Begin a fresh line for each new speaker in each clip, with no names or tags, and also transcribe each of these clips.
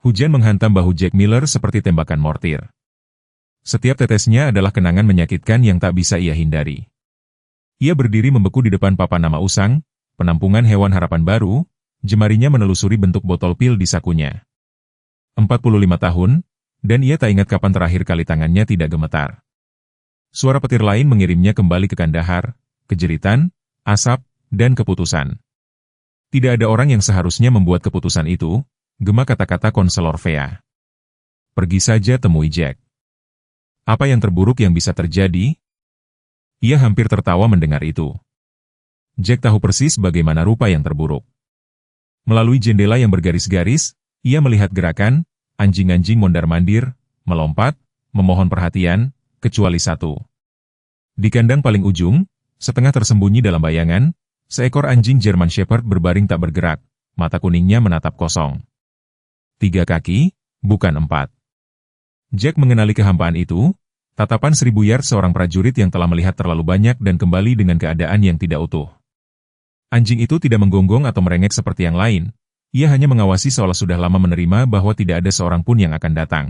Hujan menghantam bahu Jack Miller seperti tembakan mortir. Setiap tetesnya adalah kenangan menyakitkan yang tak bisa ia hindari. Ia berdiri membeku di depan papan nama usang, penampungan hewan harapan baru, jemarinya menelusuri bentuk botol pil di sakunya. 45 tahun, dan ia tak ingat kapan terakhir kali tangannya tidak gemetar. Suara petir lain mengirimnya kembali ke Kandahar, kejeritan, asap, dan keputusan. Tidak ada orang yang seharusnya membuat keputusan itu, gema kata-kata konselor Vea. Pergi saja temui Jack. Apa yang terburuk yang bisa terjadi? Ia hampir tertawa mendengar itu. Jack tahu persis bagaimana rupa yang terburuk. Melalui jendela yang bergaris-garis, ia melihat gerakan, anjing-anjing mondar-mandir, melompat, memohon perhatian, kecuali satu. Di kandang paling ujung, setengah tersembunyi dalam bayangan, seekor anjing German Shepherd berbaring tak bergerak, mata kuningnya menatap kosong. 3 kaki, bukan 4. Jack mengenali kehampaan itu, tatapan 1000 yard seorang prajurit yang telah melihat terlalu banyak dan kembali dengan keadaan yang tidak utuh. Anjing itu tidak menggonggong atau merengek seperti yang lain, ia hanya mengawasi seolah sudah lama menerima bahwa tidak ada seorang pun yang akan datang.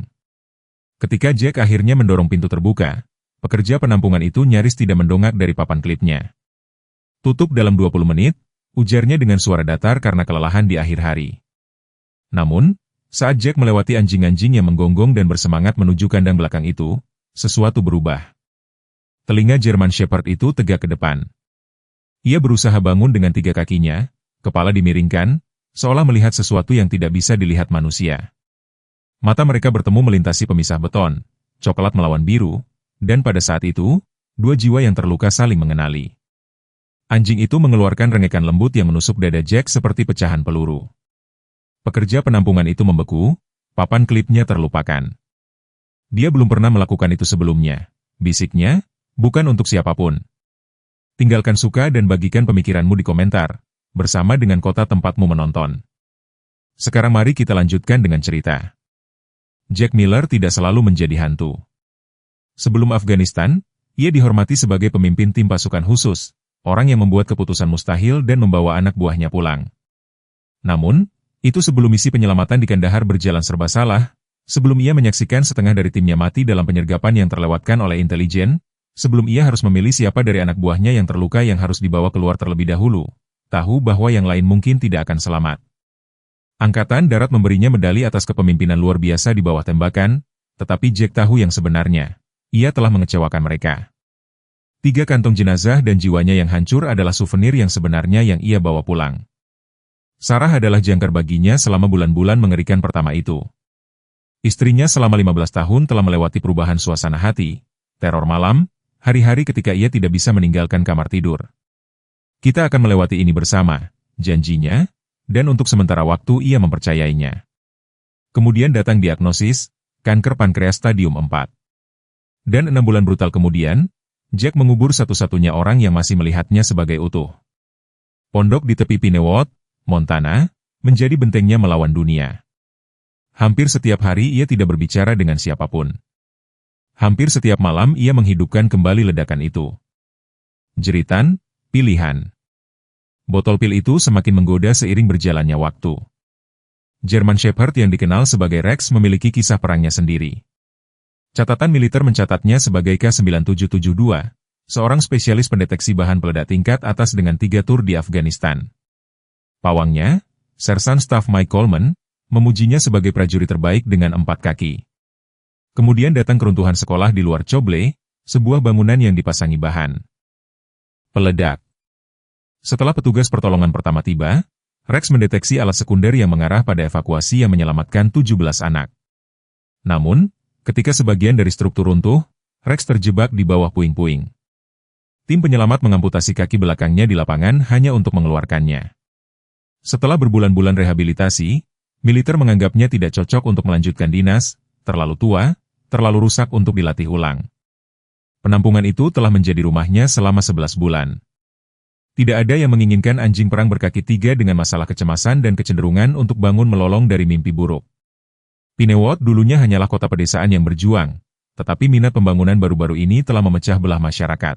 Ketika Jack akhirnya mendorong pintu terbuka, pekerja penampungan itu nyaris tidak mendongak dari papan klipnya. Tutup dalam 20 menit, ujarnya dengan suara datar karena kelelahan di akhir hari. Namun, saat Jack melewati anjing-anjing yang menggonggong dan bersemangat menuju kandang belakang itu, sesuatu berubah. Telinga German Shepherd itu tegak ke depan. Ia berusaha bangun dengan 3 kakinya, kepala dimiringkan, seolah melihat sesuatu yang tidak bisa dilihat manusia. Mata mereka bertemu melintasi pemisah beton, coklat melawan biru, dan pada saat itu, 2 jiwa yang terluka saling mengenali. Anjing itu mengeluarkan rengekan lembut yang menusuk dada Jack seperti pecahan peluru. Pekerja penampungan itu membeku, papan klipnya terlupakan. Dia belum pernah melakukan itu sebelumnya, bisiknya, bukan untuk siapapun. Tinggalkan suka dan bagikan pemikiranmu di komentar, bersama dengan kota tempatmu menonton. Sekarang mari kita lanjutkan dengan cerita. Jack Miller tidak selalu menjadi hantu. Sebelum Afghanistan, ia dihormati sebagai pemimpin tim pasukan khusus, orang yang membuat keputusan mustahil dan membawa anak buahnya pulang. Namun, itu sebelum misi penyelamatan di Kandahar berjalan serba salah, sebelum ia menyaksikan setengah dari timnya mati dalam penyergapan yang terlewatkan oleh intelijen, sebelum ia harus memilih siapa dari anak buahnya yang terluka yang harus dibawa keluar terlebih dahulu, tahu bahwa yang lain mungkin tidak akan selamat. Angkatan Darat memberinya medali atas kepemimpinan luar biasa di bawah tembakan, tetapi Jack tahu yang sebenarnya. Ia telah mengecewakan mereka. 3 kantong jenazah dan jiwanya yang hancur adalah souvenir yang sebenarnya yang ia bawa pulang. Sarah adalah jangkar baginya selama bulan-bulan mengerikan pertama itu. Istrinya selama 15 tahun telah melewati perubahan suasana hati, teror malam, hari-hari ketika ia tidak bisa meninggalkan kamar tidur. Kita akan melewati ini bersama, janjinya, dan untuk sementara waktu ia mempercayainya. Kemudian datang diagnosis, kanker pankreas stadium 4. Dan 6 bulan brutal kemudian, Jack mengubur satu-satunya orang yang masih melihatnya sebagai utuh. Pondok di tepi Pinewood, Montana, menjadi bentengnya melawan dunia. Hampir setiap hari ia tidak berbicara dengan siapapun. Hampir setiap malam ia menghidupkan kembali ledakan itu. Jeritan, pilihan. Botol pil itu semakin menggoda seiring berjalannya waktu. German Shepherd yang dikenal sebagai Rex memiliki kisah perangnya sendiri. Catatan militer mencatatnya sebagai K9772, seorang spesialis pendeteksi bahan peledak tingkat atas dengan 3 tur di Afghanistan. Pawangnya, Sersan Staff Mike Coleman, memujinya sebagai prajurit terbaik dengan 4 kaki. Kemudian datang keruntuhan sekolah di luar Choble, sebuah bangunan yang dipasangi bahan peledak. Setelah petugas pertolongan pertama tiba, Rex mendeteksi alat sekunder yang mengarah pada evakuasi yang menyelamatkan 17 anak. Namun, ketika sebagian dari struktur runtuh, Rex terjebak di bawah puing-puing. Tim penyelamat mengamputasi kaki belakangnya di lapangan hanya untuk mengeluarkannya. Setelah berbulan-bulan rehabilitasi, militer menganggapnya tidak cocok untuk melanjutkan dinas, terlalu tua, terlalu rusak untuk dilatih ulang. Penampungan itu telah menjadi rumahnya selama 11 bulan. Tidak ada yang menginginkan anjing perang berkaki 3 dengan masalah kecemasan dan kecenderungan untuk bangun melolong dari mimpi buruk. Pinewood dulunya hanyalah kota pedesaan yang berjuang, tetapi minat pembangunan baru-baru ini telah memecah belah masyarakat.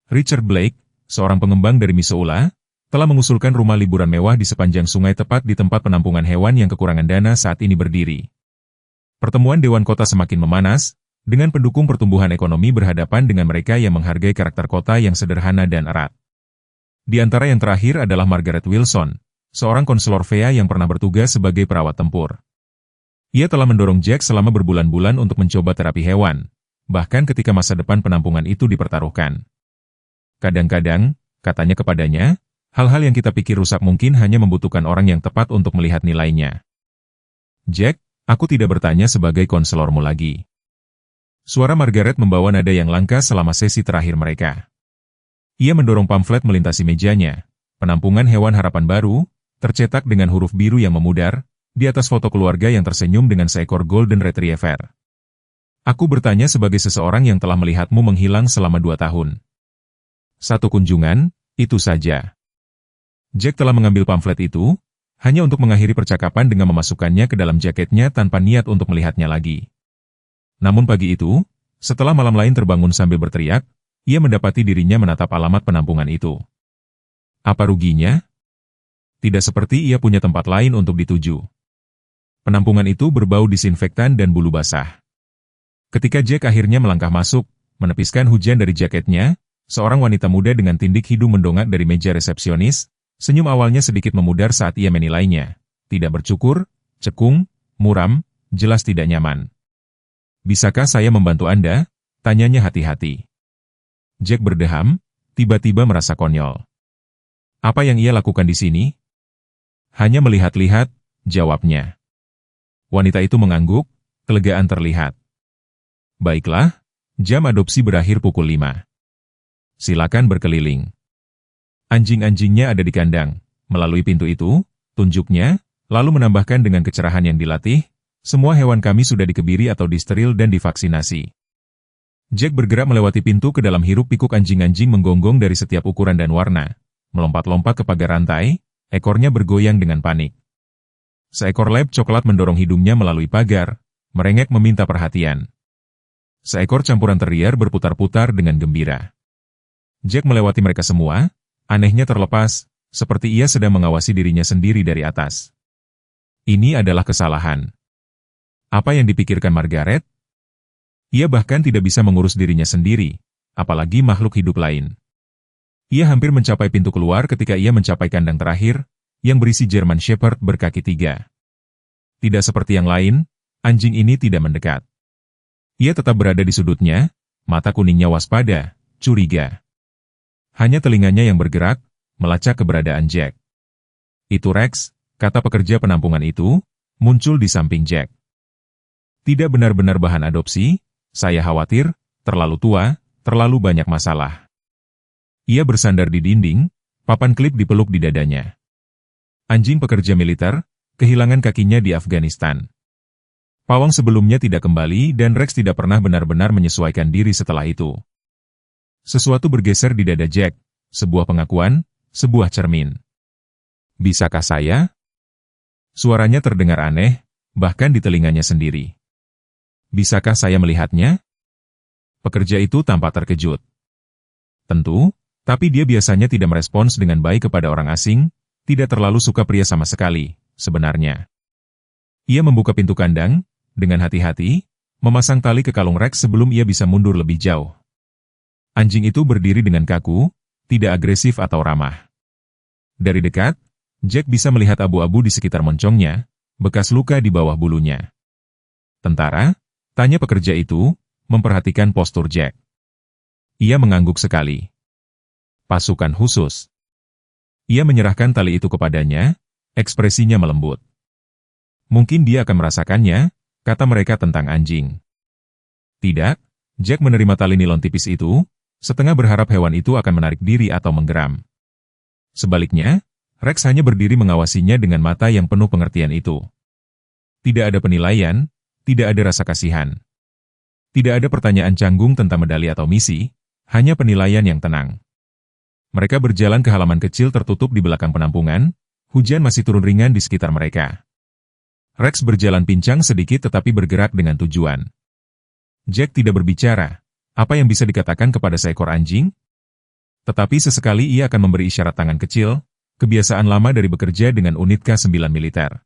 Richard Blake, seorang pengembang dari Missoula, telah mengusulkan rumah liburan mewah di sepanjang sungai tepat di tempat penampungan hewan yang kekurangan dana saat ini berdiri. Pertemuan Dewan Kota semakin memanas, dengan pendukung pertumbuhan ekonomi berhadapan dengan mereka yang menghargai karakter kota yang sederhana dan erat. Di antara yang terakhir adalah Margaret Wilson, seorang konselor VEA yang pernah bertugas sebagai perawat tempur. Ia telah mendorong Jack selama berbulan-bulan untuk mencoba terapi hewan, bahkan ketika masa depan penampungan itu dipertaruhkan. Kadang-kadang, katanya kepadanya, hal-hal yang kita pikir rusak mungkin hanya membutuhkan orang yang tepat untuk melihat nilainya. Jack, aku tidak bertanya sebagai konselormu lagi. Suara Margaret membawa nada yang langka selama sesi terakhir mereka. Ia mendorong pamflet melintasi mejanya. Penampungan hewan harapan baru, tercetak dengan huruf biru yang memudar, di atas foto keluarga yang tersenyum dengan seekor Golden Retriever. Aku bertanya sebagai seseorang yang telah melihatmu menghilang selama 2 tahun. Satu kunjungan, itu saja. Jack telah mengambil pamflet itu, hanya untuk mengakhiri percakapan dengan memasukkannya ke dalam jaketnya tanpa niat untuk melihatnya lagi. Namun pagi itu, setelah malam lain terbangun sambil berteriak, ia mendapati dirinya menatap alamat penampungan itu. Apa ruginya? Tidak seperti ia punya tempat lain untuk dituju. Penampungan itu berbau disinfektan dan bulu basah. Ketika Jack akhirnya melangkah masuk, menepiskan hujan dari jaketnya, seorang wanita muda dengan tindik hidung mendongak dari meja resepsionis, senyum awalnya sedikit memudar saat ia menilainya. Tidak bercukur, cekung, muram, jelas tidak nyaman. Bisakah saya membantu Anda? Tanyanya hati-hati. Jack berdeham, tiba-tiba merasa konyol. Apa yang ia lakukan di sini? Hanya melihat-lihat, jawabnya. Wanita itu mengangguk, kelegaan terlihat. Baiklah, jam adopsi berakhir pukul 5. Silakan berkeliling. Anjing-anjingnya ada di kandang. Melalui pintu itu, tunjuknya, lalu menambahkan dengan kecerahan yang dilatih, semua hewan kami sudah dikebiri atau disteril dan divaksinasi. Jack bergerak melewati pintu ke dalam hiruk-pikuk anjing-anjing menggonggong dari setiap ukuran dan warna. Melompat-lompat ke pagar rantai, ekornya bergoyang dengan panik. Seekor lab coklat mendorong hidungnya melalui pagar, merengek meminta perhatian. Seekor campuran terrier berputar-putar dengan gembira. Jack melewati mereka semua, anehnya terlepas, seperti ia sedang mengawasi dirinya sendiri dari atas. Ini adalah kesalahan. Apa yang dipikirkan Margaret? Ia bahkan tidak bisa mengurus dirinya sendiri, apalagi makhluk hidup lain. Ia hampir mencapai pintu keluar ketika ia mencapai kandang terakhir, yang berisi German Shepherd berkaki 3. Tidak seperti yang lain, anjing ini tidak mendekat. Ia tetap berada di sudutnya, mata kuningnya waspada, curiga. Hanya telinganya yang bergerak, melacak keberadaan Jack. Itu Rex, kata pekerja penampungan itu, muncul di samping Jack. Tidak benar-benar bahan adopsi, saya khawatir, terlalu tua, terlalu banyak masalah. Ia bersandar di dinding, papan klip dipeluk di dadanya. Anjing pekerja militer, kehilangan kakinya di Afghanistan. Pawang sebelumnya tidak kembali dan Rex tidak pernah benar-benar menyesuaikan diri setelah itu. Sesuatu bergeser di dada Jack, sebuah pengakuan, sebuah cermin. Bisakah saya? Suaranya terdengar aneh, bahkan di telinganya sendiri. Bisakah saya melihatnya? Pekerja itu tampak terkejut. Tentu, tapi dia biasanya tidak merespons dengan baik kepada orang asing, tidak terlalu suka pria sama sekali, sebenarnya. Ia membuka pintu kandang, dengan hati-hati, memasang tali ke kalung Rex sebelum ia bisa mundur lebih jauh. Anjing itu berdiri dengan kaku, tidak agresif atau ramah. Dari dekat, Jack bisa melihat abu-abu di sekitar moncongnya, bekas luka di bawah bulunya. Tentara? Tanya pekerja itu, memperhatikan postur Jack. Ia mengangguk sekali. Pasukan khusus. Ia menyerahkan tali itu kepadanya, ekspresinya melembut. Mungkin dia akan merasakannya, kata mereka tentang anjing. Tidak, Jack menerima tali nilon tipis itu, setengah berharap hewan itu akan menarik diri atau menggeram. Sebaliknya, Rex hanya berdiri mengawasinya dengan mata yang penuh pengertian itu. Tidak ada penilaian, tidak ada rasa kasihan. Tidak ada pertanyaan canggung tentang medali atau misi, hanya penilaian yang tenang. Mereka berjalan ke halaman kecil tertutup di belakang penampungan, hujan masih turun ringan di sekitar mereka. Rex berjalan pincang sedikit tetapi bergerak dengan tujuan. Jack tidak berbicara. Apa yang bisa dikatakan kepada seekor anjing? Tetapi sesekali ia akan memberi isyarat tangan kecil, kebiasaan lama dari bekerja dengan unit K9 militer.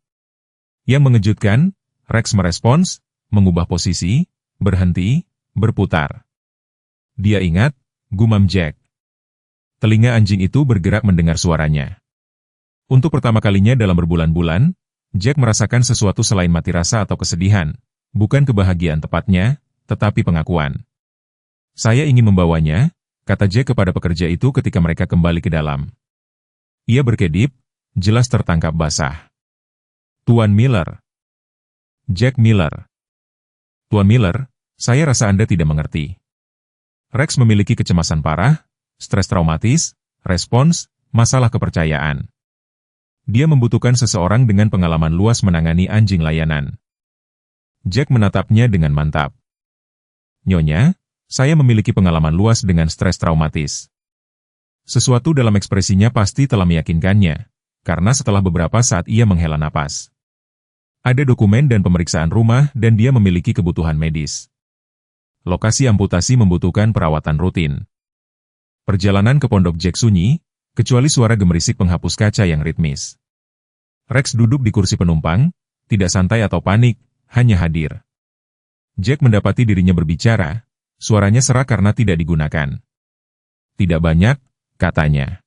Yang mengejutkan, Rex merespons, mengubah posisi, berhenti, berputar. Dia ingat, gumam Jack. Telinga anjing itu bergerak mendengar suaranya. Untuk pertama kalinya dalam berbulan-bulan, Jack merasakan sesuatu selain mati rasa atau kesedihan, bukan kebahagiaan tepatnya, tetapi pengakuan. Saya ingin membawanya, kata Jack kepada pekerja itu ketika mereka kembali ke dalam. Ia berkedip, jelas tertangkap basah. Tuan Miller. Jack Miller. Tuan Miller, saya rasa Anda tidak mengerti. Rex memiliki kecemasan parah, stres traumatis, respons, masalah kepercayaan. Dia membutuhkan seseorang dengan pengalaman luas menangani anjing layanan. Jack menatapnya dengan mantap. Nyonya, saya memiliki pengalaman luas dengan stres traumatis. Sesuatu dalam ekspresinya pasti telah meyakinkannya, karena setelah beberapa saat ia menghela napas. Ada dokumen dan pemeriksaan rumah dan dia memiliki kebutuhan medis. Lokasi amputasi membutuhkan perawatan rutin. Perjalanan ke pondok Jack sunyi, kecuali suara gemerisik penghapus kaca yang ritmis. Rex duduk di kursi penumpang, tidak santai atau panik, hanya hadir. Jack mendapati dirinya berbicara, suaranya serak karena tidak digunakan. Tidak banyak, katanya.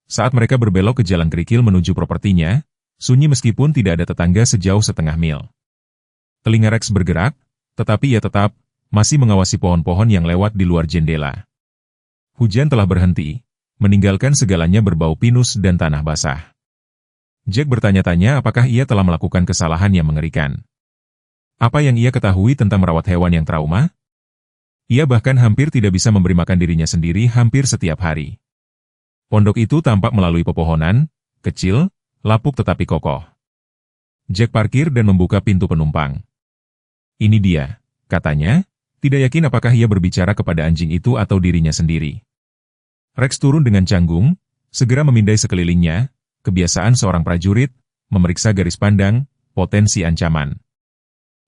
Saat mereka berbelok ke jalan kerikil menuju propertinya, sunyi meskipun tidak ada tetangga sejauh setengah mil. Telinga Rex bergerak, tetapi ia tetap masih mengawasi pohon-pohon yang lewat di luar jendela. Hujan telah berhenti, meninggalkan segalanya berbau pinus dan tanah basah. Jack bertanya-tanya apakah ia telah melakukan kesalahan yang mengerikan. Apa yang ia ketahui tentang merawat hewan yang trauma? Ia bahkan hampir tidak bisa memberi makan dirinya sendiri hampir setiap hari. Pondok itu tampak melalui pepohonan, kecil, lapuk tetapi kokoh. Jack parkir dan membuka pintu penumpang. Ini dia, katanya, tidak yakin apakah ia berbicara kepada anjing itu atau dirinya sendiri. Rex turun dengan canggung, segera memindai sekelilingnya, kebiasaan seorang prajurit, memeriksa garis pandang, potensi ancaman.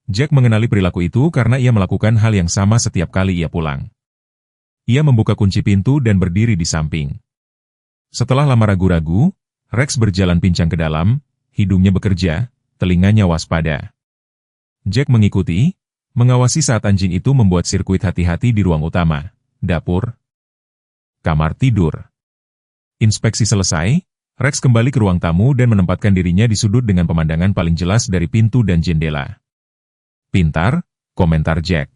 Jack mengenali perilaku itu karena ia melakukan hal yang sama setiap kali ia pulang. Ia membuka kunci pintu dan berdiri di samping. Setelah lama ragu-ragu, Rex berjalan pincang ke dalam, hidungnya bekerja, telinganya waspada. Jack mengikuti, mengawasi saat anjing itu membuat sirkuit hati-hati di ruang utama, dapur, kamar tidur. Inspeksi selesai, Rex kembali ke ruang tamu dan menempatkan dirinya di sudut dengan pemandangan paling jelas dari pintu dan jendela. Pintar, komentar Jack.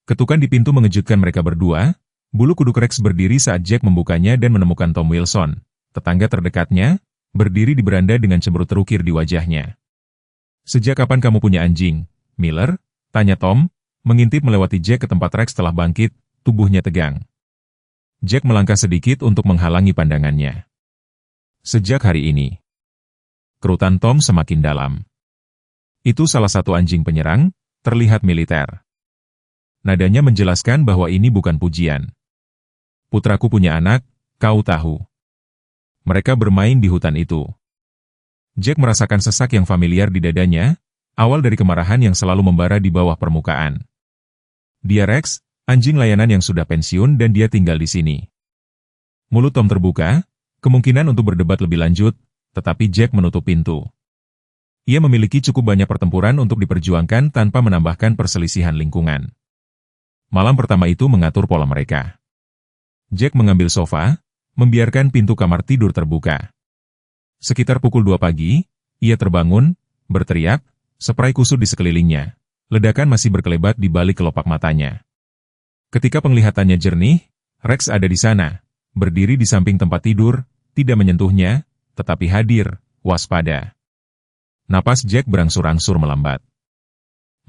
Ketukan di pintu mengejutkan mereka berdua. Bulu kuduk Rex berdiri saat Jack membukanya dan menemukan Tom Wilson, tetangga terdekatnya, berdiri di beranda dengan cemberut terukir di wajahnya. Sejak kapan kamu punya anjing, Miller? Tanya Tom, mengintip melewati Jack ke tempat Rex telah bangkit, tubuhnya tegang. Jack melangkah sedikit untuk menghalangi pandangannya. Sejak hari ini. Kerutan Tom semakin dalam. Itu salah satu anjing penyerang, terlihat militer. Nadanya menjelaskan bahwa ini bukan pujian. Putraku punya anak, kau tahu. Mereka bermain di hutan itu. Jack merasakan sesak yang familiar di dadanya, awal dari kemarahan yang selalu membara di bawah permukaan. Dia Rex, anjing layanan yang sudah pensiun dan dia tinggal di sini. Mulut Tom terbuka, kemungkinan untuk berdebat lebih lanjut, tetapi Jack menutup pintu. Ia memiliki cukup banyak pertempuran untuk diperjuangkan tanpa menambahkan perselisihan lingkungan. Malam pertama itu mengatur pola mereka. Jack mengambil sofa, membiarkan pintu kamar tidur terbuka. Sekitar pukul 2 pagi, ia terbangun, berteriak, spray kusut di sekelilingnya. Ledakan masih berkelebat di balik kelopak matanya. Ketika penglihatannya jernih, Rex ada di sana, berdiri di samping tempat tidur, tidak menyentuhnya, tetapi hadir, waspada. Napas Jack berangsur-angsur melambat.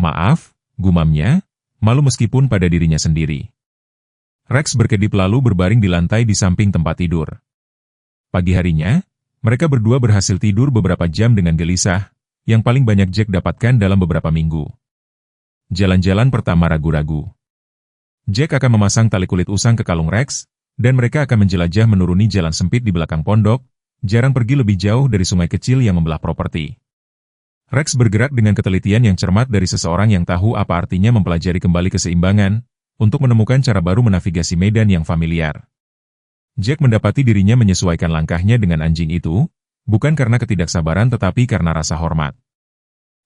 Maaf, gumamnya, malu meskipun pada dirinya sendiri. Rex berkedip lalu berbaring di lantai di samping tempat tidur. Pagi harinya, mereka berdua berhasil tidur beberapa jam dengan gelisah, yang paling banyak Jack dapatkan dalam beberapa minggu. Jalan-jalan pertama ragu-ragu. Jack akan memasang tali kulit usang ke kalung Rex, dan mereka akan menjelajah menuruni jalan sempit di belakang pondok, jarang pergi lebih jauh dari sungai kecil yang membelah properti. Rex bergerak dengan ketelitian yang cermat dari seseorang yang tahu apa artinya mempelajari kembali keseimbangan, untuk menemukan cara baru menavigasi medan yang familiar. Jack mendapati dirinya menyesuaikan langkahnya dengan anjing itu, bukan karena ketidaksabaran tetapi karena rasa hormat.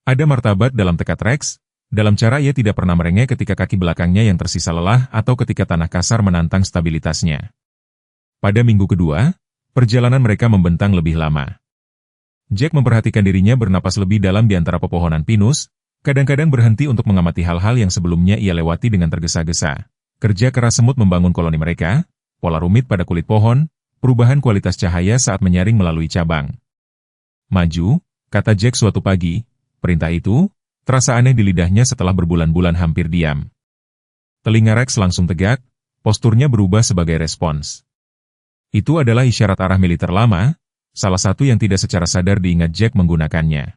Ada martabat dalam tekad Rex, dalam cara ia tidak pernah merengek ketika kaki belakangnya yang tersisa lelah atau ketika tanah kasar menantang stabilitasnya. Pada minggu kedua, perjalanan mereka membentang lebih lama. Jack memperhatikan dirinya bernapas lebih dalam di antara pepohonan pinus, kadang-kadang berhenti untuk mengamati hal-hal yang sebelumnya ia lewati dengan tergesa-gesa. Kerja keras semut membangun koloni mereka, pola rumit pada kulit pohon, perubahan kualitas cahaya saat menyaring melalui cabang. Maju, kata Jack suatu pagi, perintah itu terasa aneh di lidahnya setelah berbulan-bulan hampir diam. Telinga Rex langsung tegak, posturnya berubah sebagai respons. Itu adalah isyarat arah militer lama, salah satu yang tidak secara sadar diingat Jack menggunakannya.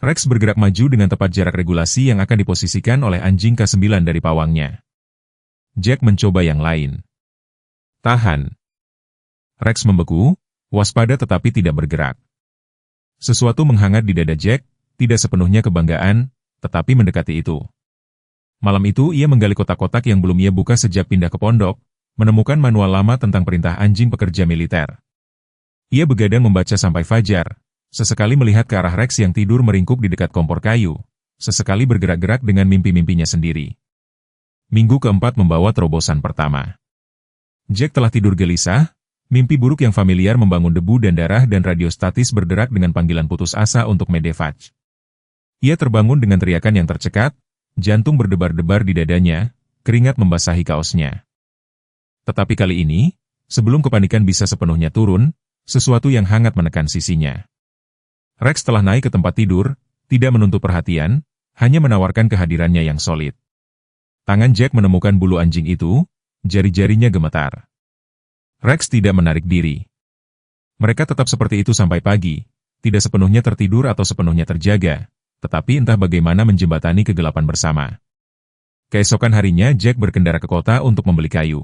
Rex bergerak maju dengan tepat jarak regulasi yang akan diposisikan oleh anjing K9 dari pawangnya. Jack mencoba yang lain. Tahan. Rex membeku, waspada tetapi tidak bergerak. Sesuatu menghangat di dada Jack, tidak sepenuhnya kebanggaan, tetapi mendekati itu. Malam itu ia menggali kotak-kotak yang belum ia buka sejak pindah ke pondok, menemukan manual lama tentang perintah anjing pekerja militer. Ia begadang membaca sampai fajar, sesekali melihat ke arah Rex yang tidur meringkuk di dekat kompor kayu, sesekali bergerak-gerak dengan mimpi-mimpinya sendiri. Minggu keempat membawa terobosan pertama. Jack telah tidur gelisah, mimpi buruk yang familiar membangun debu dan darah dan radio statis berderak dengan panggilan putus asa untuk Medevach. Ia terbangun dengan teriakan yang tercekat, jantung berdebar-debar di dadanya, keringat membasahi kaosnya. Tetapi kali ini, sebelum kepanikan bisa sepenuhnya turun, sesuatu yang hangat menekan sisinya. Rex telah naik ke tempat tidur, tidak menuntut perhatian, hanya menawarkan kehadirannya yang solid. Tangan Jack menemukan bulu anjing itu, jari-jarinya gemetar. Rex tidak menarik diri. Mereka tetap seperti itu sampai pagi, tidak sepenuhnya tertidur atau sepenuhnya terjaga, tetapi entah bagaimana menjembatani kegelapan bersama. Keesokan harinya Jack berkendara ke kota untuk membeli kayu.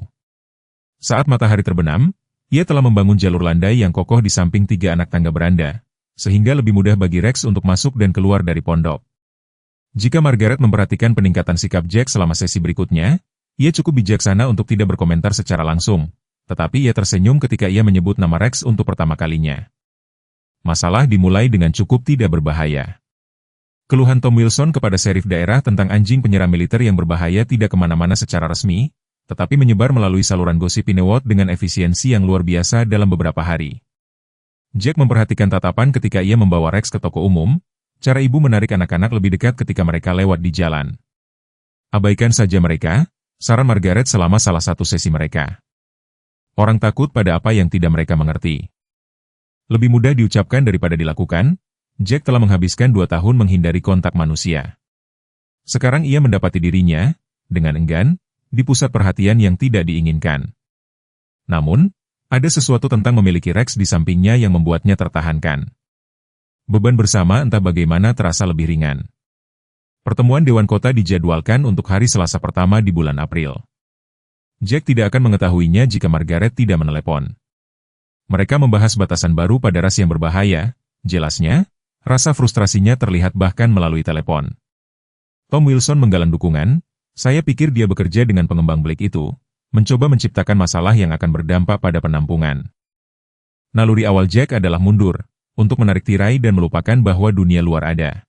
Saat matahari terbenam, ia telah membangun jalur landai yang kokoh di samping 3 anak tangga beranda, sehingga lebih mudah bagi Rex untuk masuk dan keluar dari pondok. Jika Margaret memperhatikan peningkatan sikap Jack selama sesi berikutnya, ia cukup bijaksana untuk tidak berkomentar secara langsung, tetapi ia tersenyum ketika ia menyebut nama Rex untuk pertama kalinya. Masalah dimulai dengan cukup tidak berbahaya. Keluhan Tom Wilson kepada serif daerah tentang anjing penyerang militer yang berbahaya tidak kemana-mana secara resmi, tetapi menyebar melalui saluran gosip Pinewot dengan efisiensi yang luar biasa dalam beberapa hari. Jack memperhatikan tatapan ketika ia membawa Rex ke toko umum, cara ibu menarik anak-anak lebih dekat ketika mereka lewat di jalan. Abaikan saja mereka, saran Margaret selama salah satu sesi mereka. Orang takut pada apa yang tidak mereka mengerti. Lebih mudah diucapkan daripada dilakukan, Jack telah menghabiskan 2 tahun menghindari kontak manusia. Sekarang ia mendapati dirinya, dengan enggan, di pusat perhatian yang tidak diinginkan. Namun, ada sesuatu tentang memiliki Rex di sampingnya yang membuatnya tertahankan. Beban bersama entah bagaimana terasa lebih ringan. Pertemuan Dewan Kota dijadwalkan untuk hari Selasa pertama di bulan April. Jack tidak akan mengetahuinya jika Margaret tidak menelepon. Mereka membahas batasan baru pada ras yang berbahaya, jelasnya, rasa frustrasinya terlihat bahkan melalui telepon. Tom Wilson menggalang dukungan, saya pikir dia bekerja dengan pengembang Blake itu, mencoba menciptakan masalah yang akan berdampak pada penampungan. Naluri awal Jack adalah mundur, untuk menarik tirai dan melupakan bahwa dunia luar ada.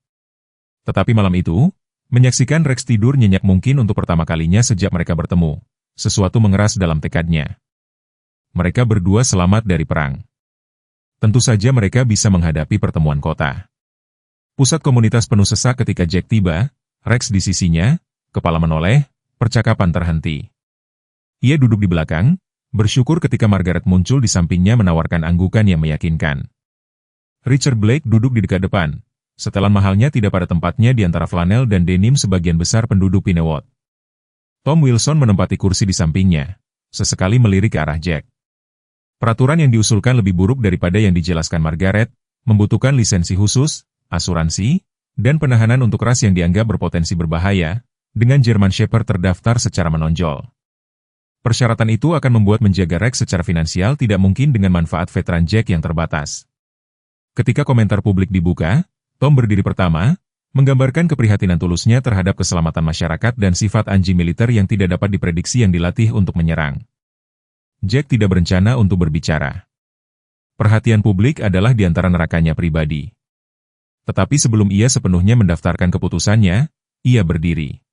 Tetapi malam itu, menyaksikan Rex tidur nyenyak mungkin untuk pertama kalinya sejak mereka bertemu, sesuatu mengeras dalam tekadnya. Mereka berdua selamat dari perang. Tentu saja mereka bisa menghadapi pertemuan kota. Pusat komunitas penuh sesak ketika Jack tiba, Rex di sisinya, kepala menoleh, percakapan terhenti. Ia duduk di belakang, bersyukur ketika Margaret muncul di sampingnya menawarkan anggukan yang meyakinkan. Richard Blake duduk di dekat depan, setelan mahalnya tidak pada tempatnya di antara flanel dan denim sebagian besar penduduk Pinewot. Tom Wilson menempati kursi di sampingnya, sesekali melirik ke arah Jack. Peraturan yang diusulkan lebih buruk daripada yang dijelaskan Margaret, membutuhkan lisensi khusus, asuransi, dan penahanan untuk ras yang dianggap berpotensi berbahaya, dengan German Shepherd terdaftar secara menonjol. Persyaratan itu akan membuat menjaga Rex secara finansial tidak mungkin dengan manfaat veteran Jack yang terbatas. Ketika komentar publik dibuka, Tom berdiri pertama, menggambarkan keprihatinan tulusnya terhadap keselamatan masyarakat dan sifat anjing militer yang tidak dapat diprediksi yang dilatih untuk menyerang. Jack tidak berencana untuk berbicara. Perhatian publik adalah di antara nerakanya pribadi. Tetapi sebelum ia sepenuhnya mendaftarkan keputusannya, ia berdiri.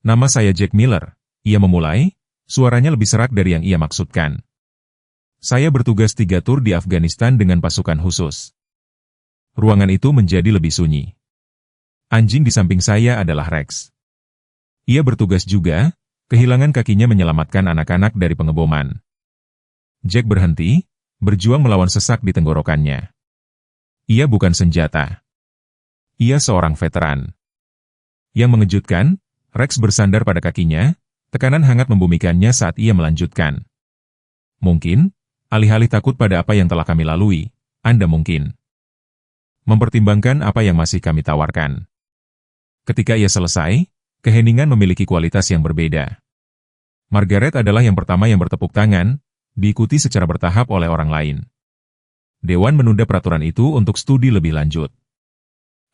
"Nama saya Jack Miller," ia memulai, suaranya lebih serak dari yang ia maksudkan. "Saya bertugas 3 tur di Afghanistan dengan pasukan khusus." Ruangan itu menjadi lebih sunyi. Anjing di samping saya adalah Rex. Ia bertugas juga, kehilangan kakinya menyelamatkan anak-anak dari pengeboman. Jack berhenti, berjuang melawan sesak di tenggorokannya. Ia bukan senjata. Ia seorang veteran. Yang mengejutkan, Rex bersandar pada kakinya, tekanan hangat membumikannya saat ia melanjutkan. "Mungkin, alih-alih takut pada apa yang telah kami lalui, Anda mungkin mempertimbangkan apa yang masih kami tawarkan." Ketika ia selesai, keheningan memiliki kualitas yang berbeda. Margaret adalah yang pertama yang bertepuk tangan, diikuti secara bertahap oleh orang lain. Dewan menunda peraturan itu untuk studi lebih lanjut.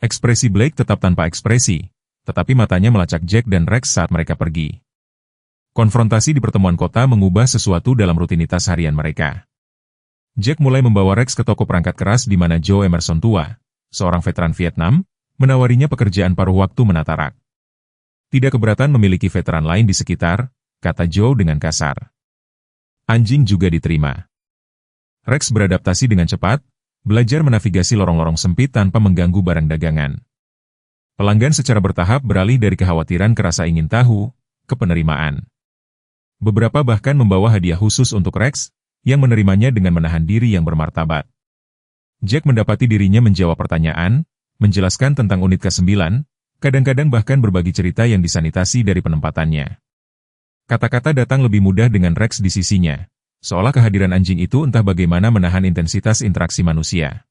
Ekspresi Blake tetap tanpa ekspresi, tetapi matanya melacak Jack dan Rex saat mereka pergi. Konfrontasi di pertemuan kota mengubah sesuatu dalam rutinitas harian mereka. Jack mulai membawa Rex ke toko perangkat keras di mana Joe Emerson tua, seorang veteran Vietnam, menawarinya pekerjaan paruh waktu menata rak. "Tidak keberatan memiliki veteran lain di sekitar," kata Joe dengan kasar. Anjing juga diterima. Rex beradaptasi dengan cepat, belajar menavigasi lorong-lorong sempit tanpa mengganggu barang dagangan. Pelanggan secara bertahap beralih dari kekhawatiran ke rasa ingin tahu, ke penerimaan. Beberapa bahkan membawa hadiah khusus untuk Rex, yang menerimanya dengan menahan diri yang bermartabat. Jack mendapati dirinya menjawab pertanyaan, menjelaskan tentang unit ke-9, kadang-kadang bahkan berbagi cerita yang disanitasi dari penempatannya. Kata-kata datang lebih mudah dengan Rex di sisinya, seolah kehadiran anjing itu entah bagaimana menahan intensitas interaksi manusia.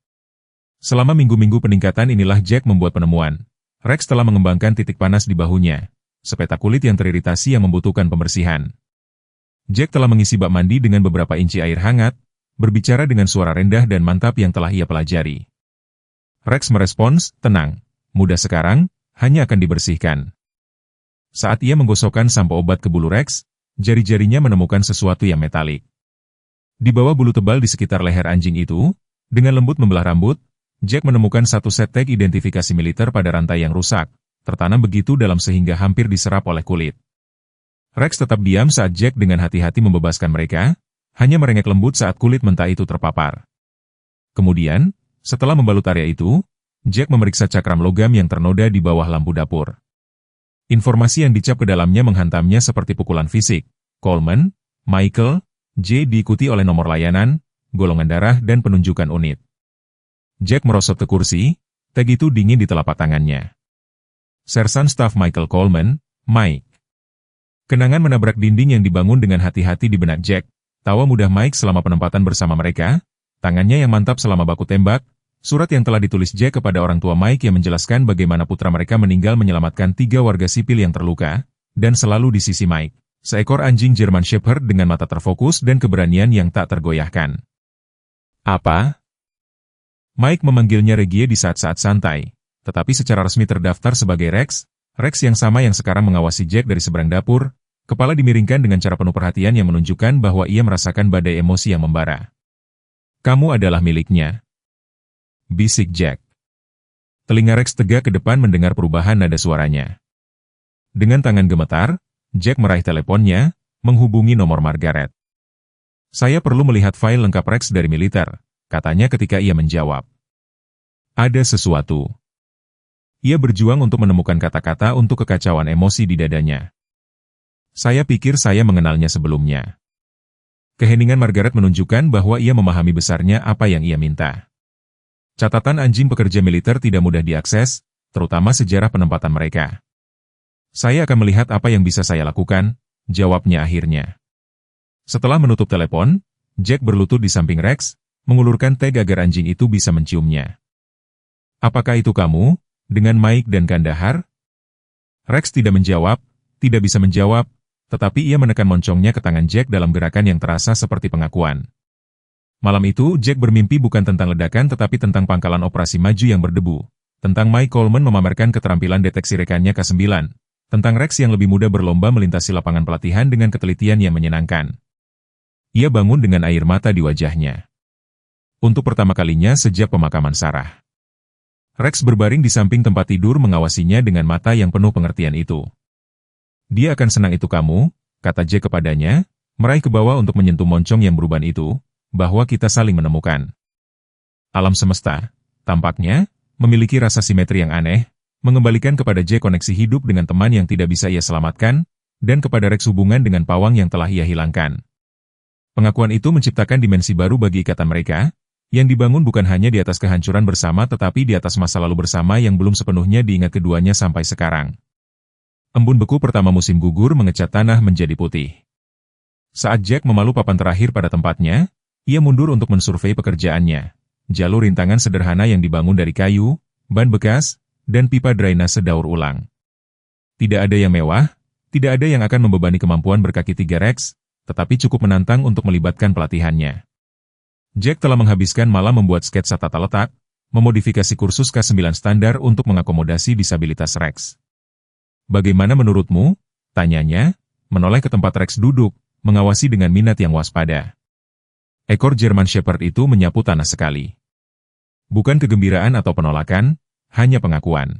Selama minggu-minggu peningkatan inilah Jack membuat penemuan. Rex telah mengembangkan titik panas di bahunya, sepeta kulit yang teriritasi yang membutuhkan pembersihan. Jack telah mengisi bak mandi dengan beberapa inci air hangat, berbicara dengan suara rendah dan mantap yang telah ia pelajari. Rex merespons, "Tenang, mudah sekarang, hanya akan dibersihkan." Saat ia menggosokkan sampo obat ke bulu Rex, jari-jarinya menemukan sesuatu yang metalik. Di bawah bulu tebal di sekitar leher anjing itu, dengan lembut membelah rambut, Jack menemukan satu set tag identifikasi militer pada rantai yang rusak, tertanam begitu dalam sehingga hampir diserap oleh kulit. Rex tetap diam saat Jack dengan hati-hati membebaskan mereka, hanya merengek lembut saat kulit mentah itu terpapar. Kemudian, setelah membalut area itu, Jack memeriksa cakram logam yang ternoda di bawah lampu dapur. Informasi yang dicap ke dalamnya menghantamnya seperti pukulan fisik. Coleman, Michael, J diikuti oleh nomor layanan, golongan darah dan penunjukan unit. Jack merosot ke kursi, tag itu dingin di telapak tangannya. Sersan Staf Michael Coleman, Mike. Kenangan menabrak dinding yang dibangun dengan hati-hati di benak Jack, tawa mudah Mike selama penempatan bersama mereka, tangannya yang mantap selama baku tembak, surat yang telah ditulis Jack kepada orang tua Mike yang menjelaskan bagaimana putra mereka meninggal menyelamatkan 3 warga sipil yang terluka, dan selalu di sisi Mike, seekor anjing German Shepherd dengan mata terfokus dan keberanian yang tak tergoyahkan. "Apa?" Mike memanggilnya Regie di saat-saat santai, tetapi secara resmi terdaftar sebagai Rex, Rex yang sama yang sekarang mengawasi Jack dari seberang dapur, kepala dimiringkan dengan cara penuh perhatian yang menunjukkan bahwa ia merasakan badai emosi yang membara. "Kamu adalah miliknya," bisik Jack. Telinga Rex tegak ke depan mendengar perubahan nada suaranya. Dengan tangan gemetar, Jack meraih teleponnya, menghubungi nomor Margaret. "Saya perlu melihat file lengkap Rex dari militer," katanya ketika ia menjawab. "Ada sesuatu." Ia berjuang untuk menemukan kata-kata untuk kekacauan emosi di dadanya. "Saya pikir saya mengenalnya sebelumnya." Keheningan Margaret menunjukkan bahwa ia memahami besarnya apa yang ia minta. Catatan anjing pekerja militer tidak mudah diakses, terutama sejarah penempatan mereka. "Saya akan melihat apa yang bisa saya lakukan," jawabnya akhirnya. Setelah menutup telepon, Jack berlutut di samping Rex, mengulurkan tag agar anjing itu bisa menciumnya. "Apakah itu kamu, dengan Mike dan Kandahar?" Rex tidak menjawab, tidak bisa menjawab, tetapi ia menekan moncongnya ke tangan Jack dalam gerakan yang terasa seperti pengakuan. Malam itu, Jack bermimpi bukan tentang ledakan tetapi tentang pangkalan operasi maju yang berdebu, tentang Mike Coleman memamerkan keterampilan deteksi rekannya K9, tentang Rex yang lebih muda berlomba melintasi lapangan pelatihan dengan ketelitian yang menyenangkan. Ia bangun dengan air mata di wajahnya. Untuk pertama kalinya sejak pemakaman Sarah. Rex berbaring di samping tempat tidur mengawasinya dengan mata yang penuh pengertian itu. Dia akan senang itu kamu, kata Jack kepadanya, meraih ke bawah untuk menyentuh moncong yang beruban itu, bahwa kita saling menemukan. Alam semesta, tampaknya, memiliki rasa simetri yang aneh, mengembalikan kepada Jack koneksi hidup dengan teman yang tidak bisa ia selamatkan, dan kepada Rex hubungan dengan pawang yang telah ia hilangkan. Pengakuan itu menciptakan dimensi baru bagi ikatan mereka, yang dibangun bukan hanya di atas kehancuran bersama tetapi di atas masa lalu bersama yang belum sepenuhnya diingat keduanya sampai sekarang. Embun beku pertama musim gugur mengecat tanah menjadi putih. Saat Jack memalu papan terakhir pada tempatnya, ia mundur untuk mensurvei pekerjaannya. Jalur rintangan sederhana yang dibangun dari kayu, ban bekas, dan pipa drainase daur ulang. Tidak ada yang mewah, tidak ada yang akan membebani kemampuan berkaki tiga Rex, tetapi cukup menantang untuk melibatkan pelatihannya. Jack telah menghabiskan malam membuat sketsa tata letak, memodifikasi kursus K9 standar untuk mengakomodasi disabilitas Rex. Bagaimana menurutmu? Tanyanya, menoleh ke tempat Rex duduk, mengawasi dengan minat yang waspada. Ekor German Shepherd itu menyapu tanah sekali. Bukan kegembiraan atau penolakan, hanya pengakuan.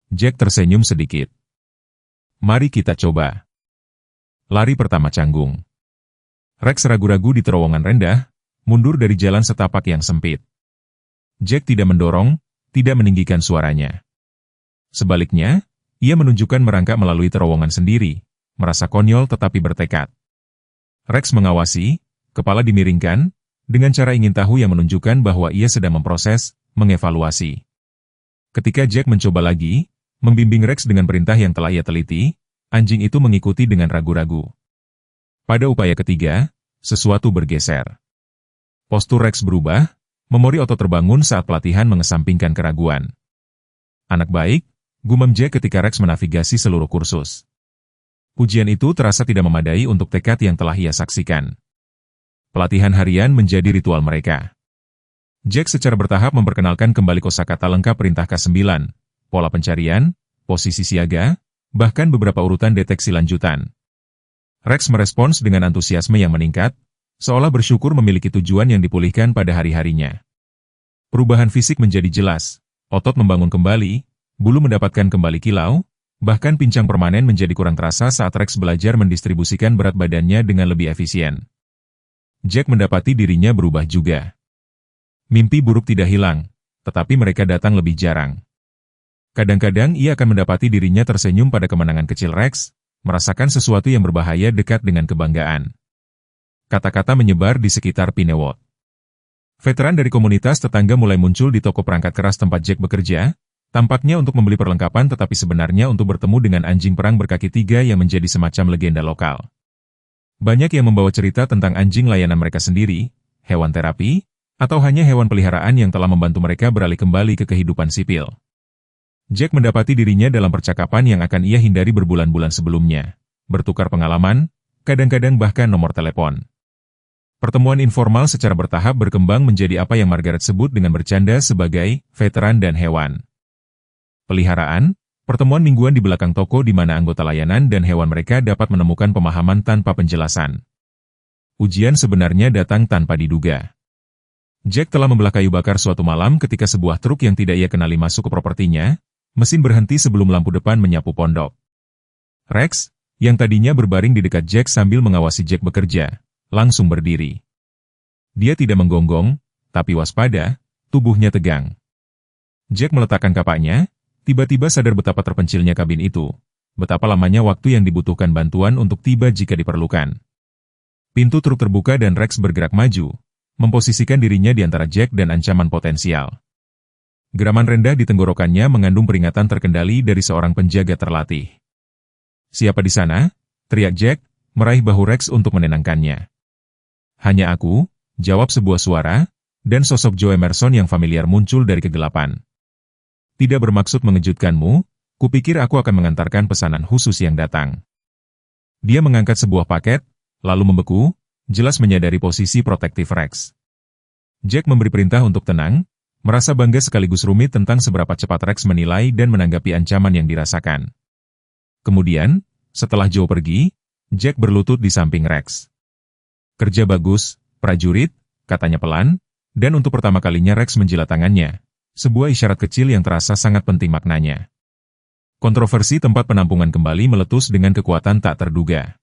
Jack tersenyum sedikit. Mari kita coba. Lari pertama canggung. Rex ragu-ragu di terowongan rendah, mundur dari jalan setapak yang sempit. Jack tidak mendorong, tidak meninggikan suaranya. Sebaliknya, ia menunjukkan merangkak melalui terowongan sendiri, merasa konyol tetapi bertekad. Rex mengawasi, kepala dimiringkan, dengan cara ingin tahu yang menunjukkan bahwa ia sedang memproses, mengevaluasi. Ketika Jack mencoba lagi, membimbing Rex dengan perintah yang telah ia teliti, anjing itu mengikuti dengan ragu-ragu. Pada upaya ketiga, sesuatu bergeser. Postur Rex berubah, memori otot terbangun saat pelatihan mengesampingkan keraguan. Anak baik, gumam Jack ketika Rex menavigasi seluruh kursus. Pujian itu terasa tidak memadai untuk tekad yang telah ia saksikan. Pelatihan harian menjadi ritual mereka. Jack secara bertahap memperkenalkan kembali kosakata lengkap perintah K9, pola pencarian, posisi siaga, bahkan beberapa urutan deteksi lanjutan. Rex merespons dengan antusiasme yang meningkat, seolah bersyukur memiliki tujuan yang dipulihkan pada hari-harinya. Perubahan fisik menjadi jelas, otot membangun kembali, bulu mendapatkan kembali kilau, bahkan pincang permanen menjadi kurang terasa saat Rex belajar mendistribusikan berat badannya dengan lebih efisien. Jack mendapati dirinya berubah juga. Mimpi buruk tidak hilang, tetapi mereka datang lebih jarang. Kadang-kadang ia akan mendapati dirinya tersenyum pada kemenangan kecil Rex, merasakan sesuatu yang berbahaya dekat dengan kebanggaan. Kata-kata menyebar di sekitar Pinewood. Veteran dari komunitas tetangga mulai muncul di toko perangkat keras tempat Jack bekerja, tampaknya untuk membeli perlengkapan tetapi sebenarnya untuk bertemu dengan anjing perang berkaki tiga yang menjadi semacam legenda lokal. Banyak yang membawa cerita tentang anjing layanan mereka sendiri, hewan terapi, atau hanya hewan peliharaan yang telah membantu mereka beralih kembali ke kehidupan sipil. Jack mendapati dirinya dalam percakapan yang akan ia hindari berbulan-bulan sebelumnya, bertukar pengalaman, kadang-kadang bahkan nomor telepon. Pertemuan informal secara bertahap berkembang menjadi apa yang Margaret sebut dengan bercanda sebagai veteran dan hewan. Peliharaan, pertemuan mingguan di belakang toko di mana anggota layanan dan hewan mereka dapat menemukan pemahaman tanpa penjelasan. Ujian sebenarnya datang tanpa diduga. Jack telah membelah kayu bakar suatu malam ketika sebuah truk yang tidak ia kenali masuk ke propertinya, mesin berhenti sebelum lampu depan menyapu pondok. Rex, yang tadinya berbaring di dekat Jack sambil mengawasi Jack bekerja, langsung berdiri. Dia tidak menggonggong, tapi waspada, tubuhnya tegang. Jack meletakkan kapaknya, tiba-tiba sadar betapa terpencilnya kabin itu, betapa lamanya waktu yang dibutuhkan bantuan untuk tiba jika diperlukan. Pintu truk terbuka dan Rex bergerak maju, memposisikan dirinya di antara Jack dan ancaman potensial. Geraman rendah di tenggorokannya mengandung peringatan terkendali dari seorang penjaga terlatih. "Siapa di sana?" teriak Jack, meraih bahu Rex untuk menenangkannya. "Hanya aku," jawab sebuah suara, dan sosok Joe Emerson yang familiar muncul dari kegelapan. "Tidak bermaksud mengejutkanmu, kupikir aku akan mengantarkan pesanan khusus yang datang." Dia mengangkat sebuah paket, lalu membeku, jelas menyadari posisi protektif Rex. Jack memberi perintah untuk tenang, merasa bangga sekaligus rumit tentang seberapa cepat Rex menilai dan menanggapi ancaman yang dirasakan. Kemudian, setelah Joe pergi, Jack berlutut di samping Rex. Kerja bagus, prajurit, katanya pelan, dan untuk pertama kalinya Rex menjilat tangannya. Sebuah isyarat kecil yang terasa sangat penting maknanya. Kontroversi tempat penampungan kembali meletus dengan kekuatan tak terduga.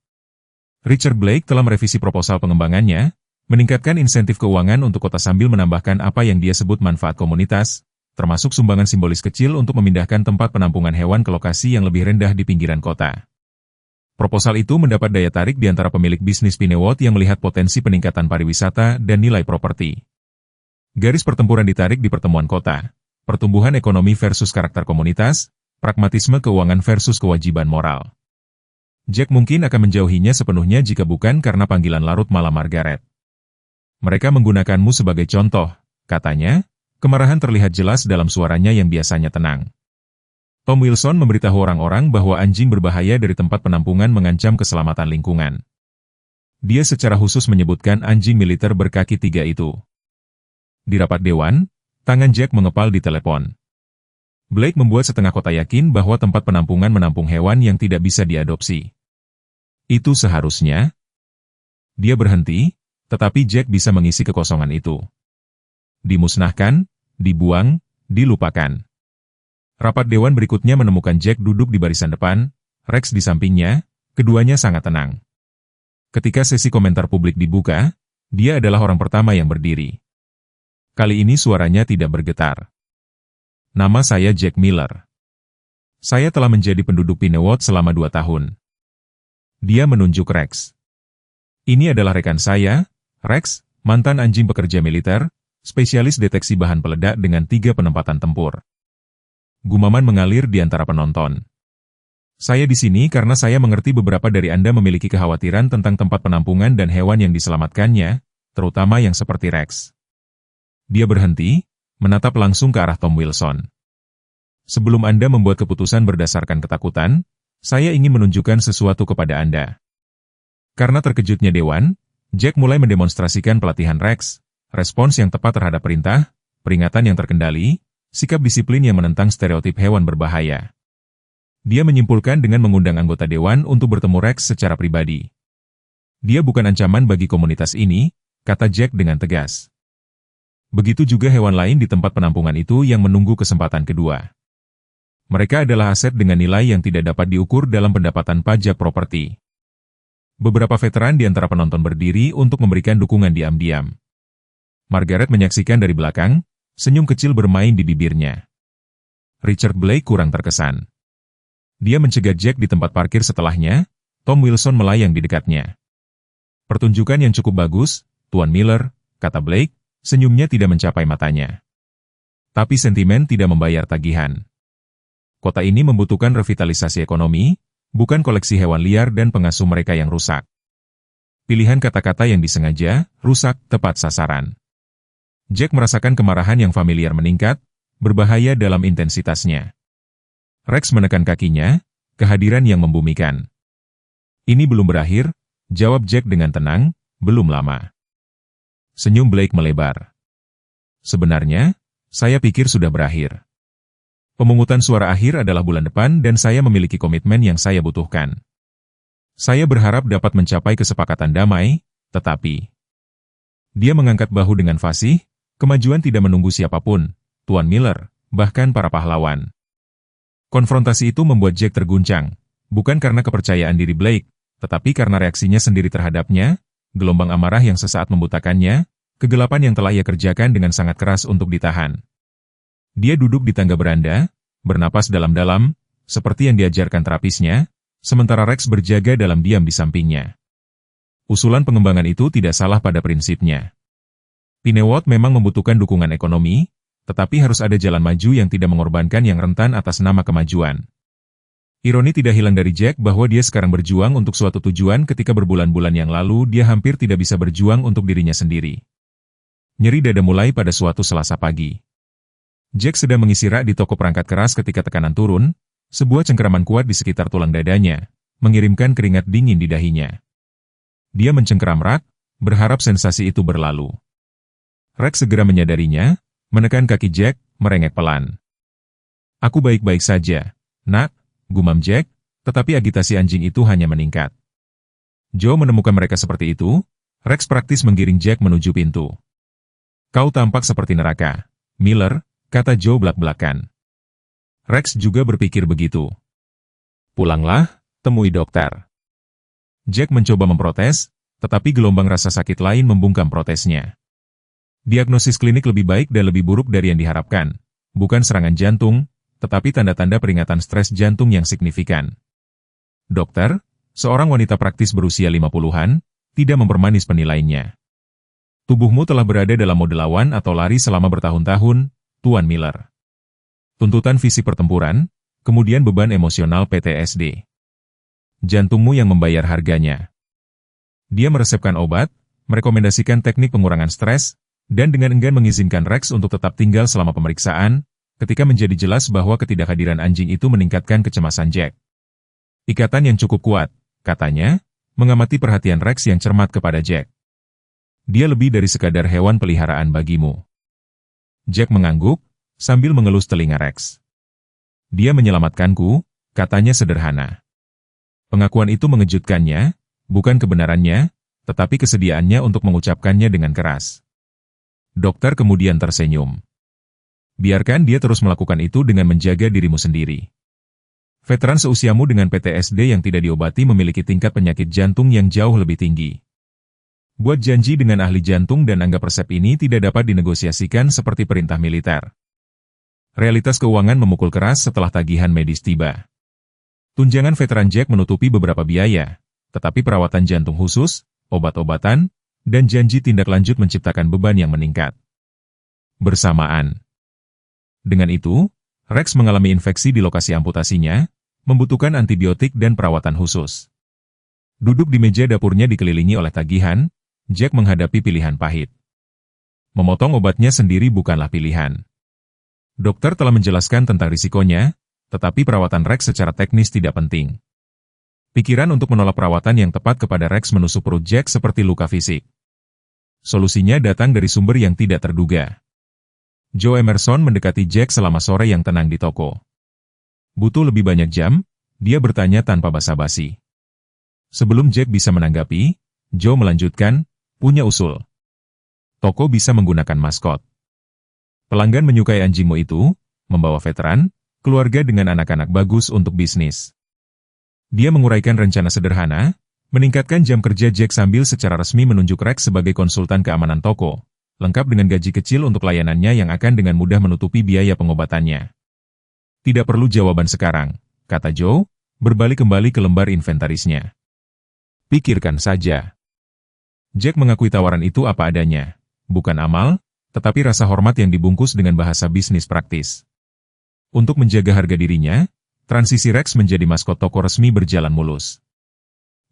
Richard Blake telah merevisi proposal pengembangannya, meningkatkan insentif keuangan untuk kota sambil menambahkan apa yang dia sebut manfaat komunitas, termasuk sumbangan simbolis kecil untuk memindahkan tempat penampungan hewan ke lokasi yang lebih rendah di pinggiran kota. Proposal itu mendapat daya tarik di antara pemilik bisnis Pinewood yang melihat potensi peningkatan pariwisata dan nilai properti. Garis pertempuran ditarik di pertemuan kota, pertumbuhan ekonomi versus karakter komunitas, pragmatisme keuangan versus kewajiban moral. Jack mungkin akan menjauhinya sepenuhnya jika bukan karena panggilan larut malam Margaret. Mereka menggunakanmu sebagai contoh, katanya, kemarahan terlihat jelas dalam suaranya yang biasanya tenang. Tom Wilson memberitahu orang-orang bahwa anjing berbahaya dari tempat penampungan mengancam keselamatan lingkungan. Dia secara khusus menyebutkan anjing militer berkaki 3 itu. Di rapat dewan, tangan Jack mengepal di telepon. Blake membuat setengah kota yakin bahwa tempat penampungan menampung hewan yang tidak bisa diadopsi. Itu seharusnya. Dia berhenti, tetapi Jack bisa mengisi kekosongan itu. Dimusnahkan, dibuang, dilupakan. Rapat dewan berikutnya menemukan Jack duduk di barisan depan, Rex di sampingnya, keduanya sangat tenang. Ketika sesi komentar publik dibuka, dia adalah orang pertama yang berdiri. Kali ini suaranya tidak bergetar. Nama saya Jack Miller. Saya telah menjadi penduduk Pinewood selama 2 tahun. Dia menunjuk Rex. Ini adalah rekan saya, Rex, mantan anjing pekerja militer, spesialis deteksi bahan peledak dengan 3 penempatan tempur. Gumaman mengalir di antara penonton. Saya di sini karena saya mengerti beberapa dari Anda memiliki kekhawatiran tentang tempat penampungan dan hewan yang diselamatkannya, terutama yang seperti Rex. Dia berhenti, menatap langsung ke arah Tom Wilson. Sebelum Anda membuat keputusan berdasarkan ketakutan, saya ingin menunjukkan sesuatu kepada Anda. Karena terkejutnya dewan, Jack mulai mendemonstrasikan pelatihan Rex, respons yang tepat terhadap perintah, peringatan yang terkendali, sikap disiplin yang menentang stereotip hewan berbahaya. Dia menyimpulkan dengan mengundang anggota dewan untuk bertemu Rex secara pribadi. Dia bukan ancaman bagi komunitas ini, kata Jack dengan tegas. Begitu juga hewan lain di tempat penampungan itu yang menunggu kesempatan kedua. Mereka adalah aset dengan nilai yang tidak dapat diukur dalam pendapatan pajak properti. Beberapa veteran di antara penonton berdiri untuk memberikan dukungan diam-diam. Margaret menyaksikan dari belakang, senyum kecil bermain di bibirnya. Richard Blake kurang terkesan. Dia mencegat Jack di tempat parkir setelahnya, Tom Wilson melayang di dekatnya. Pertunjukan yang cukup bagus, Tuan Miller, kata Blake, senyumnya tidak mencapai matanya. Tapi sentimen tidak membayar tagihan. Kota ini membutuhkan revitalisasi ekonomi, bukan koleksi hewan liar dan pengasuh mereka yang rusak. Pilihan kata-kata yang disengaja, rusak, tepat sasaran. Jack merasakan kemarahan yang familiar meningkat, berbahaya dalam intensitasnya. Rex menekan kakinya, kehadiran yang membumikan. Ini belum berakhir, jawab Jack dengan tenang, belum lama. Senyum Blake melebar. Sebenarnya, saya pikir sudah berakhir. Pemungutan suara akhir adalah bulan depan dan saya memiliki komitmen yang saya butuhkan. Saya berharap dapat mencapai kesepakatan damai, tetapi... Dia mengangkat bahu dengan fasih. Kemajuan tidak menunggu siapapun, Tuan Miller, bahkan para pahlawan. Konfrontasi itu membuat Jack terguncang, bukan karena kepercayaan diri Blake, tetapi karena reaksinya sendiri terhadapnya, gelombang amarah yang sesaat membutakannya, kegelapan yang telah ia kerjakan dengan sangat keras untuk ditahan. Dia duduk di tangga beranda, bernapas dalam-dalam, seperti yang diajarkan terapisnya, sementara Rex berjaga dalam diam di sampingnya. Usulan pengembangan itu tidak salah pada prinsipnya. Pinewood memang membutuhkan dukungan ekonomi, tetapi harus ada jalan maju yang tidak mengorbankan yang rentan atas nama kemajuan. Ironi tidak hilang dari Jack bahwa dia sekarang berjuang untuk suatu tujuan ketika berbulan-bulan yang lalu dia hampir tidak bisa berjuang untuk dirinya sendiri. Nyeri dada mulai pada suatu Selasa pagi. Jack sedang mengisi rak di toko perangkat keras ketika tekanan turun, sebuah cengkeraman kuat di sekitar tulang dadanya, mengirimkan keringat dingin di dahinya. Dia mencengkeram rak, berharap sensasi itu berlalu. Rex segera menyadarinya, menekan kaki Jack, merengek pelan. Aku baik-baik saja, nak, gumam Jack, tetapi agitasi anjing itu hanya meningkat. Joe menemukan mereka seperti itu, Rex praktis menggiring Jack menuju pintu. "Kau tampak seperti neraka, Miller," kata Joe belak-belakan. Rex juga berpikir begitu. "Pulanglah, temui dokter." Jack mencoba memprotes, tetapi gelombang rasa sakit lain membungkam protesnya. Diagnosis klinik lebih baik dan lebih buruk dari yang diharapkan. Bukan serangan jantung, tetapi tanda-tanda peringatan stres jantung yang signifikan. "Dokter," seorang wanita praktis berusia 50-an, tidak mempermanis penilaiannya. "Tubuhmu telah berada dalam mode lawan atau lari selama bertahun-tahun, Tuan Miller. Tuntutan fisik pertempuran, kemudian beban emosional PTSD. Jantungmu yang membayar harganya." Dia meresepkan obat, merekomendasikan teknik pengurangan stres, dan dengan enggan mengizinkan Rex untuk tetap tinggal selama pemeriksaan, ketika menjadi jelas bahwa ketidakhadiran anjing itu meningkatkan kecemasan Jack. "Ikatan yang cukup kuat," katanya, mengamati perhatian Rex yang cermat kepada Jack. "Dia lebih dari sekadar hewan peliharaan bagimu." Jack mengangguk, sambil mengelus telinga Rex. "Dia menyelamatkanku," katanya sederhana. Pengakuan itu mengejutkannya, bukan kebenarannya, tetapi kesediaannya untuk mengucapkannya dengan keras. Dokter kemudian tersenyum. "Biarkan dia terus melakukan itu dengan menjaga dirimu sendiri. Veteran seusiamu dengan PTSD yang tidak diobati memiliki tingkat penyakit jantung yang jauh lebih tinggi. Buat janji dengan ahli jantung dan anggap resep ini tidak dapat dinegosiasikan seperti perintah militer." Realitas keuangan memukul keras setelah tagihan medis tiba. Tunjangan veteran Jack menutupi beberapa biaya, tetapi perawatan jantung khusus, obat-obatan, dan janji tindak lanjut menciptakan beban yang meningkat bersamaan. Dengan itu, Rex mengalami infeksi di lokasi amputasinya, membutuhkan antibiotik dan perawatan khusus. Duduk di meja dapurnya dikelilingi oleh tagihan, Jack menghadapi pilihan pahit. Memotong obatnya sendiri bukanlah pilihan. Dokter telah menjelaskan tentang risikonya, tetapi perawatan Rex secara teknis tidak penting. Pikiran untuk menolak perawatan yang tepat kepada Rex menusuk perut Jack seperti luka fisik. Solusinya datang dari sumber yang tidak terduga. Joe Emerson mendekati Jack selama sore yang tenang di toko. Butuh lebih banyak jam? Dia bertanya tanpa basa-basi. Sebelum Jack bisa menanggapi, Joe melanjutkan, "Punya usul. Toko bisa menggunakan maskot. Pelanggan menyukai anjingmu itu, membawa veteran, keluarga dengan anak-anak bagus untuk bisnis." Dia menguraikan rencana sederhana, meningkatkan jam kerja Jack sambil secara resmi menunjuk Rex sebagai konsultan keamanan toko, lengkap dengan gaji kecil untuk layanannya yang akan dengan mudah menutupi biaya pengobatannya. "Tidak perlu jawaban sekarang," kata Joe, berbalik kembali ke lembar inventarisnya. "Pikirkan saja." Jack mengakui tawaran itu apa adanya, bukan amal, tetapi rasa hormat yang dibungkus dengan bahasa bisnis praktis. Untuk menjaga harga dirinya, transisi Rex menjadi maskot toko resmi berjalan mulus.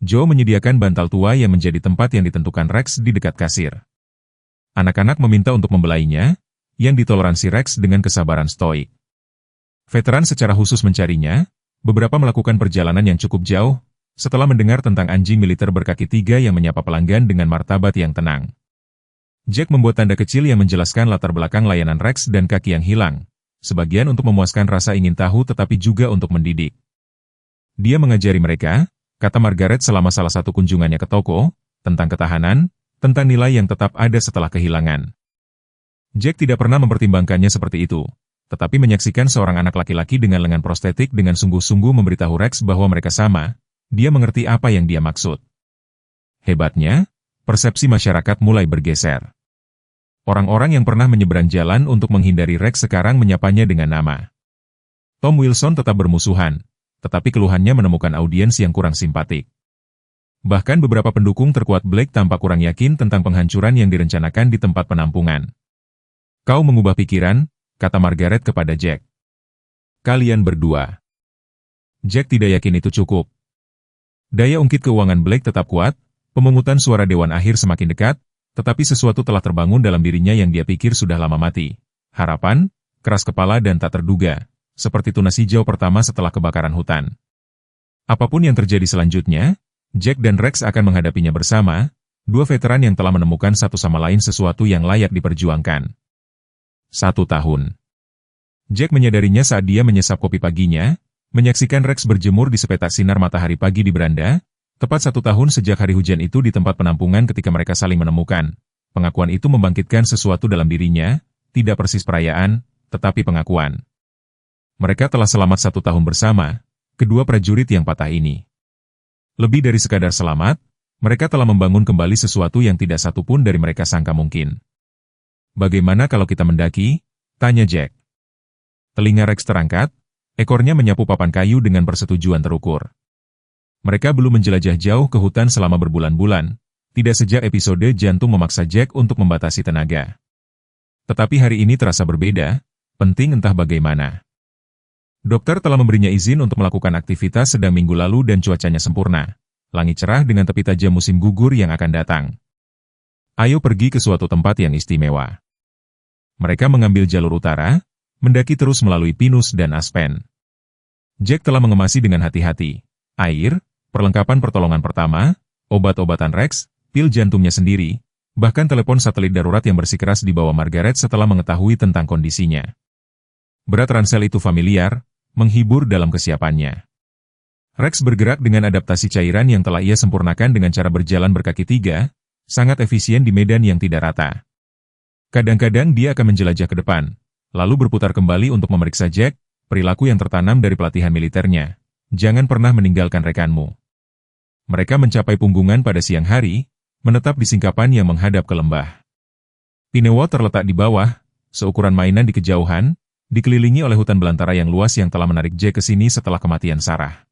Joe menyediakan bantal tua yang menjadi tempat yang ditentukan Rex di dekat kasir. Anak-anak meminta untuk membelainya, yang ditoleransi Rex dengan kesabaran stoik. Veteran secara khusus mencarinya, beberapa melakukan perjalanan yang cukup jauh, setelah mendengar tentang anjing militer berkaki 3 yang menyapa pelanggan dengan martabat yang tenang. Jack membuat tanda kecil yang menjelaskan latar belakang layanan Rex dan kaki yang hilang, sebagian untuk memuaskan rasa ingin tahu tetapi juga untuk mendidik. Dia mengajari mereka, kata Margaret selama salah satu kunjungannya ke toko, tentang ketahanan, tentang nilai yang tetap ada setelah kehilangan. Jack tidak pernah mempertimbangkannya seperti itu, tetapi menyaksikan seorang anak laki-laki dengan lengan prostetik dengan sungguh-sungguh memberitahu Rex bahwa mereka sama, dia mengerti apa yang dia maksud. Hebatnya, persepsi masyarakat mulai bergeser. Orang-orang yang pernah menyeberang jalan untuk menghindari Rex sekarang menyapanya dengan nama. Tom Wilson tetap bermusuhan, tetapi keluhannya menemukan audiens yang kurang simpatik. Bahkan beberapa pendukung terkuat Blake tampak kurang yakin tentang penghancuran yang direncanakan di tempat penampungan. "Kau mengubah pikiran," kata Margaret kepada Jack. "Kalian berdua." Jack tidak yakin itu cukup. Daya ungkit keuangan Blake tetap kuat, pemungutan suara dewan akhir semakin dekat, tetapi sesuatu telah terbangun dalam dirinya yang dia pikir sudah lama mati. Harapan, keras kepala dan tak terduga, seperti tunas hijau pertama setelah kebakaran hutan. Apapun yang terjadi selanjutnya, Jack dan Rex akan menghadapinya bersama, dua veteran yang telah menemukan satu sama lain sesuatu yang layak diperjuangkan. 1 tahun. Jack menyadarinya saat dia menyesap kopi paginya, menyaksikan Rex berjemur di sepetak sinar matahari pagi di beranda, Tepat 1 tahun sejak hari hujan itu di tempat penampungan ketika mereka saling menemukan, pengakuan itu membangkitkan sesuatu dalam dirinya, tidak persis perayaan, tetapi pengakuan. Mereka telah selamat 1 tahun bersama, kedua prajurit yang patah ini. Lebih dari sekadar selamat, mereka telah membangun kembali sesuatu yang tidak satu pun dari mereka sangka mungkin. Bagaimana kalau kita mendaki? Tanya Jack. Telinga Rex terangkat, ekornya menyapu papan kayu dengan persetujuan terukur. Mereka belum menjelajah jauh ke hutan selama berbulan-bulan, tidak sejak episode jantung memaksa Jack untuk membatasi tenaga. Tetapi hari ini terasa berbeda, penting entah bagaimana. Dokter telah memberinya izin untuk melakukan aktivitas sedang minggu lalu dan cuacanya sempurna. Langit cerah dengan tepi tajam musim gugur yang akan datang. Ayo pergi ke suatu tempat yang istimewa. Mereka mengambil jalur utara, mendaki terus melalui pinus dan aspen. Jack telah mengemasi dengan hati-hati. Air, perlengkapan pertolongan pertama, obat-obatan Rex, pil jantungnya sendiri, bahkan telepon satelit darurat yang bersikeras di bawah Margaret setelah mengetahui tentang kondisinya. Berat ransel itu familiar, menghibur dalam kesiapannya. Rex bergerak dengan adaptasi cairan yang telah ia sempurnakan dengan cara berjalan berkaki 3, sangat efisien di medan yang tidak rata. Kadang-kadang dia akan menjelajah ke depan, lalu berputar kembali untuk memeriksa Jack, perilaku yang tertanam dari pelatihan militernya. Jangan pernah meninggalkan rekanmu. Mereka mencapai punggungan pada siang hari, menetap di singkapan yang menghadap ke lembah. Pinewood terletak di bawah, seukuran mainan di kejauhan, dikelilingi oleh hutan belantara yang luas yang telah menarik Jack ke sini setelah kematian Sarah.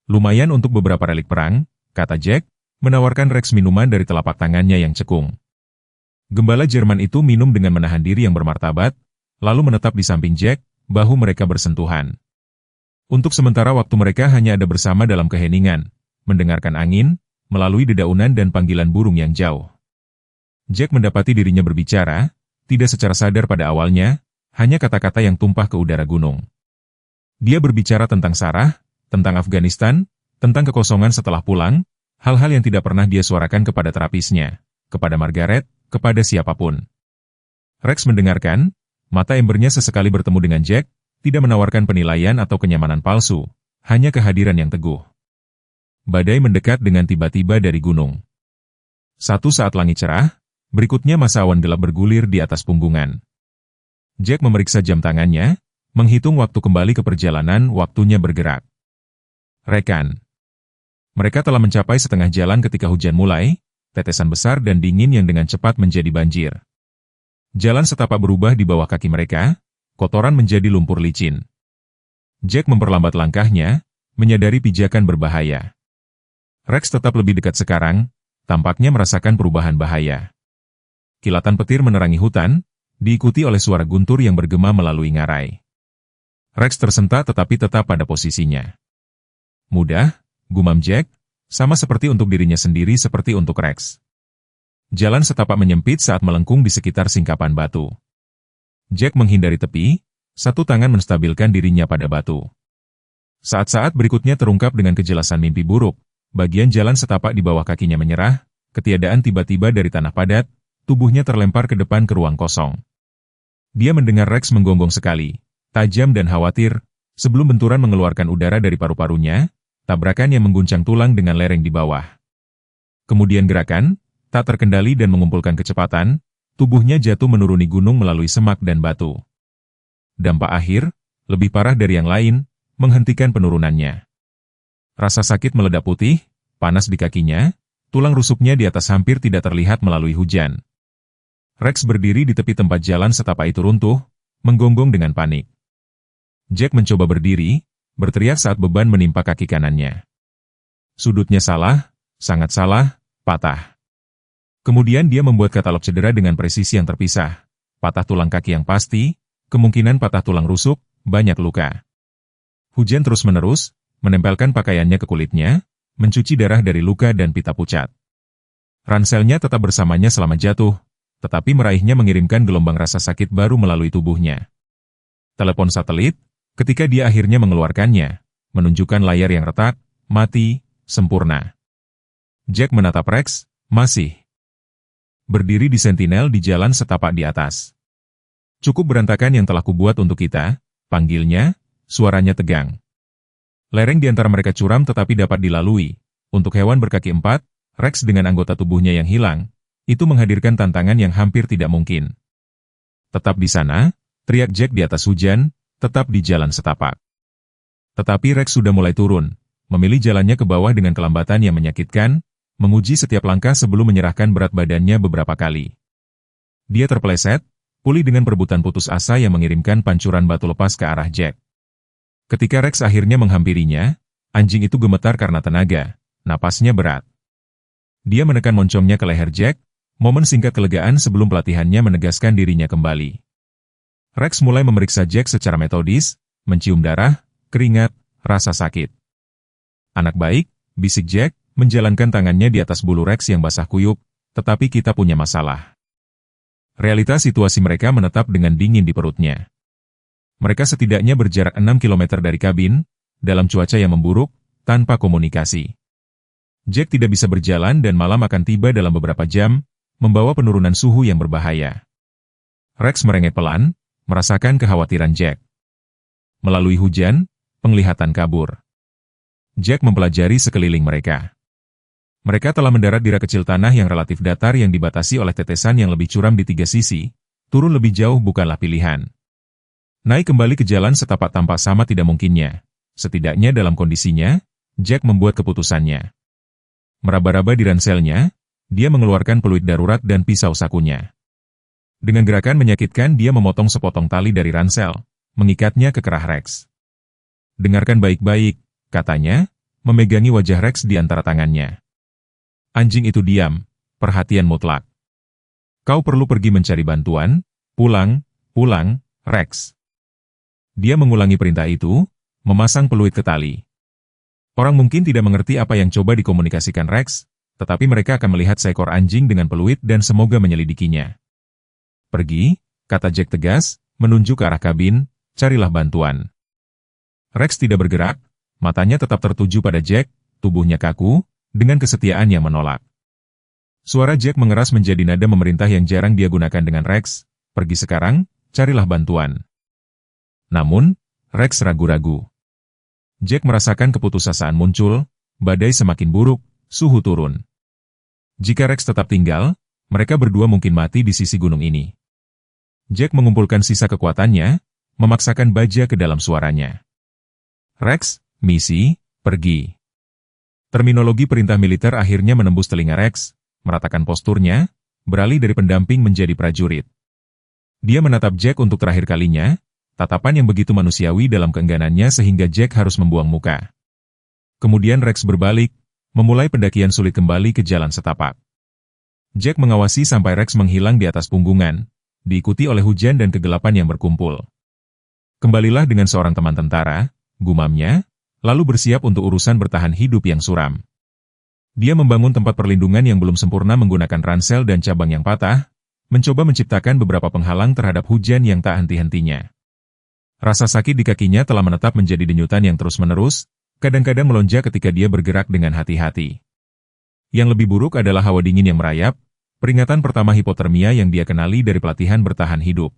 Lumayan untuk beberapa relik perang, kata Jack, menawarkan Rex minuman dari telapak tangannya yang cekung. Gembala Jerman itu minum dengan menahan diri yang bermartabat, lalu menetap di samping Jack, bahu mereka bersentuhan. Untuk sementara waktu mereka hanya ada bersama dalam keheningan, mendengarkan angin, melalui dedaunan dan panggilan burung yang jauh. Jack mendapati dirinya berbicara, tidak secara sadar pada awalnya, hanya kata-kata yang tumpah ke udara gunung. Dia berbicara tentang Sarah, tentang Afghanistan, tentang kekosongan setelah pulang, hal-hal yang tidak pernah dia suarakan kepada terapisnya, kepada Margaret, kepada siapapun. Rex mendengarkan, mata embernya sesekali bertemu dengan Jack, tidak menawarkan penilaian atau kenyamanan palsu, hanya kehadiran yang teguh. Badai mendekat dengan tiba-tiba dari gunung. Satu saat langit cerah, berikutnya masa awan gelap bergulir di atas punggungan. Jack memeriksa jam tangannya, menghitung waktu kembali ke perjalanan, waktunya bergerak. Rekan. Mereka telah mencapai setengah jalan ketika hujan mulai, tetesan besar dan dingin yang dengan cepat menjadi banjir. Jalan setapak berubah di bawah kaki mereka, kotoran menjadi lumpur licin. Jack memperlambat langkahnya, menyadari pijakan berbahaya. Rex tetap lebih dekat sekarang, tampaknya merasakan perubahan bahaya. Kilatan petir menerangi hutan, diikuti oleh suara guntur yang bergema melalui ngarai. Rex tersentak tetapi tetap pada posisinya. Mudah, gumam Jack, sama seperti untuk dirinya sendiri seperti untuk Rex. Jalan setapak menyempit saat melengkung di sekitar singkapan batu. Jack menghindari tepi, satu tangan menstabilkan dirinya pada batu. Saat-saat berikutnya terungkap dengan kejelasan mimpi buruk, bagian jalan setapak di bawah kakinya menyerah, ketiadaan tiba-tiba dari tanah padat, tubuhnya terlempar ke depan ke ruang kosong. Dia mendengar Rex menggonggong sekali, tajam dan khawatir, sebelum benturan mengeluarkan udara dari paru-parunya, tabrakan yang mengguncang tulang dengan lereng di bawah. Kemudian gerakan, tak terkendali dan mengumpulkan kecepatan, tubuhnya jatuh menuruni gunung melalui semak dan batu. Dampak akhir, lebih parah dari yang lain, menghentikan penurunannya. Rasa sakit meledak putih, panas di kakinya, tulang rusuknya di atas hampir tidak terlihat melalui hujan. Rex berdiri di tepi tempat jalan setapak itu runtuh, menggonggong dengan panik. Jack mencoba berdiri, berteriak saat beban menimpa kaki kanannya. Sudutnya salah, sangat salah, patah. Kemudian dia membuat katalog cedera dengan presisi yang terpisah. Patah tulang kaki yang pasti, kemungkinan patah tulang rusuk, banyak luka. Hujan terus-menerus, menempelkan pakaiannya ke kulitnya, mencuci darah dari luka dan pita pucat. Ranselnya tetap bersamanya selama jatuh, tetapi meraihnya mengirimkan gelombang rasa sakit baru melalui tubuhnya. Telepon satelit, ketika dia akhirnya mengeluarkannya, menunjukkan layar yang retak, mati, sempurna. Jack menatap Rex, masih berdiri di sentinel di jalan setapak di atas. Cukup berantakan yang telah kubuat untuk kita, panggilnya, suaranya tegang. Lereng di antara mereka curam tetapi dapat dilalui, Untuk hewan berkaki empat, Rex dengan anggota tubuhnya yang hilang, itu menghadirkan tantangan yang hampir tidak mungkin. Tetap di sana, teriak Jack di atas hujan, tetap di jalan setapak. Tetapi Rex sudah mulai turun, memilih jalannya ke bawah dengan kelambatan yang menyakitkan, menguji setiap langkah sebelum menyerahkan berat badannya beberapa kali. Dia terpeleset, pulih dengan perebutan putus asa yang mengirimkan pancuran batu lepas ke arah Jack. Ketika Rex akhirnya menghampirinya, anjing itu gemetar karena tenaga, napasnya berat. Dia menekan moncongnya ke leher Jack, momen singkat kelegaan sebelum pelatihannya menegaskan dirinya kembali. Rex mulai memeriksa Jack secara metodis, mencium darah, keringat, rasa sakit. Anak baik, bisik Jack, menjalankan tangannya di atas bulu Rex yang basah kuyup, tetapi kita punya masalah. Realitas situasi mereka menetap dengan dingin di perutnya. Mereka setidaknya berjarak 6 km dari kabin, dalam cuaca yang memburuk, tanpa komunikasi. Jack tidak bisa berjalan dan malam akan tiba dalam beberapa jam, membawa penurunan suhu yang berbahaya. Rex merengek pelan, merasakan kekhawatiran Jack. Melalui hujan, penglihatan kabur. Jack mempelajari sekeliling mereka. Mereka telah mendarat di rak kecil tanah yang relatif datar yang dibatasi oleh tetesan yang lebih curam di tiga sisi. Turun lebih jauh bukanlah pilihan. Naik kembali ke jalan setapak tampak sama tidak mungkinnya. Setidaknya dalam kondisinya, Jack membuat keputusannya. Meraba-raba di ranselnya, dia mengeluarkan peluit darurat dan pisau sakunya. Dengan gerakan menyakitkan dia memotong sepotong tali dari ransel, mengikatnya ke kerah Rex. Dengarkan baik-baik, katanya, memegangi wajah Rex di antara tangannya. Anjing itu diam, perhatian mutlak. Kau perlu pergi mencari bantuan, pulang, Rex. Dia mengulangi perintah itu, memasang peluit ke tali. Orang mungkin tidak mengerti apa yang coba dikomunikasikan Rex, tetapi mereka akan melihat seekor anjing dengan peluit dan semoga menyelidikinya. Pergi, kata Jack tegas, menunjuk ke arah kabin, carilah bantuan. Rex tidak bergerak, matanya tetap tertuju pada Jack, tubuhnya kaku, dengan kesetiaan yang menolak. Suara Jack mengeras menjadi nada memerintah yang jarang dia gunakan dengan Rex, pergi sekarang, carilah bantuan. Namun, Rex ragu-ragu. Jack merasakan keputusasaan muncul, badai semakin buruk, suhu turun. Jika Rex tetap tinggal, mereka berdua mungkin mati di sisi gunung ini. Jack mengumpulkan sisa kekuatannya, memaksakan baja ke dalam suaranya. Rex, misi, pergi. Terminologi perintah militer akhirnya menembus telinga Rex, meratakan posturnya, beralih dari pendamping menjadi prajurit. Dia menatap Jack untuk terakhir kalinya, tatapan yang begitu manusiawi dalam keengganannya sehingga Jack harus membuang muka. Kemudian Rex berbalik, memulai pendakian sulit kembali ke jalan setapak. Jack mengawasi sampai Rex menghilang di atas punggungan, diikuti oleh hujan dan kegelapan yang berkumpul. Kembalilah dengan seorang teman tentara, gumamnya, lalu bersiap untuk urusan bertahan hidup yang suram. Dia membangun tempat perlindungan yang belum sempurna menggunakan ransel dan cabang yang patah, mencoba menciptakan beberapa penghalang terhadap hujan yang tak henti-hentinya. Rasa sakit di kakinya telah menetap menjadi denyutan yang terus-menerus, kadang-kadang melonjak ketika dia bergerak dengan hati-hati. Yang lebih buruk adalah hawa dingin yang merayap, peringatan pertama hipotermia yang dia kenali dari pelatihan bertahan hidup.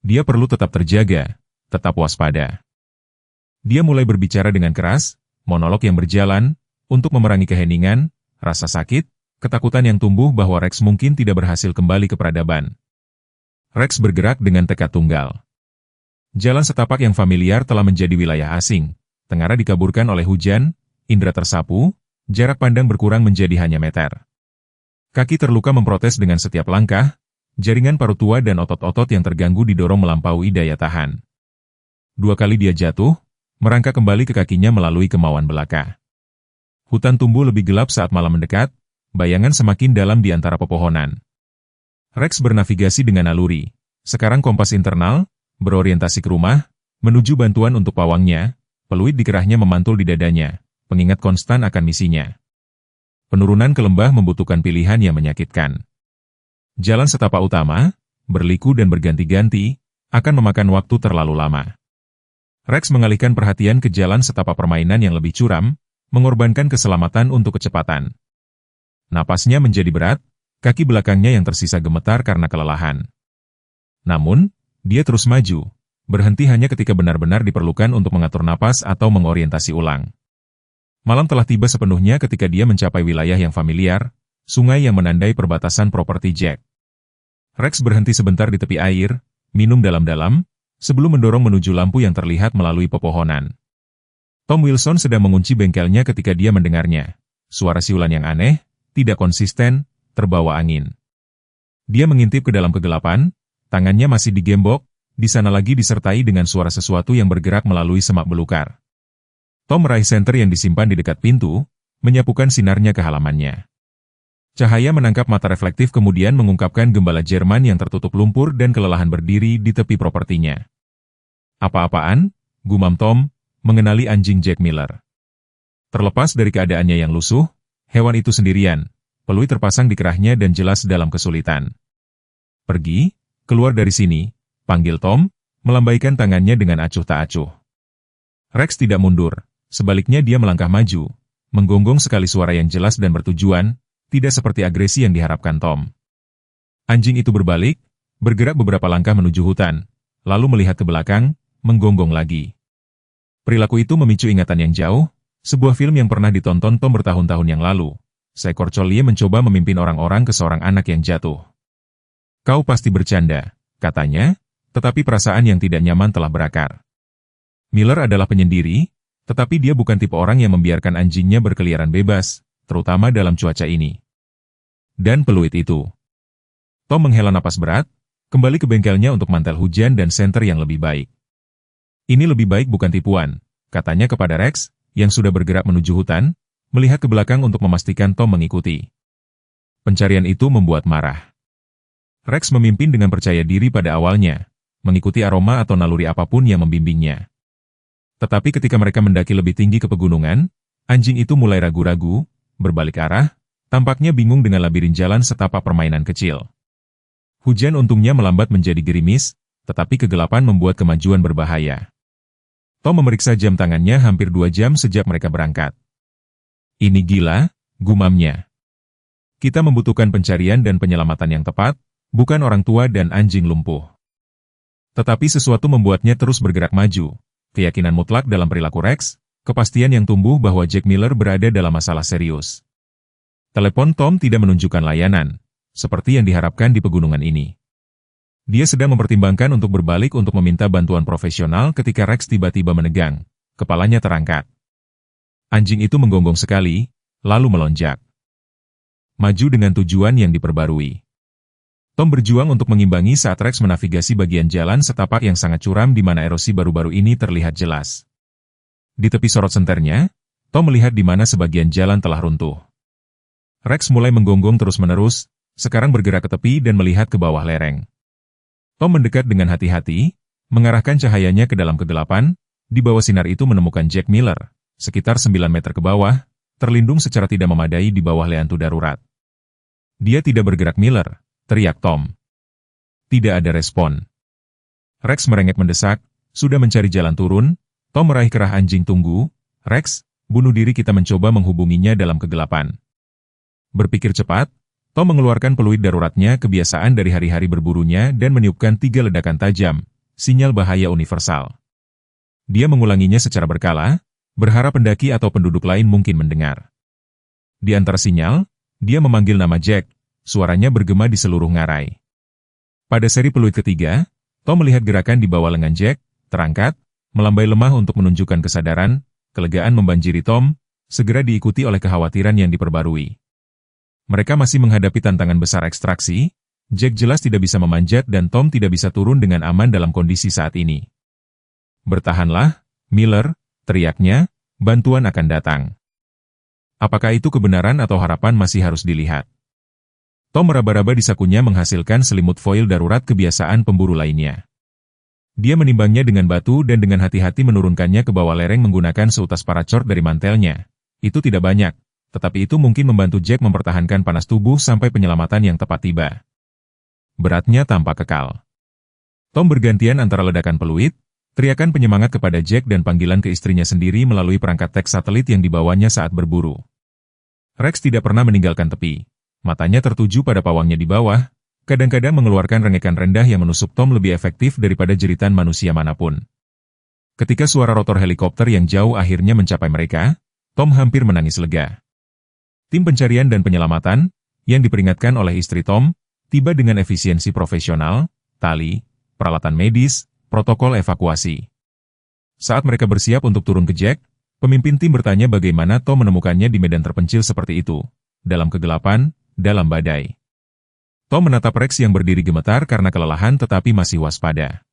Dia perlu tetap terjaga, tetap waspada. Dia mulai berbicara dengan keras, monolog yang berjalan, untuk memerangi keheningan, rasa sakit, ketakutan yang tumbuh bahwa Rex mungkin tidak berhasil kembali ke peradaban. Rex bergerak dengan tekad tunggal. Jalan setapak yang familiar telah menjadi wilayah asing, tengara dikaburkan oleh hujan, indera tersapu, jarak pandang berkurang menjadi hanya meter. Kaki terluka memprotes dengan setiap langkah, jaringan paru tua dan otot-otot yang terganggu didorong melampaui daya tahan. 2 kali dia jatuh, merangkak kembali ke kakinya melalui kemauan belaka. Hutan tumbuh lebih gelap saat malam mendekat, bayangan semakin dalam di antara pepohonan. Rex bernavigasi dengan naluri, sekarang kompas internal, berorientasi ke rumah, menuju bantuan untuk pawangnya, peluit di kerahnya memantul di dadanya, pengingat konstan akan misinya. Penurunan ke lembah membutuhkan pilihan yang menyakitkan. Jalan setapak utama, berliku dan berganti-ganti, akan memakan waktu terlalu lama. Rex mengalihkan perhatian ke jalan setapak permainan yang lebih curam, mengorbankan keselamatan untuk kecepatan. Napasnya menjadi berat, kaki belakangnya yang tersisa gemetar karena kelelahan. Namun, dia terus maju, berhenti hanya ketika benar-benar diperlukan untuk mengatur napas atau mengorientasi ulang. Malam telah tiba sepenuhnya ketika dia mencapai wilayah yang familiar, sungai yang menandai perbatasan properti Jack. Rex berhenti sebentar di tepi air, minum dalam-dalam, sebelum mendorong menuju lampu yang terlihat melalui pepohonan. Tom Wilson sedang mengunci bengkelnya ketika dia mendengarnya. Suara siulan yang aneh, tidak konsisten, terbawa angin. Dia mengintip ke dalam kegelapan, tangannya masih digembok, di sana lagi disertai dengan suara sesuatu yang bergerak melalui semak belukar. Tom meraih senter yang disimpan di dekat pintu, menyapukan sinarnya ke halamannya. Cahaya menangkap mata reflektif kemudian mengungkapkan gembala Jerman yang tertutup lumpur dan kelelahan berdiri di tepi propertinya. Apa-apaan? Gumam Tom, mengenali anjing Jack Miller. Terlepas dari keadaannya yang lusuh, hewan itu sendirian, peluit terpasang di kerahnya dan jelas dalam kesulitan. Pergi, keluar dari sini, panggil Tom, melambaikan tangannya dengan acuh tak acuh. Rex tidak mundur, sebaliknya dia melangkah maju, menggonggong sekali suara yang jelas dan bertujuan, tidak seperti agresi yang diharapkan Tom. Anjing itu berbalik, bergerak beberapa langkah menuju hutan, lalu melihat ke belakang, menggonggong lagi. Perilaku itu memicu ingatan yang jauh, sebuah film yang pernah ditonton Tom bertahun-tahun yang lalu. Seekor Collie mencoba memimpin orang-orang ke seorang anak yang jatuh. Kau pasti bercanda, katanya, tetapi perasaan yang tidak nyaman telah berakar. Miller adalah penyendiri, tetapi dia bukan tipe orang yang membiarkan anjingnya berkeliaran bebas, terutama dalam cuaca ini. Dan peluit itu. Tom menghela napas berat, kembali ke bengkelnya untuk mantel hujan dan senter yang lebih baik. Ini lebih baik bukan tipuan, katanya kepada Rex, yang sudah bergerak menuju hutan, melihat ke belakang untuk memastikan Tom mengikuti. Pencarian itu membuat marah. Rex memimpin dengan percaya diri pada awalnya, mengikuti aroma atau naluri apapun yang membimbingnya. Tetapi ketika mereka mendaki lebih tinggi ke pegunungan, anjing itu mulai ragu-ragu, berbalik arah, tampaknya bingung dengan labirin jalan setapak permainan kecil. Hujan untungnya melambat menjadi gerimis, tetapi kegelapan membuat kemajuan berbahaya. Tom memeriksa jam tangannya hampir 2 jam sejak mereka berangkat. Ini gila, gumamnya. Kita membutuhkan pencarian dan penyelamatan yang tepat, bukan orang tua dan anjing lumpuh. Tetapi sesuatu membuatnya terus bergerak maju, keyakinan mutlak dalam perilaku Rex, kepastian yang tumbuh bahwa Jack Miller berada dalam masalah serius. Telepon Tom tidak menunjukkan layanan, seperti yang diharapkan di pegunungan ini. Dia sedang mempertimbangkan untuk berbalik untuk meminta bantuan profesional ketika Rex tiba-tiba menegang, kepalanya terangkat. Anjing itu menggonggong sekali, lalu melonjak. Maju dengan tujuan yang diperbarui. Tom berjuang untuk mengimbangi saat Rex menavigasi bagian jalan setapak yang sangat curam di mana erosi baru-baru ini terlihat jelas. Di tepi sorot senternya, Tom melihat di mana sebagian jalan telah runtuh. Rex mulai menggonggong terus-menerus, sekarang bergerak ke tepi dan melihat ke bawah lereng. Tom mendekat dengan hati-hati, mengarahkan cahayanya ke dalam kegelapan, di bawah sinar itu menemukan Jack Miller, sekitar 9 meter ke bawah, terlindung secara tidak memadai di bawah leantu darurat. Dia tidak bergerak Miller, teriak Tom. Tidak ada respon. Rex merengek mendesak, sudah mencari jalan turun. Tom meraih kerah anjing tunggu. Rex, bunuh diri kita mencoba menghubunginya dalam kegelapan. Berpikir cepat, Tom mengeluarkan peluit daruratnya kebiasaan dari hari-hari berburunya dan meniupkan 3 ledakan tajam, sinyal bahaya universal. Dia mengulanginya secara berkala, berharap pendaki atau penduduk lain mungkin mendengar. Di antara sinyal, dia memanggil nama Jack, suaranya bergema di seluruh ngarai. Pada seri peluit ketiga, Tom melihat gerakan di bawah lengan Jack, terangkat, melambai lemah untuk menunjukkan kesadaran, kelegaan membanjiri Tom, segera diikuti oleh kekhawatiran yang diperbarui. Mereka masih menghadapi tantangan besar ekstraksi, Jack jelas tidak bisa memanjat dan Tom tidak bisa turun dengan aman dalam kondisi saat ini. Bertahanlah, Miller, teriaknya, bantuan akan datang. Apakah itu kebenaran atau harapan masih harus dilihat? Tom meraba-raba di sakunya menghasilkan selimut foil darurat kebiasaan pemburu lainnya. Dia menimbangnya dengan batu dan dengan hati-hati menurunkannya ke bawah lereng menggunakan seutas paracort dari mantelnya. Itu tidak banyak, tetapi itu mungkin membantu Jack mempertahankan panas tubuh sampai penyelamatan yang tepat tiba. Beratnya tampak kekal. Tom bergantian antara ledakan peluit, teriakan penyemangat kepada Jack dan panggilan ke istrinya sendiri melalui perangkat teks satelit yang dibawanya saat berburu. Rex tidak pernah meninggalkan tepi. Matanya tertuju pada pawangnya di bawah, kadang-kadang mengeluarkan rengekan rendah yang menusuk Tom lebih efektif daripada jeritan manusia manapun. Ketika suara rotor helikopter yang jauh akhirnya mencapai mereka, Tom hampir menangis lega. Tim pencarian dan penyelamatan, yang diperingatkan oleh istri Tom, tiba dengan efisiensi profesional, tali, peralatan medis, protokol evakuasi. Saat mereka bersiap untuk turun ke Jack, pemimpin tim bertanya bagaimana Tom menemukannya di medan terpencil seperti itu, dalam kegelapan, dalam badai. Tom menatap Rex yang berdiri gemetar karena kelelahan tetapi masih waspada.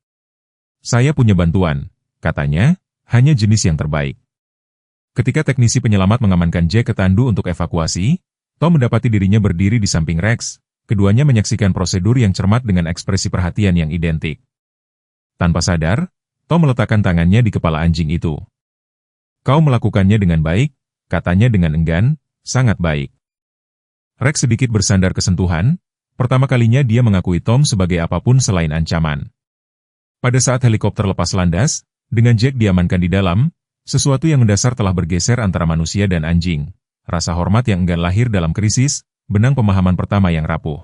"Saya punya bantuan," katanya, "hanya jenis yang terbaik." Ketika teknisi penyelamat mengamankan Jack ke tandu untuk evakuasi, Tom mendapati dirinya berdiri di samping Rex. Keduanya menyaksikan prosedur yang cermat dengan ekspresi perhatian yang identik. Tanpa sadar, Tom meletakkan tangannya di kepala anjing itu. "Kau melakukannya dengan baik," katanya dengan enggan, "sangat baik." Rex sedikit bersandar ke sentuhan. Pertama kalinya dia mengakui Tom sebagai apapun selain ancaman. Pada saat helikopter lepas landas, dengan Jack diamankan di dalam, sesuatu yang mendasar telah bergeser antara manusia dan anjing. Rasa hormat yang enggan lahir dalam krisis, benang pemahaman pertama yang rapuh.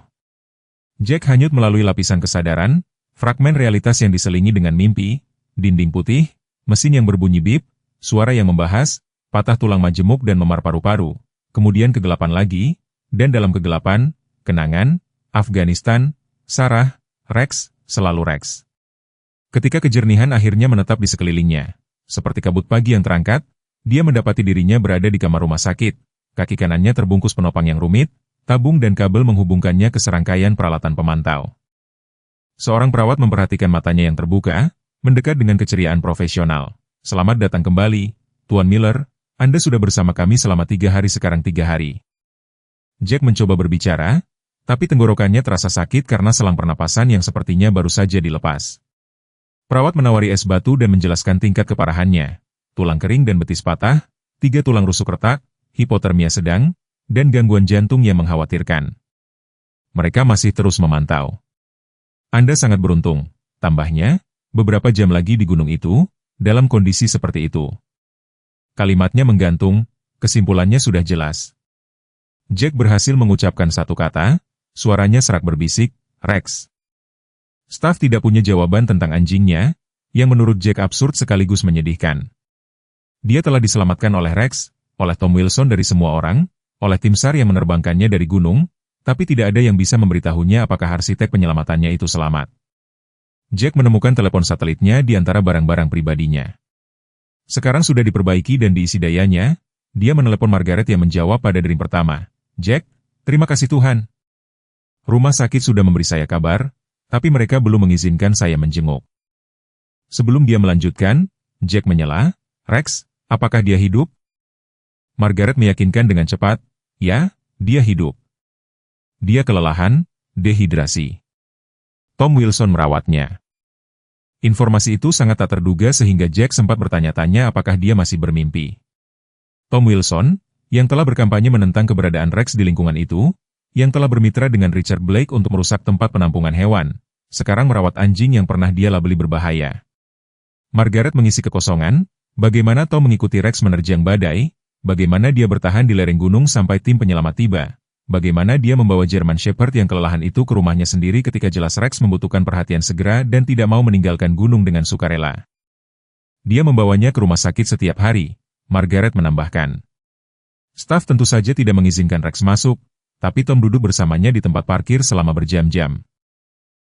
Jack hanyut melalui lapisan kesadaran, fragmen realitas yang diselingi dengan mimpi, dinding putih, mesin yang berbunyi bip, suara yang membahas, patah tulang majemuk dan memar paru-paru, kemudian kegelapan lagi, dan dalam kegelapan, kenangan, Afghanistan, Sarah, Rex, selalu Rex. Ketika kejernihan akhirnya menetap di sekelilingnya, seperti kabut pagi yang terangkat, dia mendapati dirinya berada di kamar rumah sakit. Kaki kanannya terbungkus penopang yang rumit, tabung dan kabel menghubungkannya ke serangkaian peralatan pemantau. Seorang perawat memperhatikan matanya yang terbuka, mendekat dengan keceriaan profesional. "Selamat datang kembali, Tuan Miller. Anda sudah bersama kami selama 3 hari sekarang 3 hari. Jack mencoba berbicara, tapi tenggorokannya terasa sakit karena selang pernapasan yang sepertinya baru saja dilepas. Perawat menawari es batu dan menjelaskan tingkat keparahannya. Tulang kering dan betis patah, 3 tulang rusuk retak, hipotermia sedang, dan gangguan jantung yang mengkhawatirkan. Mereka masih terus memantau. "Anda sangat beruntung," tambahnya, "beberapa jam lagi di gunung itu, dalam kondisi seperti itu." Kalimatnya menggantung, kesimpulannya sudah jelas. Jack berhasil mengucapkan satu kata, suaranya serak berbisik, "Rex." Staf tidak punya jawaban tentang anjingnya, yang menurut Jack absurd sekaligus menyedihkan. Dia telah diselamatkan oleh Rex, oleh Tom Wilson dari semua orang, oleh tim SAR yang menerbangkannya dari gunung, tapi tidak ada yang bisa memberitahunya apakah arsitek penyelamatannya itu selamat. Jack menemukan telepon satelitnya di antara barang-barang pribadinya. Sekarang sudah diperbaiki dan diisi dayanya, dia menelepon Margaret yang menjawab pada dering pertama. "Jack, terima kasih Tuhan. Rumah sakit sudah memberi saya kabar, tapi mereka belum mengizinkan saya menjenguk." Sebelum dia melanjutkan, Jack menyela, "Rex, apakah dia hidup?" Margaret meyakinkan dengan cepat, "Ya, dia hidup. Dia kelelahan, dehidrasi. Tom Wilson merawatnya." Informasi itu sangat tak terduga sehingga Jack sempat bertanya-tanya apakah dia masih bermimpi. Tom Wilson, yang telah berkampanye menentang keberadaan Rex di lingkungan itu, yang telah bermitra dengan Richard Blake untuk merusak tempat penampungan hewan, sekarang merawat anjing yang pernah dia labeli berbahaya. Margaret mengisi kekosongan, bagaimana Tom mengikuti Rex menerjang badai, bagaimana dia bertahan di lereng gunung sampai tim penyelamat tiba, bagaimana dia membawa German Shepherd yang kelelahan itu ke rumahnya sendiri ketika jelas Rex membutuhkan perhatian segera dan tidak mau meninggalkan gunung dengan sukarela. Dia membawanya ke rumah sakit setiap hari, Margaret menambahkan. Staf tentu saja tidak mengizinkan Rex masuk, tapi Tom duduk bersamanya di tempat parkir selama berjam-jam.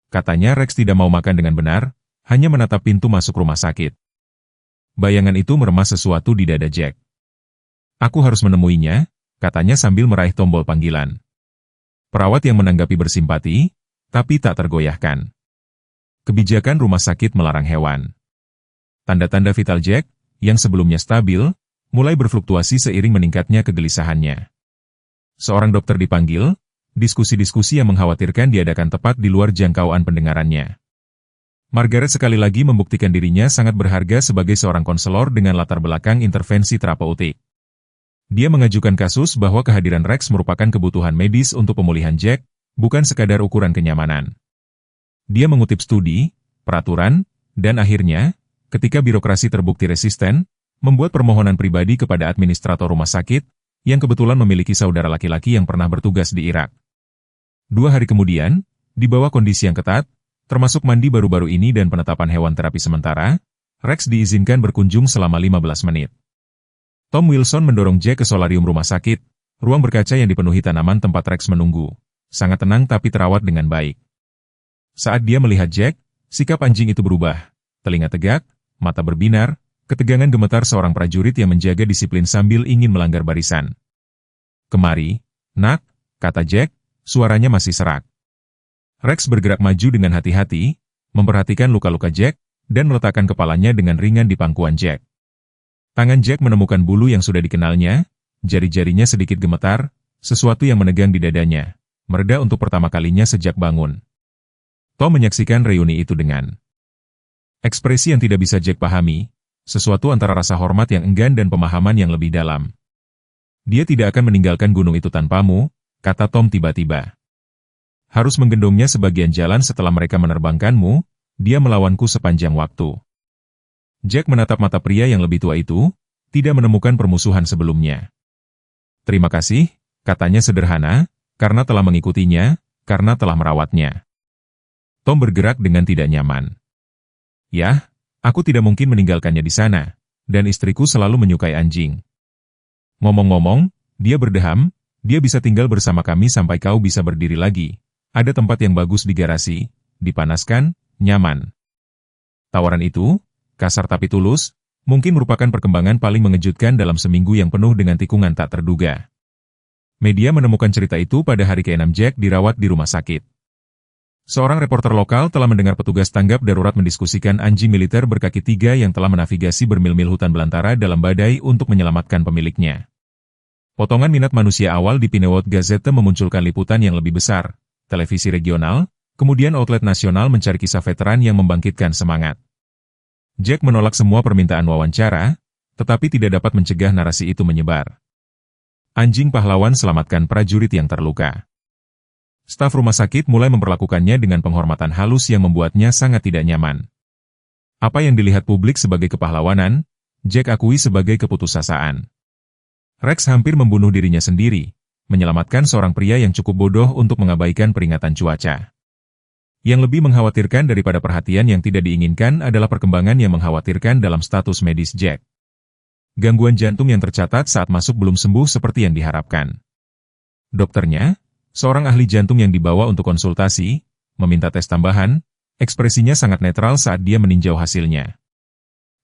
Katanya Rex tidak mau makan dengan benar, hanya menatap pintu masuk rumah sakit. Bayangan itu meremas sesuatu di dada Jack. "Aku harus menemuinya," katanya sambil meraih tombol panggilan. Perawat yang menanggapi bersimpati, tapi tak tergoyahkan. Kebijakan rumah sakit melarang hewan. Tanda-tanda vital Jack, yang sebelumnya stabil, mulai berfluktuasi seiring meningkatnya kegelisahannya. Seorang dokter dipanggil, diskusi-diskusi yang mengkhawatirkan diadakan tepat di luar jangkauan pendengarannya. Margaret sekali lagi membuktikan dirinya sangat berharga sebagai seorang konselor dengan latar belakang intervensi terapeutik. Dia mengajukan kasus bahwa kehadiran Rex merupakan kebutuhan medis untuk pemulihan Jack, bukan sekadar ukuran kenyamanan. Dia mengutip studi, peraturan, dan akhirnya, ketika birokrasi terbukti resisten, membuat permohonan pribadi kepada administrator rumah sakit, yang kebetulan memiliki saudara laki-laki yang pernah bertugas di Irak. 2 hari kemudian, di bawah kondisi yang ketat, termasuk mandi baru-baru ini dan penetapan hewan terapi sementara, Rex diizinkan berkunjung selama 15 menit. Tom Wilson mendorong Jack ke solarium rumah sakit, ruang berkaca yang dipenuhi tanaman tempat Rex menunggu. Sangat tenang tapi terawat dengan baik. Saat dia melihat Jack, sikap anjing itu berubah. Telinga tegak, mata berbinar, ketegangan gemetar seorang prajurit yang menjaga disiplin sambil ingin melanggar barisan. "Kemari, nak," kata Jack, suaranya masih serak. Rex bergerak maju dengan hati-hati, memperhatikan luka-luka Jack, dan meletakkan kepalanya dengan ringan di pangkuan Jack. Tangan Jack menemukan bulu yang sudah dikenalnya, jari-jarinya sedikit gemetar, sesuatu yang menegang di dadanya, mereda untuk pertama kalinya sejak bangun. Tom menyaksikan reuni itu dengan ekspresi yang tidak bisa Jack pahami, sesuatu antara rasa hormat yang enggan dan pemahaman yang lebih dalam. "Dia tidak akan meninggalkan gunung itu tanpamu," kata Tom tiba-tiba. "Harus menggendongnya sebagian jalan setelah mereka menerbangkanmu, dia melawanku sepanjang waktu." Jack menatap mata pria yang lebih tua itu, tidak menemukan permusuhan sebelumnya. "Terima kasih," katanya sederhana, "karena telah mengikutinya, karena telah merawatnya." Tom bergerak dengan tidak nyaman. "Yah, aku tidak mungkin meninggalkannya di sana, dan istriku selalu menyukai anjing. Ngomong-ngomong," dia berdeham, "dia bisa tinggal bersama kami sampai kau bisa berdiri lagi. Ada tempat yang bagus di garasi, dipanaskan, nyaman." Tawaran itu, kasar tapi tulus, mungkin merupakan perkembangan paling mengejutkan dalam seminggu yang penuh dengan tikungan tak terduga. Media menemukan cerita itu pada hari ke-6 Jack dirawat di rumah sakit. Seorang reporter lokal telah mendengar petugas tanggap darurat mendiskusikan anjing militer berkaki 3 yang telah menavigasi bermil-mil hutan belantara dalam badai untuk menyelamatkan pemiliknya. Potongan minat manusia awal di Pinewood Gazette memunculkan liputan yang lebih besar, televisi regional, kemudian outlet nasional mencari kisah veteran yang membangkitkan semangat. Jack menolak semua permintaan wawancara, tetapi tidak dapat mencegah narasi itu menyebar. Anjing pahlawan selamatkan prajurit yang terluka. Staf rumah sakit mulai memperlakukannya dengan penghormatan halus yang membuatnya sangat tidak nyaman. Apa yang dilihat publik sebagai kepahlawanan, Jack akui sebagai keputusasaan. Rex hampir membunuh dirinya sendiri, menyelamatkan seorang pria yang cukup bodoh untuk mengabaikan peringatan cuaca. Yang lebih mengkhawatirkan daripada perhatian yang tidak diinginkan adalah perkembangan yang mengkhawatirkan dalam status medis Jack. Gangguan jantung yang tercatat saat masuk belum sembuh seperti yang diharapkan. Dokternya, seorang ahli jantung yang dibawa untuk konsultasi, meminta tes tambahan, ekspresinya sangat netral saat dia meninjau hasilnya.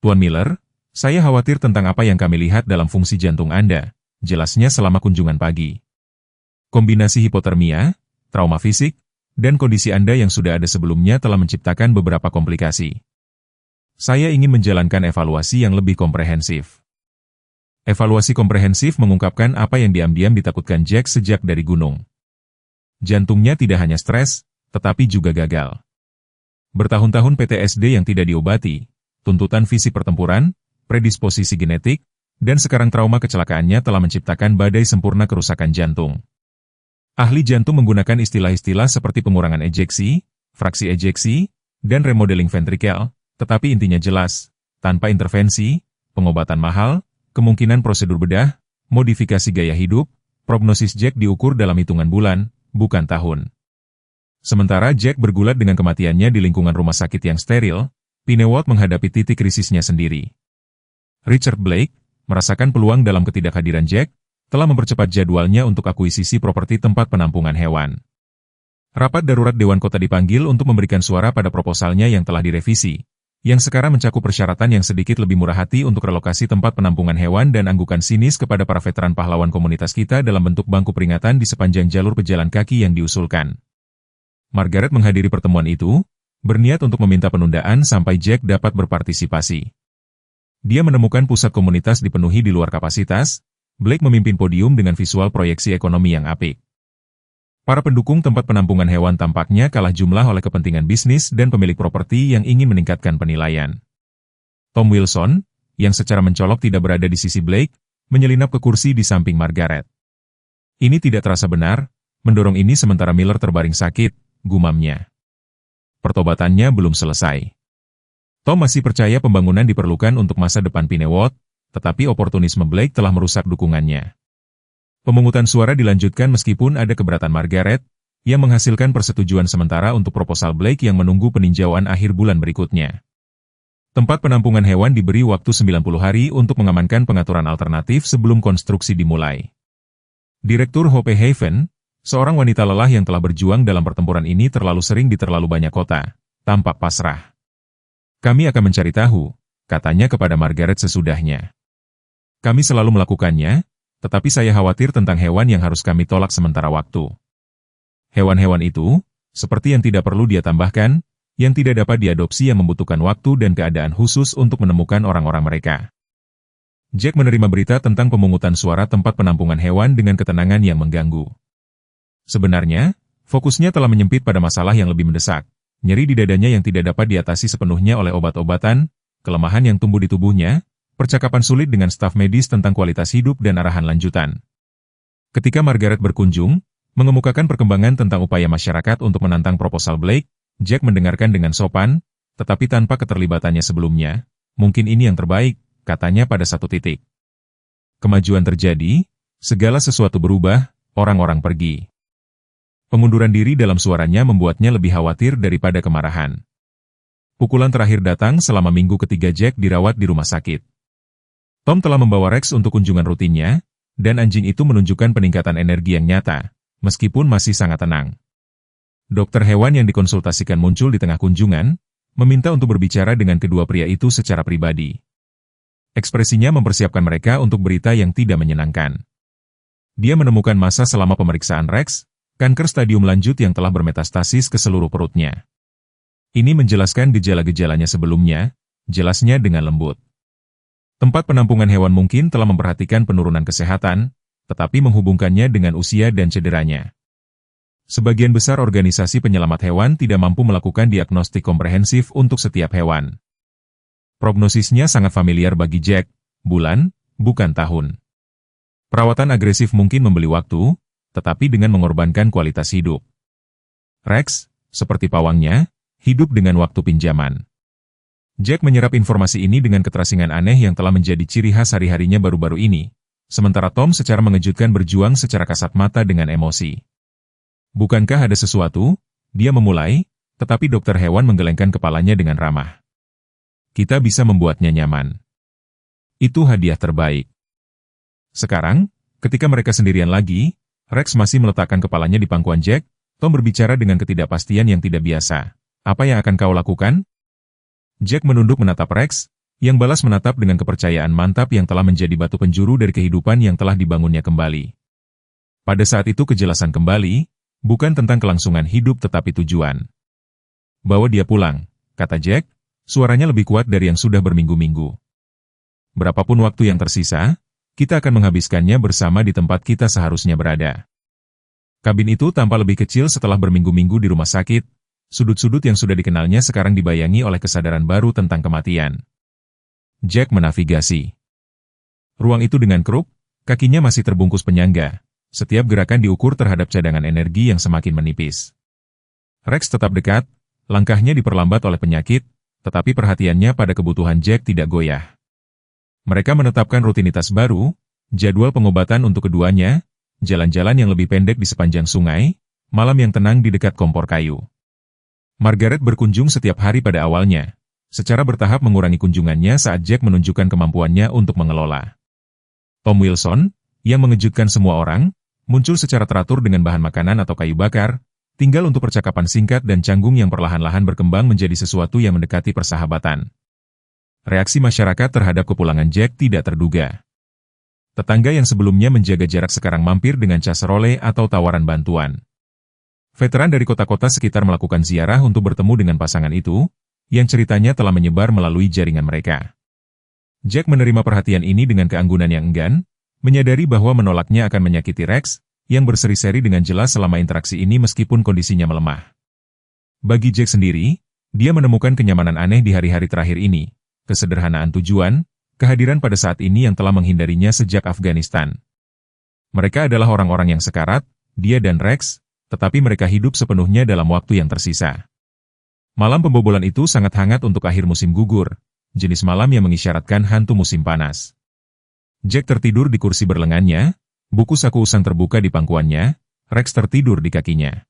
"Tuan Miller, saya khawatir tentang apa yang kami lihat dalam fungsi jantung Anda," jelasnya selama kunjungan pagi. "Kombinasi hipotermia, trauma fisik, dan kondisi Anda yang sudah ada sebelumnya telah menciptakan beberapa komplikasi. Saya ingin menjalankan evaluasi yang lebih komprehensif." Evaluasi komprehensif mengungkapkan apa yang diam-diam ditakutkan Jack sejak dari gunung. Jantungnya tidak hanya stres, tetapi juga gagal. Bertahun-tahun PTSD yang tidak diobati, tuntutan fisik pertempuran, predisposisi genetik, dan sekarang trauma kecelakaannya telah menciptakan badai sempurna kerusakan jantung. Ahli jantung menggunakan istilah-istilah seperti pengurangan ejeksi, fraksi ejeksi, dan remodeling ventrikel, tetapi intinya jelas, tanpa intervensi, pengobatan mahal, kemungkinan prosedur bedah, modifikasi gaya hidup, prognosis Jack diukur dalam hitungan bulan, bukan tahun. Sementara Jack bergulat dengan kematiannya di lingkungan rumah sakit yang steril, Pinewood menghadapi titik krisisnya sendiri. Richard Blake, merasakan peluang dalam ketidakhadiran Jack, telah mempercepat jadwalnya untuk akuisisi properti tempat penampungan hewan. Rapat darurat Dewan Kota dipanggil untuk memberikan suara pada proposalnya yang telah direvisi, yang sekarang mencakup persyaratan yang sedikit lebih murah hati untuk relokasi tempat penampungan hewan dan anggukan sinis kepada para veteran pahlawan komunitas kita dalam bentuk bangku peringatan di sepanjang jalur pejalan kaki yang diusulkan. Margaret menghadiri pertemuan itu, berniat untuk meminta penundaan sampai Jack dapat berpartisipasi. Dia menemukan pusat komunitas dipenuhi di luar kapasitas. Blake memimpin podium dengan visual proyeksi ekonomi yang apik. Para pendukung tempat penampungan hewan tampaknya kalah jumlah oleh kepentingan bisnis dan pemilik properti yang ingin meningkatkan penilaian. Tom Wilson, yang secara mencolok tidak berada di sisi Blake, menyelinap ke kursi di samping Margaret. "Ini tidak terasa benar, mendorong ini sementara Miller terbaring sakit," gumamnya. Pertobatannya belum selesai. Tom masih percaya pembangunan diperlukan untuk masa depan Pinewood, tetapi oportunisme Blake telah merusak dukungannya. Pemungutan suara dilanjutkan meskipun ada keberatan Margaret, yang menghasilkan persetujuan sementara untuk proposal Blake yang menunggu peninjauan akhir bulan berikutnya. Tempat penampungan hewan diberi waktu 90 hari untuk mengamankan pengaturan alternatif sebelum konstruksi dimulai. Direktur Hope Haven, seorang wanita lelah yang telah berjuang dalam pertempuran ini terlalu sering di terlalu banyak kota, tampak pasrah. Kami akan mencari tahu, katanya kepada Margaret sesudahnya. Kami selalu melakukannya, tetapi saya khawatir tentang hewan yang harus kami tolak sementara waktu. Hewan-hewan itu, seperti yang tidak perlu dia tambahkan, yang tidak dapat diadopsi yang membutuhkan waktu dan keadaan khusus untuk menemukan orang-orang mereka. Jack menerima berita tentang pemungutan suara tempat penampungan hewan dengan ketenangan yang mengganggu. Sebenarnya, fokusnya telah menyempit pada masalah yang lebih mendesak, nyeri di dadanya yang tidak dapat diatasi sepenuhnya oleh obat-obatan, kelemahan yang tumbuh di tubuhnya, percakapan sulit dengan staf medis tentang kualitas hidup dan arahan lanjutan. Ketika Margaret berkunjung, mengemukakan perkembangan tentang upaya masyarakat untuk menantang proposal Blake, Jack mendengarkan dengan sopan, tetapi tanpa keterlibatannya sebelumnya. Mungkin ini yang terbaik, katanya pada satu titik. Kemajuan terjadi, segala sesuatu berubah, orang-orang pergi. Pengunduran diri dalam suaranya membuatnya lebih khawatir daripada kemarahan. Pukulan terakhir datang selama minggu ketiga Jack dirawat di rumah sakit. Tom telah membawa Rex untuk kunjungan rutinnya, dan anjing itu menunjukkan peningkatan energi yang nyata, meskipun masih sangat tenang. Dokter hewan yang dikonsultasikan muncul di tengah kunjungan, meminta untuk berbicara dengan kedua pria itu secara pribadi. Ekspresinya mempersiapkan mereka untuk berita yang tidak menyenangkan. Dia menemukan masa selama pemeriksaan Rex, kanker stadium lanjut yang telah bermetastasis ke seluruh perutnya. Ini menjelaskan gejala-gejalanya sebelumnya, jelasnya dengan lembut. Tempat penampungan hewan mungkin telah memperhatikan penurunan kesehatan, tetapi menghubungkannya dengan usia dan cederanya. Sebagian besar organisasi penyelamat hewan tidak mampu melakukan diagnostik komprehensif untuk setiap hewan. Prognosisnya sangat familiar bagi Jack, bulan, bukan tahun. Perawatan agresif mungkin membeli waktu, tetapi dengan mengorbankan kualitas hidup. Rex, seperti pawangnya, hidup dengan waktu pinjaman. Jack menyerap informasi ini dengan keterasingan aneh yang telah menjadi ciri khas hari-harinya baru-baru ini, sementara Tom secara mengejutkan berjuang secara kasat mata dengan emosi. Bukankah ada sesuatu? Dia memulai, tetapi dokter hewan menggelengkan kepalanya dengan ramah. Kita bisa membuatnya nyaman. Itu hadiah terbaik. Sekarang, ketika mereka sendirian lagi, Rex masih meletakkan kepalanya di pangkuan Jack, Tom berbicara dengan ketidakpastian yang tidak biasa. Apa yang akan kau lakukan? Jack menunduk menatap Rex, yang balas menatap dengan kepercayaan mantap yang telah menjadi batu penjuru dari kehidupan yang telah dibangunnya kembali. Pada saat itu kejelasan kembali, bukan tentang kelangsungan hidup tetapi tujuan. Bawa dia pulang, kata Jack, suaranya lebih kuat dari yang sudah berminggu-minggu. Berapapun waktu yang tersisa, kita akan menghabiskannya bersama di tempat kita seharusnya berada. Kabin itu tampak lebih kecil setelah berminggu-minggu di rumah sakit, sudut-sudut yang sudah dikenalnya sekarang dibayangi oleh kesadaran baru tentang kematian. Jack menavigasi. Ruang itu dengan kerup, kakinya masih terbungkus penyangga. Setiap gerakan diukur terhadap cadangan energi yang semakin menipis. Rex tetap dekat, langkahnya diperlambat oleh penyakit, tetapi perhatiannya pada kebutuhan Jack tidak goyah. Mereka menetapkan rutinitas baru, jadwal pengobatan untuk keduanya, jalan-jalan yang lebih pendek di sepanjang sungai, malam yang tenang di dekat kompor kayu. Margaret berkunjung setiap hari pada awalnya, secara bertahap mengurangi kunjungannya saat Jack menunjukkan kemampuannya untuk mengelola. Tom Wilson, yang mengejutkan semua orang, muncul secara teratur dengan bahan makanan atau kayu bakar, tinggal untuk percakapan singkat dan canggung yang perlahan-lahan berkembang menjadi sesuatu yang mendekati persahabatan. Reaksi masyarakat terhadap kepulangan Jack tidak terduga. Tetangga yang sebelumnya menjaga jarak sekarang mampir dengan casserole atau tawaran bantuan. Veteran dari kota-kota sekitar melakukan ziarah untuk bertemu dengan pasangan itu, yang ceritanya telah menyebar melalui jaringan mereka. Jack menerima perhatian ini dengan keanggunan yang enggan, menyadari bahwa menolaknya akan menyakiti Rex, yang berseri-seri dengan jelas selama interaksi ini meskipun kondisinya melemah. Bagi Jack sendiri, dia menemukan kenyamanan aneh di hari-hari terakhir ini, kesederhanaan tujuan, kehadiran pada saat ini yang telah menghindarinya sejak Afghanistan. Mereka adalah orang-orang yang sekarat, dia dan Rex, tetapi mereka hidup sepenuhnya dalam waktu yang tersisa. Malam pembobolan itu sangat hangat untuk akhir musim gugur, jenis malam yang mengisyaratkan hantu musim panas. Jack tertidur di kursi berlengannya, buku saku usang terbuka di pangkuannya, Rex tertidur di kakinya.